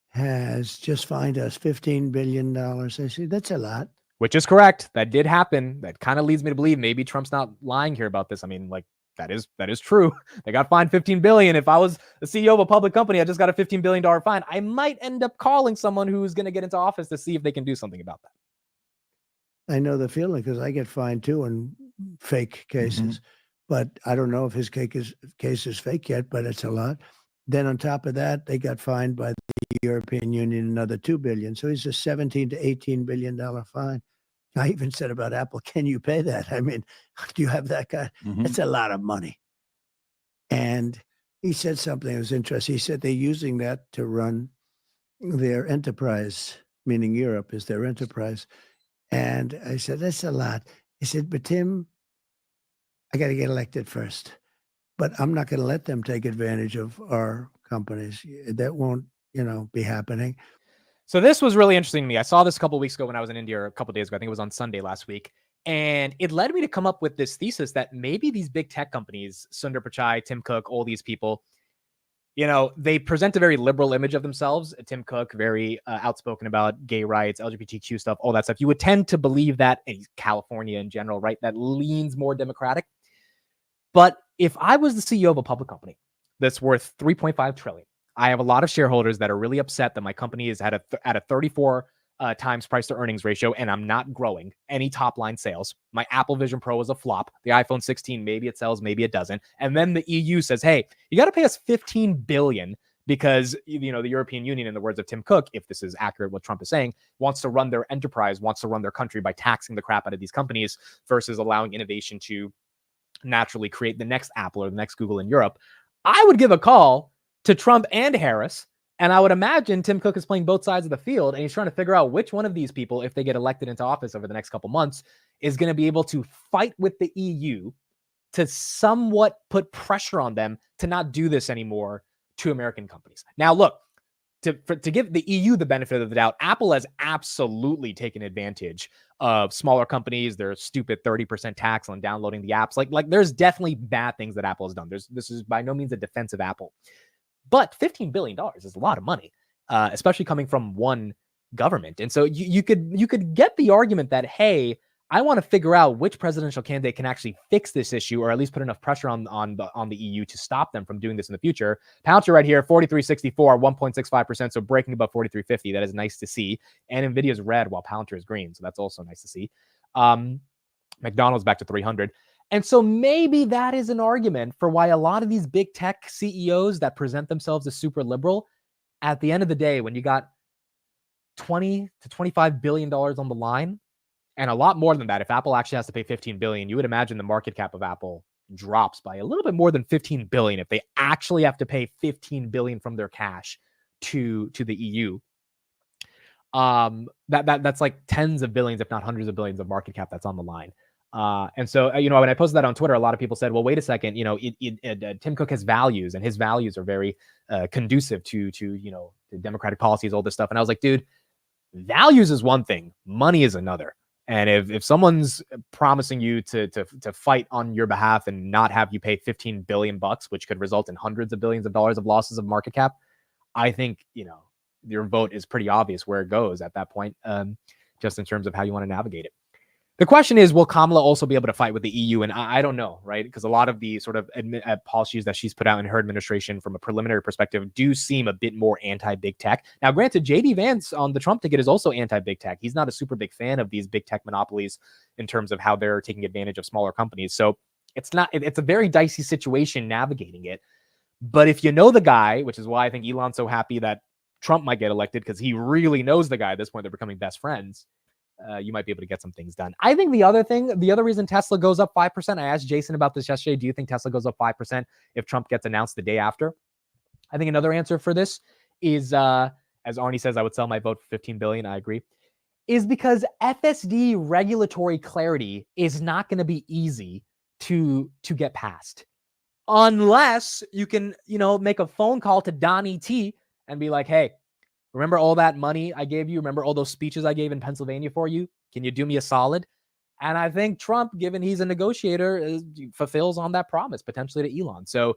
H: has just fined us $15 billion. I said, that's a lot.
A: Which is correct. That did happen. That kind of leads me to believe maybe Trump's not lying here about this. I mean, like, that is true. They got fined $15 billion. If I was the CEO of a public company, I just got a $15 billion fine. I might end up calling someone who's going to get into office to see if they can do something about that.
H: I know the feeling because I get fined too in fake cases. Mm-hmm. But I don't know if his case is fake yet, but it's a lot. Then on top of that, they got fined by the European Union another $2 billion. So he's a $17 to $18 billion fine. I even said about Apple, can you pay that? I mean, do you have that guy? Mm-hmm. That's a lot of money. And he said something that was interesting. He said they're using that to run their enterprise, meaning Europe is their enterprise. And I said, that's a lot. He said, but Tim, I got to get elected first, but I'm not going to let them take advantage of our companies. That won't, be happening.
A: So this was really interesting to me. I saw this a couple of weeks ago when I was in India, or a couple of days ago. I think it was on Sunday last week. And it led me to come up with this thesis that maybe these big tech companies, Sundar Pichai, Tim Cook, all these people, they present a very liberal image of themselves. Tim Cook, very outspoken about gay rights, LGBTQ stuff, all that stuff. You would tend to believe that, and California in general, right, that leans more democratic. But if I was the CEO of a public company that's worth $3.5 trillion, I have a lot of shareholders that are really upset that my company is at a 34 times price to earnings ratio, and I'm not growing any top line sales. My Apple Vision Pro is a flop. The iPhone 16, maybe it sells, maybe it doesn't. And then the EU says, hey, you got to pay us $15 billion because, the European Union, in the words of Tim Cook, if this is accurate, what Trump is saying, wants to run their enterprise, wants to run their country by taxing the crap out of these companies versus allowing innovation to naturally create the next Apple or the next Google in Europe. I would give a call to Trump and Harris, and I would imagine Tim Cook is playing both sides of the field, and he's trying to figure out which one of these people, if they get elected into office over the next couple months, is going to be able to fight with the EU to somewhat put pressure on them to not do this anymore to American companies. Now, look, to give the EU the benefit of the doubt, Apple has absolutely taken advantage of smaller companies, their stupid 30% tax on downloading the apps. Like there's definitely bad things that Apple has done. This is by no means a defense of Apple. But $15 billion is a lot of money, especially coming from one government. And so you could get the argument that, hey, I want to figure out which presidential candidate can actually fix this issue, or at least put enough pressure on the EU to stop them from doing this in the future. Pouncer right here, 4364, 1.65%. So breaking above 4350. That is nice to see. And Nvidia is red while Pouncer is green. So that's also nice to see. McDonald's back to 300. And so maybe that is an argument for why a lot of these big tech CEOs that present themselves as super liberal, at the end of the day, when you got $20 to $25 billion on the line, and a lot more than that, if Apple actually has to pay $15 billion, you would imagine the market cap of Apple drops by a little bit more than $15 billion if they actually have to pay $15 billion from their cash to the EU. That's like tens of billions, if not hundreds of billions of market cap that's on the line. And so, when I posted that on Twitter, a lot of people said, well, wait a second, Tim Cook has values, and his values are very conducive to democratic policies, all this stuff. And I was like, dude, values is one thing, money is another. And if someone's promising you to fight on your behalf and not have you pay $15 billion, which could result in hundreds of billions of dollars of losses of market cap, I think, your vote is pretty obvious where it goes at that point. just in terms of how you want to navigate it. The question is, will Kamala also be able to fight with the EU? And I don't know, right? Because a lot of the sort of policies that she's put out in her administration from a preliminary perspective do seem a bit more anti-big tech. Now, granted, J.D. Vance on the Trump ticket is also anti-big tech. He's not a super big fan of these big tech monopolies in terms of how they're taking advantage of smaller companies. So it's a very dicey situation navigating it. But if you know the guy, which is why I think Elon's so happy that Trump might get elected, because he really knows the guy at this point, they're becoming best friends. You might be able to get some things done. I think the other reason Tesla goes up 5%, I asked Jason about this yesterday. Do you think Tesla goes up 5% if Trump gets announced the day after? I think another answer for this is, as Arnie says, I would sell my vote for $15 billion. I agree. Is because FSD regulatory clarity is not going to be easy to get past. Unless you can, make a phone call to Donnie T and be like, hey, remember all that money I gave you? Remember all those speeches I gave in Pennsylvania for you? Can you do me a solid? And I think Trump, given he's a negotiator, fulfills on that promise, potentially to Elon. So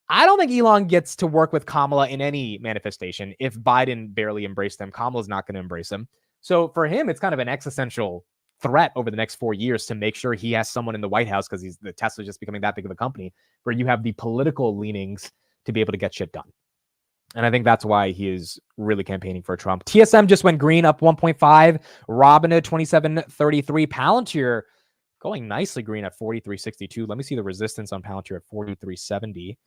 A: I don't think Elon gets to work with Kamala in any manifestation. If Biden barely embraced him, Kamala's not going to embrace him. So for him, it's kind of an existential threat over the next 4 years to make sure he has someone in the White House, because the Tesla's just becoming that big of a company, where you have the political leanings to be able to get shit done. And I think that's why he is really campaigning for Trump. TSM just went green, up 1.5. Robinhood 27.33. Palantir going nicely green at 43.62. Let me see the resistance on Palantir at 43.70.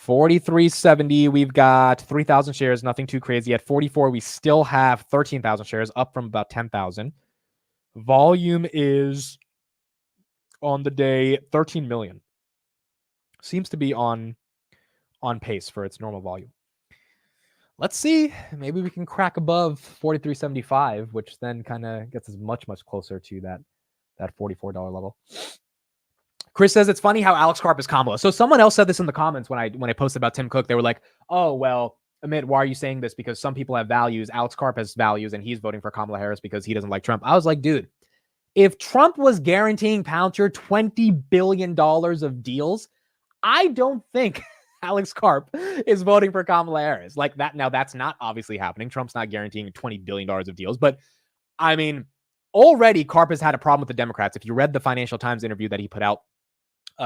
A: 43.70. We've got 3,000 shares. Nothing too crazy. At 44, we still have 13,000 shares, up from about 10,000. Volume is on the day 13 million. Seems to be on pace for its normal volume. Let's see. Maybe we can crack above 43.75, which then kind of gets us much closer to that $44 level. Chris says it's funny how Alex Karp is Kamala. So someone else said this in the comments when I posted about Tim Cook. They were like, "Oh well, Amit, why are you saying this? Because some people have values. Alex Karp has values, and he's voting for Kamala Harris because he doesn't like Trump." I was like, dude, if Trump was guaranteeing Palantir $20 billion of deals, I don't think Alex Karp is voting for Kamala Harris like that. Now, that's not obviously happening. Trump's not guaranteeing $20 billion of deals. But, I mean, already Karp has had a problem with the Democrats. If you read the Financial Times interview that he put out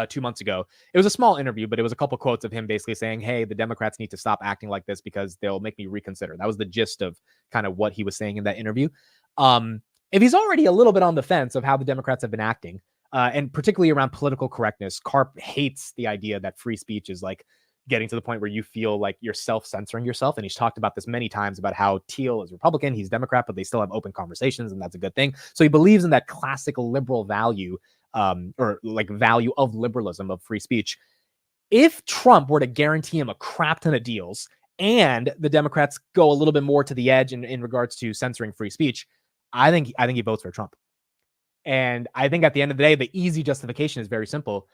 A: 2 months ago, it was a small interview, but it was a couple quotes of him basically saying, hey, the Democrats need to stop acting like this because they'll make me reconsider. That was the gist of kind of what he was saying in that interview. If he's already a little bit on the fence of how the Democrats have been acting, and particularly around political correctness, Karp hates the idea that free speech is like getting to the point where you feel like you're self-censoring yourself. And he's talked about this many times about how Thiel is Republican, he's Democrat, but they still have open conversations, and that's a good thing. So he believes in that classical liberal value, or like value of liberalism, of free speech. If Trump were to guarantee him a crap ton of deals and the Democrats go a little bit more to the edge in regards to censoring free speech, I think he votes for Trump. And I think at the end of the day, the easy justification is very simple.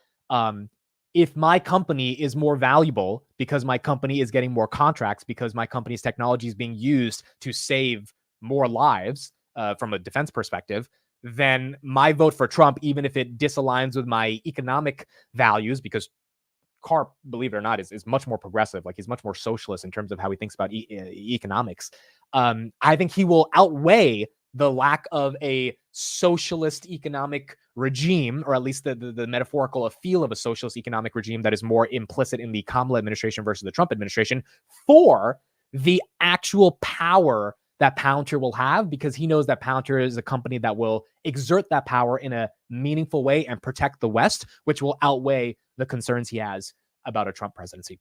A: If my company is more valuable because my company is getting more contracts, because my company's technology is being used to save more lives from a defense perspective, then my vote for Trump, even if it disaligns with my economic values, because Karp, believe it or not, is much more progressive. Like, he's much more socialist in terms of how he thinks about economics. I think he will outweigh the lack of a socialist economic regime, or at least the metaphorical feel of a socialist economic regime that is more implicit in the Kamala administration versus the Trump administration, for the actual power that Palantir will have, because he knows that Palantir is a company that will exert that power in a meaningful way and protect the West, which will outweigh the concerns he has about a Trump presidency.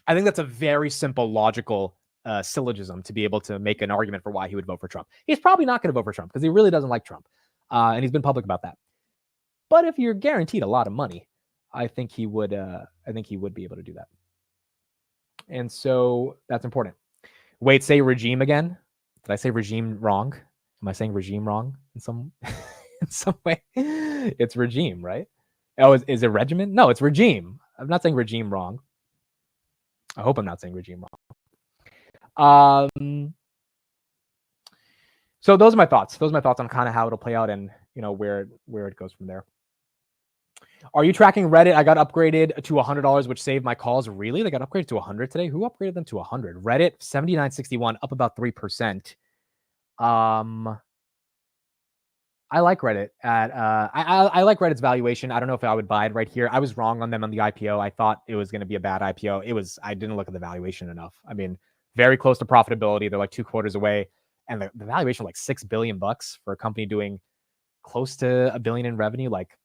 A: I think that's a very simple, logical syllogism to be able to make an argument for why he would vote for Trump. He's probably not going to vote for Trump because he really doesn't like Trump. And he's been public about that. But if you're guaranteed a lot of money, I think he would be able to do that. And so that's important. Wait, say regime again. Did I say regime wrong? Am I saying regime wrong in some in some way? It's regime, right? Oh, is it regimen? No, it's regime. I'm not saying regime wrong. I hope I'm not saying regime wrong. So those are my thoughts. Those are my thoughts on kind of how it'll play out and where it goes from there. Are you tracking Reddit? I got upgraded to $100, which saved my calls. Really? They got upgraded to 100 today? Who upgraded them to 100? Reddit 79.61, up about 3%. I like Reddit I like Reddit's valuation. I don't know if I would buy it right here. I was wrong on them on the IPO. I thought it was going to be a bad IPO. I didn't look at the valuation enough. I mean, very close to profitability. They're like 2 quarters away. And the valuation like $6 billion for a company doing close to $1 billion in revenue. Like,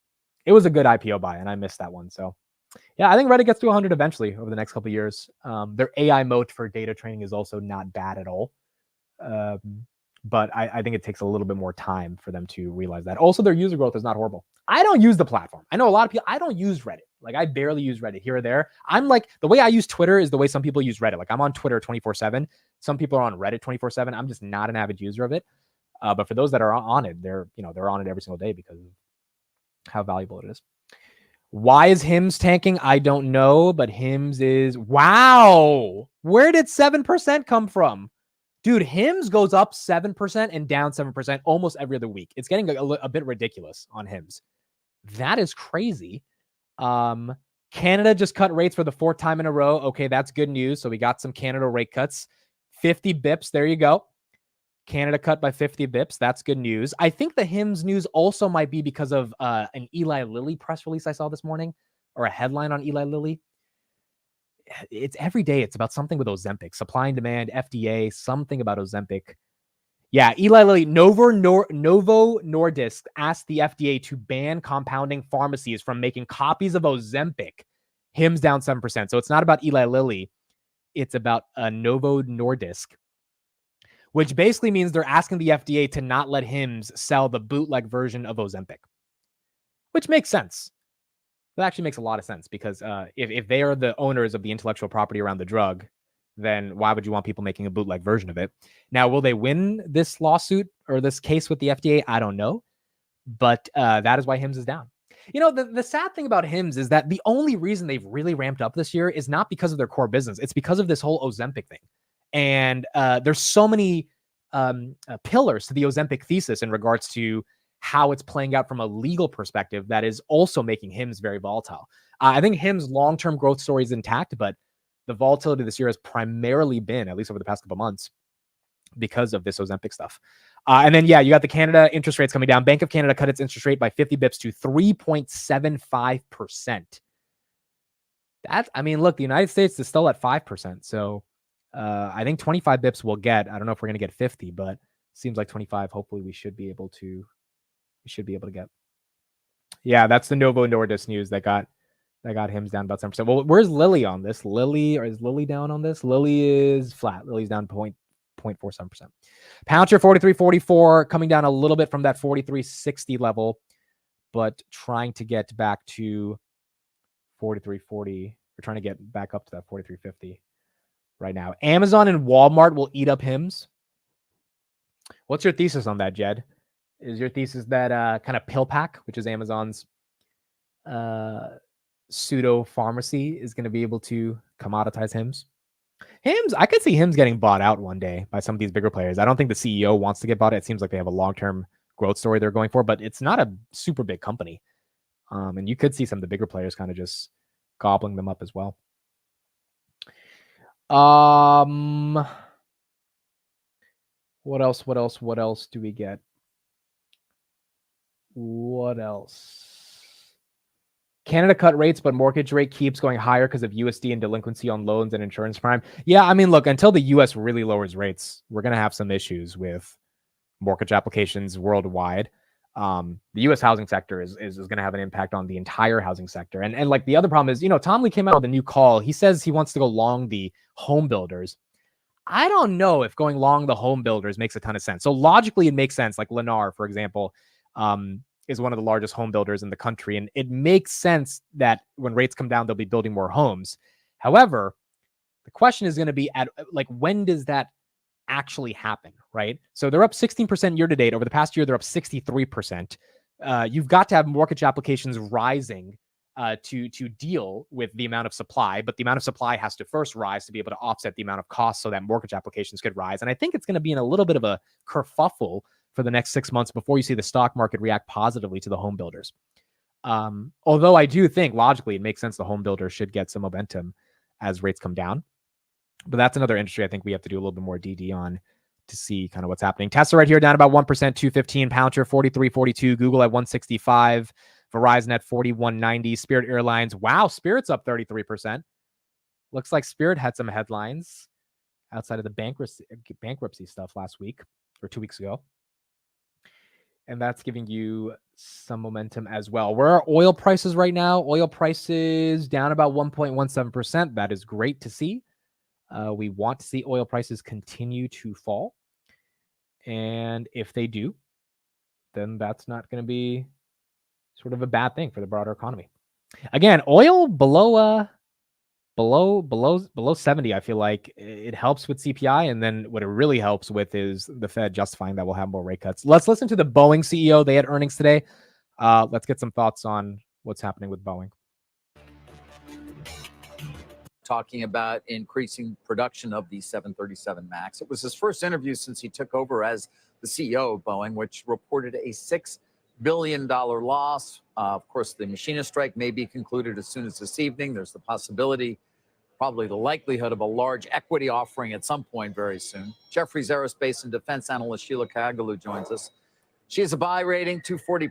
A: it was a good IPO buy, and I missed that one. So yeah, I think Reddit gets to 100 eventually over the next couple of years. Their AI moat for data training is also not bad at all. But I think it takes a little bit more time for them to realize that. Also, their user growth is not horrible. I don't use the platform. I know a lot of people, I don't use Reddit. Like, I barely use Reddit here or there. I'm like, the way I use Twitter is the way some people use Reddit. Like, I'm on Twitter 24/7. Some people are on Reddit 24/7. I'm just not an avid user of it. But for those that are on it, they're on it every single day because of how valuable it is. Why is Hims tanking? I don't know, but Hims is, wow. Where did 7% come from? Dude, Hims goes up 7% and down 7% almost every other week. It's getting a bit ridiculous on Hims. That is crazy. Canada just cut rates for the 4th time in a row. Okay, that's good news. So we got some Canada rate cuts. 50 bips. There you go. Canada cut by 50 bips. That's good news. I think the Hims news also might be because of an Eli Lilly press release I saw this morning, or a headline on Eli Lilly. It's every day. It's about something with Ozempic, supply and demand, FDA, something about Ozempic. Yeah, Eli Lilly, Novo Nordisk asked the FDA to ban compounding pharmacies from making copies of Ozempic. Hims down 7%. So it's not about Eli Lilly. It's about Novo Nordisk, which basically means they're asking the FDA to not let Hims sell the bootleg version of Ozempic, which makes sense. That actually makes a lot of sense because if they are the owners of the intellectual property around the drug, then why would you want people making a bootleg version of it? Now, will they win this lawsuit or this case with the FDA? I don't know. But that is why Hims is down. You know, the sad thing about Hims is that the only reason they've really ramped up this year is not because of their core business. It's because of this whole Ozempic thing. And there's so many pillars to the Ozempic thesis in regards to how it's playing out from a legal perspective that is also making Hims very volatile. I think Hims' long-term growth story is intact, but the volatility this year has primarily been, at least over the past couple months, because of this Ozempic stuff. And then, yeah, you got the Canada interest rates coming down. Bank of Canada cut its interest rate by 50 bips to 3.75%. That's, I mean, look, the United States is still at 5%. So I think 25 bips we'll get. I don't know if we're going to get 50, but seems like 25. Hopefully we should be able to get. Yeah, that's the Novo Nordisk news that got Hims down about 7%. Well, where's Lilly on this? Is Lilly down on this? Lilly is flat. Lilly's down 0.47%. Pouncer 43.44, coming down a little bit from that 43.60 level, but trying to get back to 43.40. We're trying to get back up to that 43.50 right now. Amazon and Walmart will eat up Hims. What's your thesis on that, Jed? Is your thesis that kind of pill pack, which is Amazon's pseudo pharmacy, is going to be able to commoditize Hims? Hims, I could see Hims getting bought out one day by some of these bigger players. I don't think the CEO wants to get bought. It seems like they have a long-term growth story they're going for, but it's not a super big company. And you could see some of the bigger players kind of just gobbling them up as well. What else do we get? What else? Canada cut rates, but mortgage rate keeps going higher because of USD and delinquency on loans and insurance prime. Yeah, I mean, look, until the US really lowers rates, we're going to have some issues with mortgage applications worldwide. The US housing sector is going to have an impact on the entire housing sector. And like the other problem is, Tom Lee came out with a new call. He says he wants to go long the home builders. I don't know if going long the home builders makes a ton of sense. So logically, it makes sense. Like Lennar, for example, is one of the largest home builders in the country. And it makes sense that when rates come down, they'll be building more homes. However, the question is going to be when does that actually happen, right? So they're up 16% year to date. Over the past year, they're up 63%. You've got to have mortgage applications rising to deal with the amount of supply, but the amount of supply has to first rise to be able to offset the amount of cost so that mortgage applications could rise. And I think it's going to be in a little bit of a kerfuffle for the next 6 months before you see the stock market react positively to the home builders. Although I do think logically it makes sense the home builder should get some momentum as rates come down. But that's another industry I think we have to do a little bit more DD on to see kind of what's happening. Tesla right here down about 1%, 215, Palantir 43.42, Google at 165, Verizon at 41.90, Spirit Airlines. Wow, Spirit's up 33%. Looks like Spirit had some headlines outside of the bankruptcy stuff last week or 2 weeks ago. And that's giving you some momentum as well. Where are oil prices right now? Oil prices down about 1.17%. That is great to see. We want to see oil prices continue to fall. And if they do, then that's not going to be sort of a bad thing for the broader economy. Again, oil below 70, I feel like it helps with CPI. And then what it really helps with is the Fed justifying that we'll have more rate cuts. Let's listen to the Boeing CEO. They had earnings today. Let's get some thoughts on what's happening with Boeing.
I: Talking about increasing production of the 737 MAX. It was his first interview since he took over as the CEO of Boeing, which reported a $6 billion loss. Of course, the machinist strike may be concluded as soon as this evening. There's the possibility, probably the likelihood of a large equity offering at some point very soon. Jefferies Aerospace and Defense analyst Sheila Kagalu joins us. She has a buy rating, 240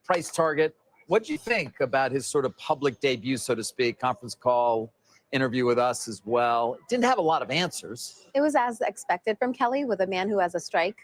I: price target. What do you think about his sort of public debut, so to speak, conference call, interview with us as well? Didn't have a lot of answers.
J: It was as expected from Kelly with a man who has a strike.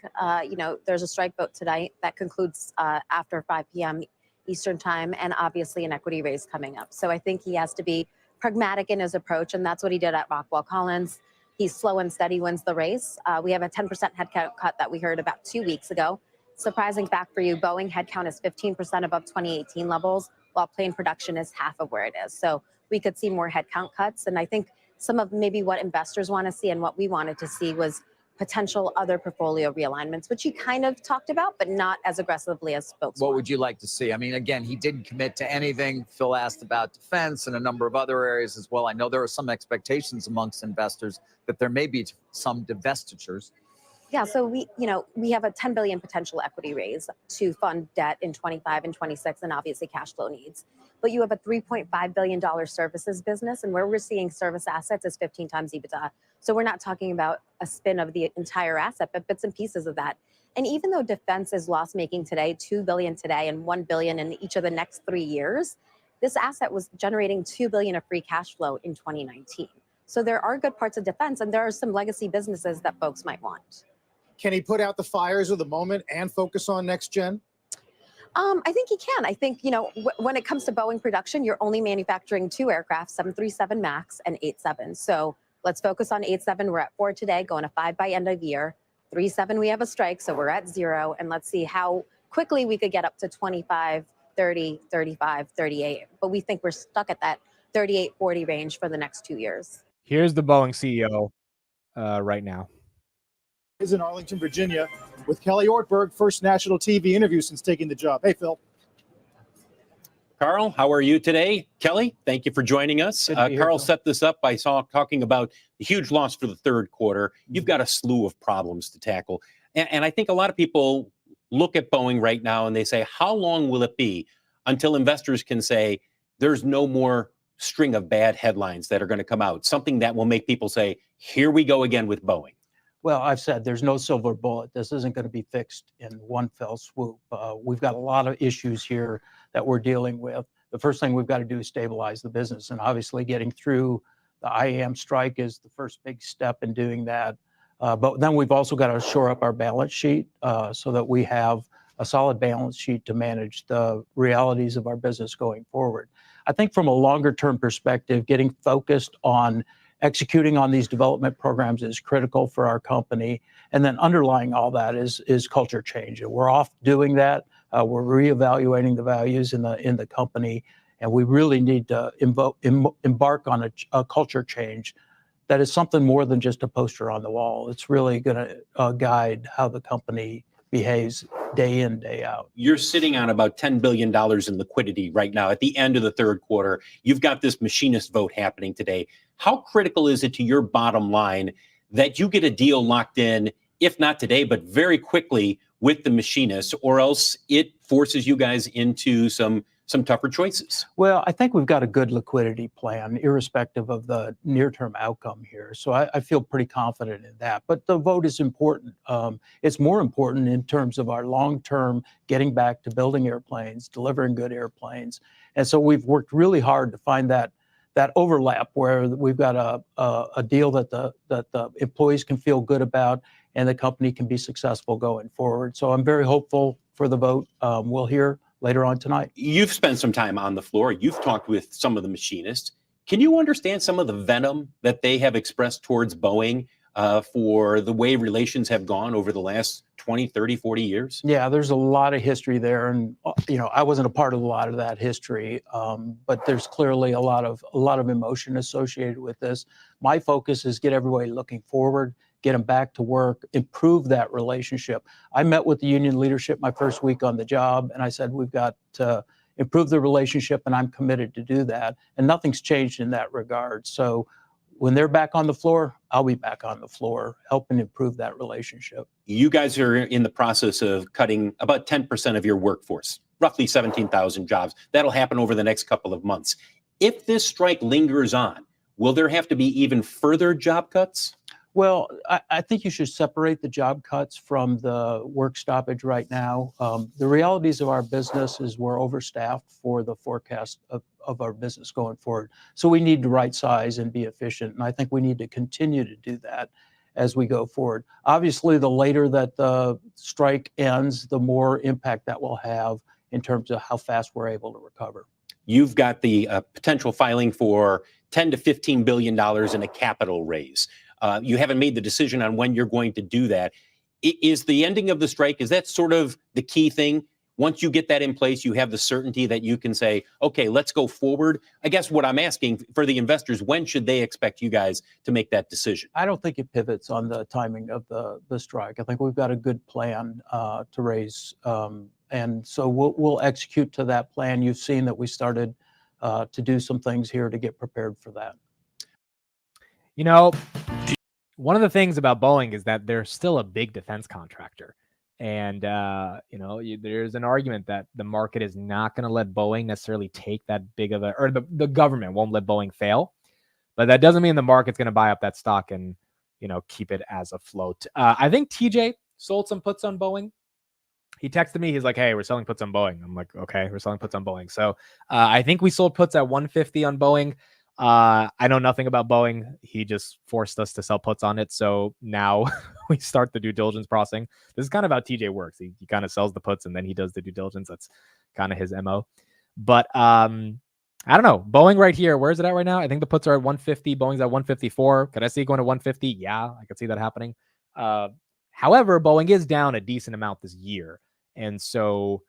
J: There's a strike vote tonight that concludes after 5 p.m. Eastern time, and obviously an equity raise coming up. So I think he has to be pragmatic in his approach, and that's what he did at Rockwell Collins. He's slow and steady wins the race. We have a 10% headcount cut that we heard about 2 weeks ago. Surprising fact for you, Boeing headcount is 15% above 2018 levels, while plane production is half of where it is. So we could see more headcount cuts. And I think some of maybe what investors want to see and what we wanted to see was potential other portfolio realignments, which he kind of talked about, but not as aggressively as folks
I: What
J: want.
I: would you like to see? I mean, again, he didn't commit to anything. Phil asked about defense and a number of other areas as well. I know there are some expectations amongst investors that there may be some divestitures.
J: Yeah, so we have a 10 billion potential equity raise to fund debt in 25 and 26, and obviously cash flow needs. But you have a $3.5 billion services business, and where we're seeing service assets is 15 times EBITDA. So we're not talking about a spin of the entire asset, but bits and pieces of that. And even though defense is loss making today, 2 billion today and 1 billion in each of the next 3 years, this asset was generating 2 billion of free cash flow in 2019. So there are good parts of defense, and there are some legacy businesses that folks might want.
K: Can he put out the fires of the moment and focus on next gen?
J: I think he can. I think, when it comes to Boeing production, you're only manufacturing 2 aircraft, 737 MAX and 87. So let's focus on 87. We're at 4 today, going to 5 by end of year. 37, we have a strike, so we're at 0. And let's see how quickly we could get up to 25, 30, 35, 38. But we think we're stuck at that 38, 40 range for the next 2 years.
A: Here's the Boeing CEO right now.
K: Is in Arlington, Virginia, with Kelly Ortberg, first national TV interview since taking the job. Hey, Phil.
L: Carl, how are you today? Kelly, thank you for joining us. Carl set this up by talking about the huge loss for the third quarter. You've got a slew of problems to tackle. And I think a lot of people look at Boeing right now and they say, how long will it be until investors can say there's no more string of bad headlines that are going to come out? Something that will make people say, here we go again with Boeing.
M: Well, I've said there's no silver bullet. This isn't going to be fixed in one fell swoop. We've got a lot of issues here that we're dealing with. The first thing we've got to do is stabilize the business. And obviously getting through the IAM strike is the first big step in doing that. But then we've also got to shore up our balance sheet so that we have a solid balance sheet to manage the realities of our business going forward. I think from a longer term perspective, getting focused on executing on these development programs is critical for our company. And then underlying all that is culture change. And we're off doing that. We're reevaluating the values in the company. And we really need to embark on a culture change that is something more than just a poster on the wall. It's really going to guide how the company behaves day in, day out.
L: You're sitting on about $10 billion in liquidity right now at the end of the third quarter. You've got this machinist vote happening today. How critical is it to your bottom line that you get a deal locked in, if not today, but very quickly with the machinists, or else it forces you guys into some some tougher choices.
M: Well, I think we've got a good liquidity plan, irrespective of the near-term outcome here. So I feel pretty confident in that. But the vote is important. It's more important in terms of our long-term getting back to building airplanes, delivering good airplanes. And so we've worked really hard to find that overlap where we've got a deal that the employees can feel good about and the company can be successful going forward. So I'm very hopeful for the vote. We'll hear later on tonight.
L: You've spent some time on the floor. You've talked with some of the machinists. Can you understand some of the venom that they have expressed towards Boeing for the way relations have gone over the last 20, 30, 40 years?
M: Yeah, there's a lot of history there. And, I wasn't a part of a lot of that history, but there's clearly a lot of emotion associated with this. My focus is get everybody looking forward, get them back to work, improve that relationship. I met with the union leadership my first week on the job, and I said, we've got to improve the relationship, and I'm committed to do that. And nothing's changed in that regard. So when they're back on the floor, I'll be back on the floor, helping improve that relationship.
L: You guys are in the process of cutting about 10% of your workforce, roughly 17,000 jobs. That'll happen over the next couple of months. If this strike lingers on, will there have to be even further job cuts?
M: Well, I think you should separate the job cuts from the work stoppage right now. The realities of our business is we're overstaffed for the forecast of our business going forward. So we need to right size and be efficient. And I think we need to continue to do that as we go forward. Obviously, the later that the strike ends, the more impact that will have in terms of how fast we're able to recover.
L: You've got the potential filing for $10 to $15 billion in a capital raise. You haven't made the decision on when you're going to do that. Is the ending of the strike, is that sort of the key thing? Once you get that in place, you have the certainty that you can say, okay, let's go forward. I guess what I'm asking for the investors, when should they expect you guys to make that decision?
M: I don't think it pivots on the timing of the strike. I think we've got a good plan to raise. And so we'll execute to that plan. You've seen that we started to do some things here to get prepared for that.
A: One of the things about Boeing is that they're still a big defense contractor. And, there's an argument that the market is not going to let Boeing necessarily take that big of or the government won't let Boeing fail. But that doesn't mean the market's going to buy up that stock and, keep it as afloat. I think TJ sold some puts on Boeing. He texted me. He's like, hey, we're selling puts on Boeing. I'm like, okay, we're selling puts on Boeing. So I think we sold puts at 150 on Boeing. I know nothing about Boeing. He just forced us to sell puts on it. So now we start the due diligence processing. This is kind of how TJ works. He kind of sells the puts and then he does the due diligence. That's kind of his MO. But I don't know. Boeing right here. Where is it at right now? I think the puts are at 150. Boeing's at 154. Could I see it going to 150? Yeah, I could see that happening. However, Boeing is down a decent amount this year. And so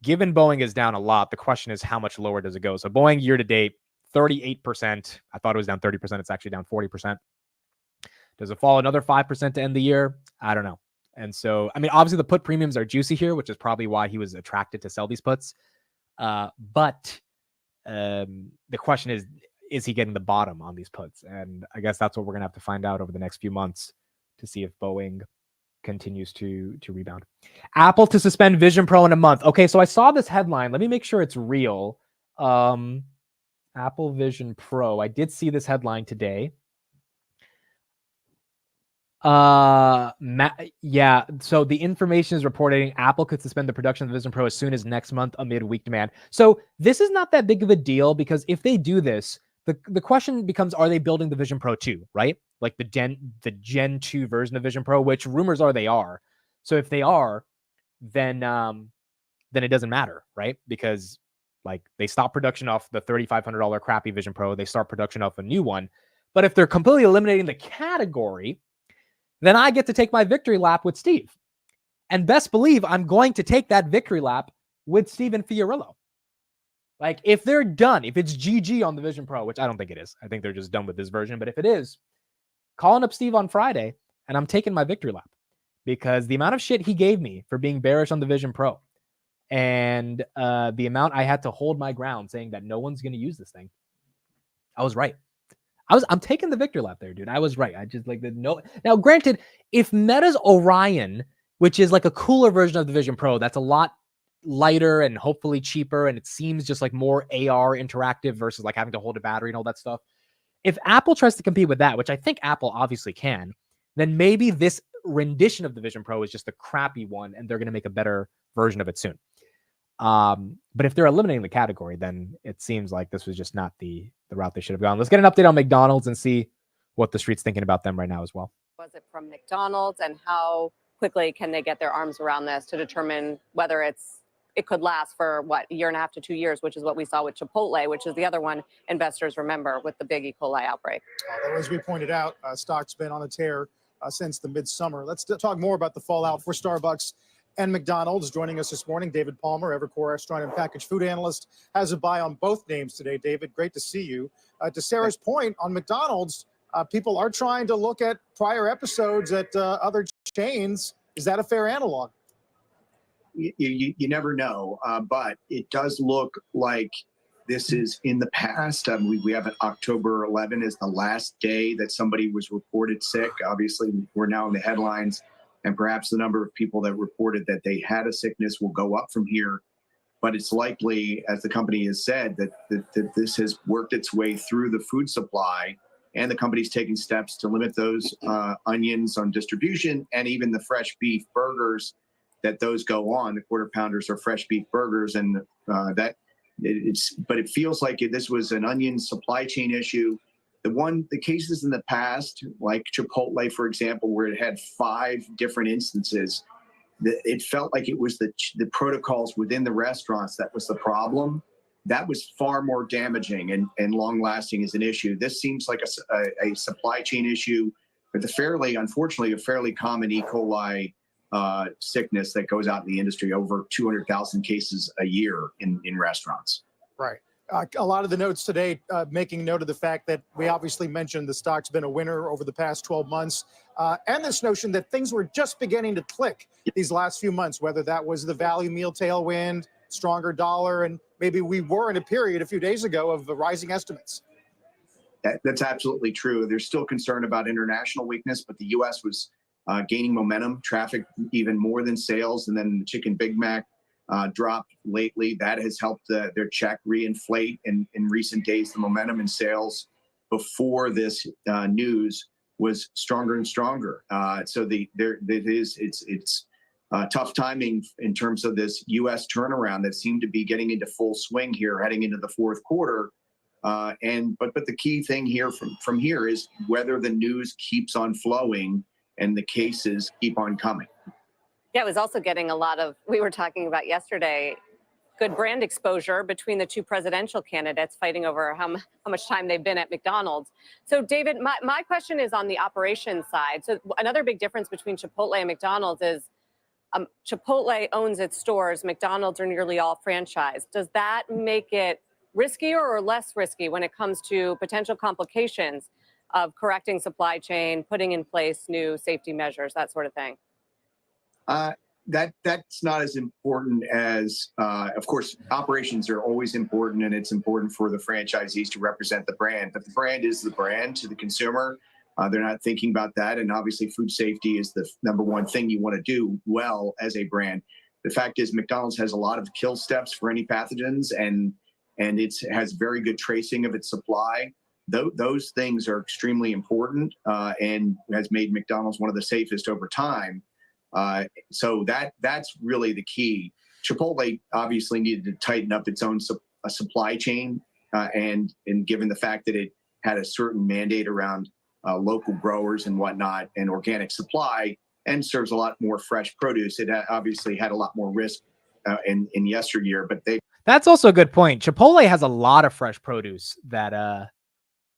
A: given Boeing is down a lot, the question is how much lower does it go? So Boeing year to date, 38%. I thought it was down 30%. It's actually down 40%. Does it fall another 5% to end the year? I don't know. And so, obviously the put premiums are juicy here, which is probably why he was attracted to sell these puts. But the question is he getting the bottom on these puts? And I guess that's what we're going to have to find out over the next few months to see if Boeing continues to rebound. Apple to suspend Vision Pro in a month. Okay, so I saw this headline. Let me make sure it's real. Apple Vision Pro. I did see this headline today. Yeah. So the information is reporting Apple could suspend the production of the Vision Pro as soon as next month amid weak demand. So this is not that big of a deal because if they do this, the question becomes, are they building the Vision Pro 2, right? Like the Gen 2 version of Vision Pro, which rumors are they are. So if they are, then it doesn't matter, right? Because they stop production off the $3,500 crappy Vision Pro. They start production off a new one. But if they're completely eliminating the category, then I get to take my victory lap with Steve. And best believe I'm going to take that victory lap with Steven Fiorillo. If they're done, if it's GG on the Vision Pro, which I don't think it is. I think they're just done with this version. But if it is, calling up Steve on Friday, and I'm taking my victory lap. Because the amount of shit he gave me for being bearish on the Vision Pro, and the amount I had to hold my ground saying that no one's going to use this thing, I was right. I'm taking the victory lap there, dude. I was right. I just Now, granted, if Meta's Orion, which is like a cooler version of the Vision Pro, that's a lot lighter and hopefully cheaper, and it seems just like more AR interactive versus like having to hold a battery and all that stuff. If Apple tries to compete with that, which I think Apple obviously can, then maybe this rendition of the Vision Pro is just a crappy one, and they're going to make a better version of it soon. But if they're eliminating the category, then it seems like this was just not the route they should have gone. Let's get an update on McDonald's and see what the street's thinking about them right now as well.
D: Was it from McDonald's, and how quickly can they get their arms around this to determine whether it could last for what, a year and a half to 2 years, which is what we saw with Chipotle, which is the other one investors remember with the big E. coli outbreak.
K: Although, as we pointed out, stock's been on a tear since the midsummer. Let's talk more about the fallout for Starbucks and McDonald's. Joining us this morning, David Palmer, Evercore restaurant and packaged food analyst, has a buy on both names today. David, great to see you. To Sarah's point on McDonald's, people are trying to look at prior episodes at other chains. Is that a fair analog?
N: You never know, but it does look like this is in the past. We have an October 11 as the last day that somebody was reported sick. Obviously, we're now in the headlines, and perhaps the number of people that reported that they had a sickness will go up from here. But it's likely, as the company has said, that this has worked its way through the food supply, and the company's taking steps to limit those onions on distribution, and even the fresh beef burgers that those go on. The quarter pounders are fresh beef burgers, and but it feels like this was an onion supply chain issue. The cases in the past, like Chipotle, for example, where it had 5 different instances, it felt like it was the protocols within the restaurants that was the problem. That was far more damaging and long lasting as an issue. This seems like a supply chain issue with unfortunately, a fairly common E. coli sickness that goes out in the industry, over 200,000 cases a year in restaurants.
K: Right. A lot of the notes today making note of the fact that we obviously mentioned the stock's been a winner over the past 12 months. And this notion that things were just beginning to click these last few months, whether that was the value meal tailwind, stronger dollar, and maybe we were in a period a few days ago of the rising estimates.
N: That's absolutely true. There's still concern about international weakness, but the U.S. was gaining momentum, traffic even more than sales. And then the Chicken Big Mac dropped lately. That has helped their check reinflate in recent days. The momentum in sales before this news was stronger and stronger. So it's tough timing in terms of this U.S. turnaround that seemed to be getting into full swing here, heading into the fourth quarter. But the key thing here from here is whether the news keeps on flowing and the cases keep on coming.
D: Yeah, it was also getting a lot of, we were talking about yesterday, good brand exposure between the two presidential candidates fighting over how much time they've been at McDonald's. So David, my question is on the operations side. So another big difference between Chipotle and McDonald's is Chipotle owns its stores. McDonald's are nearly all franchised. Does that make it riskier or less risky when it comes to potential complications of correcting supply chain, putting in place new safety measures, that sort of thing?
N: That's not as important as, of course, operations are always important, and it's important for the franchisees to represent the brand. But the brand is the brand to the consumer. They're not thinking about that. And obviously, food safety is the number one thing you want to do well as a brand. The fact is, McDonald's has a lot of kill steps for any pathogens, and it has very good tracing of its supply. Those things are extremely important and has made McDonald's one of the safest over time. So that's really the key. Chipotle obviously needed to tighten up its own supply chain, and given the fact that it had a certain mandate around local growers and whatnot and organic supply, and serves a lot more fresh produce, it obviously had a lot more risk in yesteryear. But
A: that's also a good point. Chipotle has a lot of fresh produce that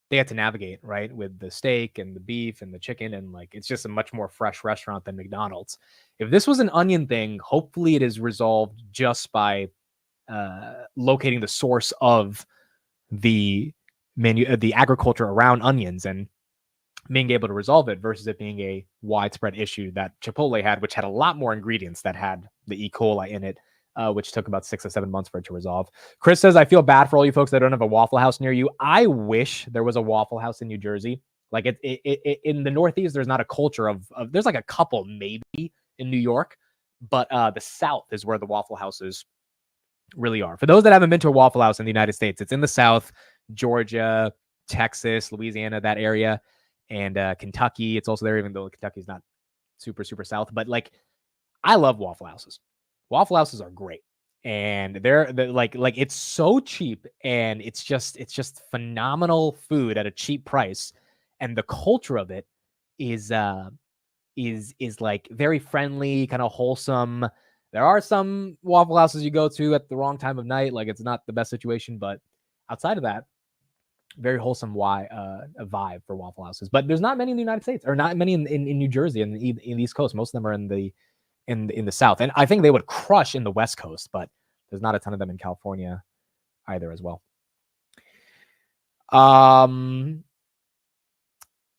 A: they had to navigate, right, with the steak and the beef and the chicken, and like it's just a much more fresh restaurant than McDonald's. If this was an onion thing, hopefully it is resolved just by locating the source of the agriculture around onions and being able to resolve it, versus it being a widespread issue that Chipotle had, which had a lot more ingredients that had the E. coli in it, which took about 6 or 7 months for it to resolve. Chris says, I feel bad for all you folks that don't have a Waffle House near you. I wish there was a Waffle House in New Jersey. Like in the Northeast, there's not a culture of there's like a couple maybe in New York, but the South is where the Waffle Houses Really are. For those that haven't been to a Waffle House in the United States, it's in the South, Georgia, Texas, Louisiana, that area, and Kentucky. It's also there, even though Kentucky's not super, super South. But like, I love Waffle Houses. Waffle Houses are great. And they're like it's so cheap, and it's just phenomenal food at a cheap price. And the culture of it is like very friendly, kind of wholesome. There are some Waffle Houses you go to at the wrong time of night, like it's not the best situation, but outside of that, very wholesome a vibe for Waffle Houses. But there's not many in the United States, or not many in New Jersey and in the East Coast. Most of them are in the South, and I think they would crush in the West Coast, but there's not a ton of them in California either as well.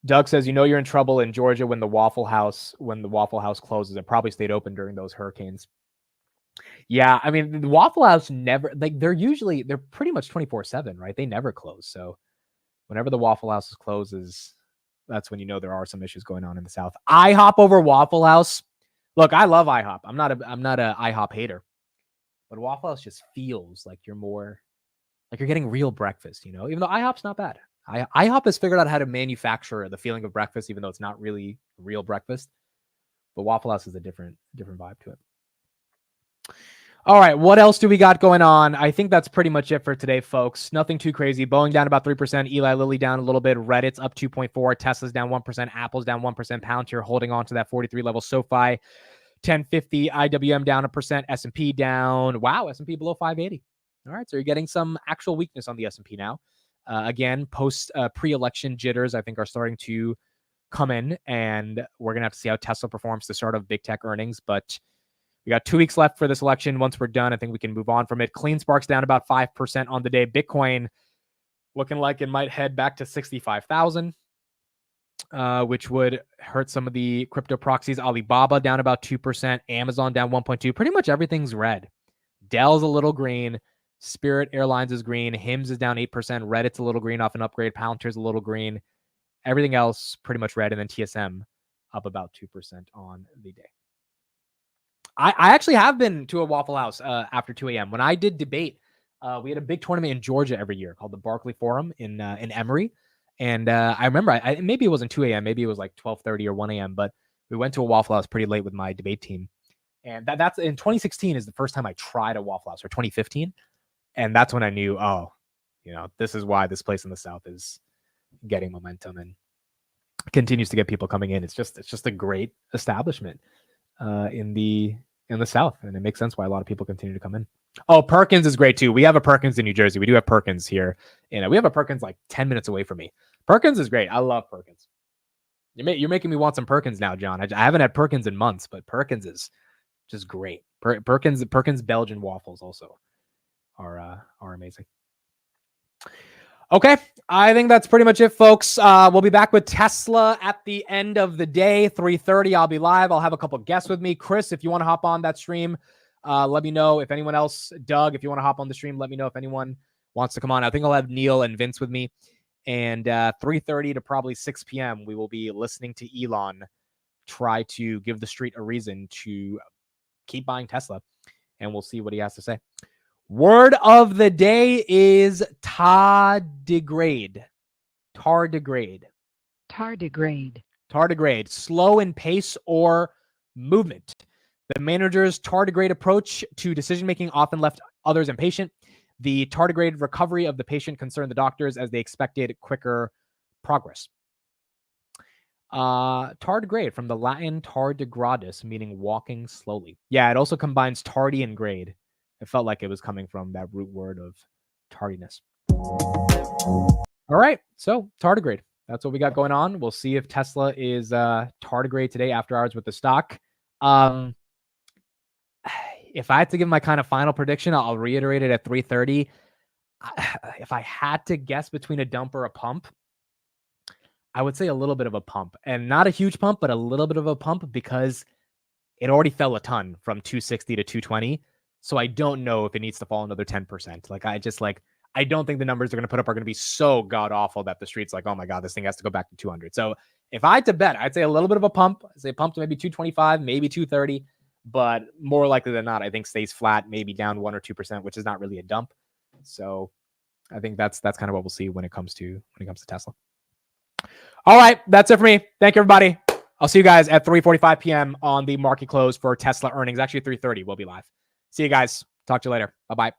A: Doug says, you're in trouble in Georgia when the Waffle House closes. It probably stayed open during those hurricanes. Yeah, I mean, the Waffle House never, like, they're pretty much 24/7, right? They never close. So whenever the Waffle House closes, that's when there are some issues going on in the South. IHOP over Waffle House. Look, I love IHOP. I'm not a IHOP hater, but Waffle House just feels like you're getting real breakfast, even though IHOP's not bad. IHOP has figured out how to manufacture the feeling of breakfast, even though it's not really real breakfast. But Waffle House is a different vibe to it. All right, what else do we got going on? I think that's pretty much it for today, folks. Nothing too crazy. Boeing down about 3%. Eli Lilly down a little bit. Reddit's up 2.4%. Tesla's down 1%. Apple's down 1%. Palantir holding on to that 43 level. SoFi 1050. IWM down 1%. S&P down. Wow, S&P below 580. All right, so you're getting some actual weakness on the S&P now. Again, post pre-election jitters, I think, are starting to come in, and we're going to have to see how Tesla performs to start of big tech earnings. But we got 2 weeks left for this election. Once we're done, I think we can move on from it. CleanSpark's down about 5% on the day. Bitcoin looking like it might head back to 65,000, which would hurt some of the crypto proxies. Alibaba down about 2%. Amazon down 1.2%. Pretty much everything's red. Dell's a little green. Spirit Airlines is green. HIMS is down 8%. Reddit's a little green off an upgrade. Palantir's a little green. Everything else pretty much red. And then TSM up about 2% on the day. I actually have been to a Waffle House after 2 a.m. When I did debate, we had a big tournament in Georgia every year called the Barclay Forum in Emory. And I remember, maybe it wasn't 2 a.m. Maybe it was like 12:30 or 1 a.m. But we went to a Waffle House pretty late with my debate team. And that's in 2016 is the first time I tried a Waffle House, or 2015. And that's when I knew, this is why this place in the South is getting momentum and continues to get people coming in. It's just a great establishment in the South, and it makes sense why a lot of people continue to come in. Oh, Perkins is great too. We have a Perkins in New Jersey. We do have Perkins here. We have a Perkins like 10 minutes away from me. Perkins is great. I love Perkins. You're making me want some Perkins now, John. I haven't had Perkins in months, but Perkins is just great. Perkins Belgian waffles also are amazing. Okay, I think that's pretty much it, folks. We'll be back with Tesla at the end of the day, 3:30. I'll be live. I'll have a couple guests with me. Chris, if you want to hop on that stream, let me know. If anyone else, Doug, if you want to hop on the stream, let me know if anyone wants to come on. I think I'll have Neil and Vince with me. And 3:30 to probably 6 p.m., we will be listening to Elon try to give the street a reason to keep buying Tesla. And we'll see what he has to say. Word of the day is tardigrade. Tardigrade.
O: Tardigrade.
A: Tardigrade. Slow in pace or movement. The manager's tardigrade approach to decision-making often left others impatient. The tardigrade recovery of the patient concerned the doctors as they expected quicker progress. Tardigrade, from the Latin tardigradus, meaning walking slowly. Yeah, it also combines tardy and grade. It felt like it was coming from that root word of tardiness. All right, so tardigrade. That's what we got going on. We'll see if Tesla is tardigrade today after hours with the stock. If I had to give my kind of final prediction, I'll reiterate it at 3:30. If I had to guess between a dump or a pump, I would say a little bit of a pump. And not a huge pump, but a little bit of a pump because it already fell a ton from 260 to 220. So I don't know if it needs to fall another 10%. I don't think the numbers they're going to put up are going to be so god awful that the street's like, oh my God, this thing has to go back to 200. So if I had to bet, I'd say a little bit of a pump. I'd say pump to maybe 225, maybe 230. but more likely than not, I think stays flat, maybe down 1 or 2%, which is not really a dump. So I think that's kind of what we'll see when it comes to Tesla. All right, that's it for me. Thank you, everybody. I'll see you guys at 3:45 p.m. on the market close for Tesla earnings. Actually, 3:30 we'll be live. See you guys. Talk to you later. Bye-bye.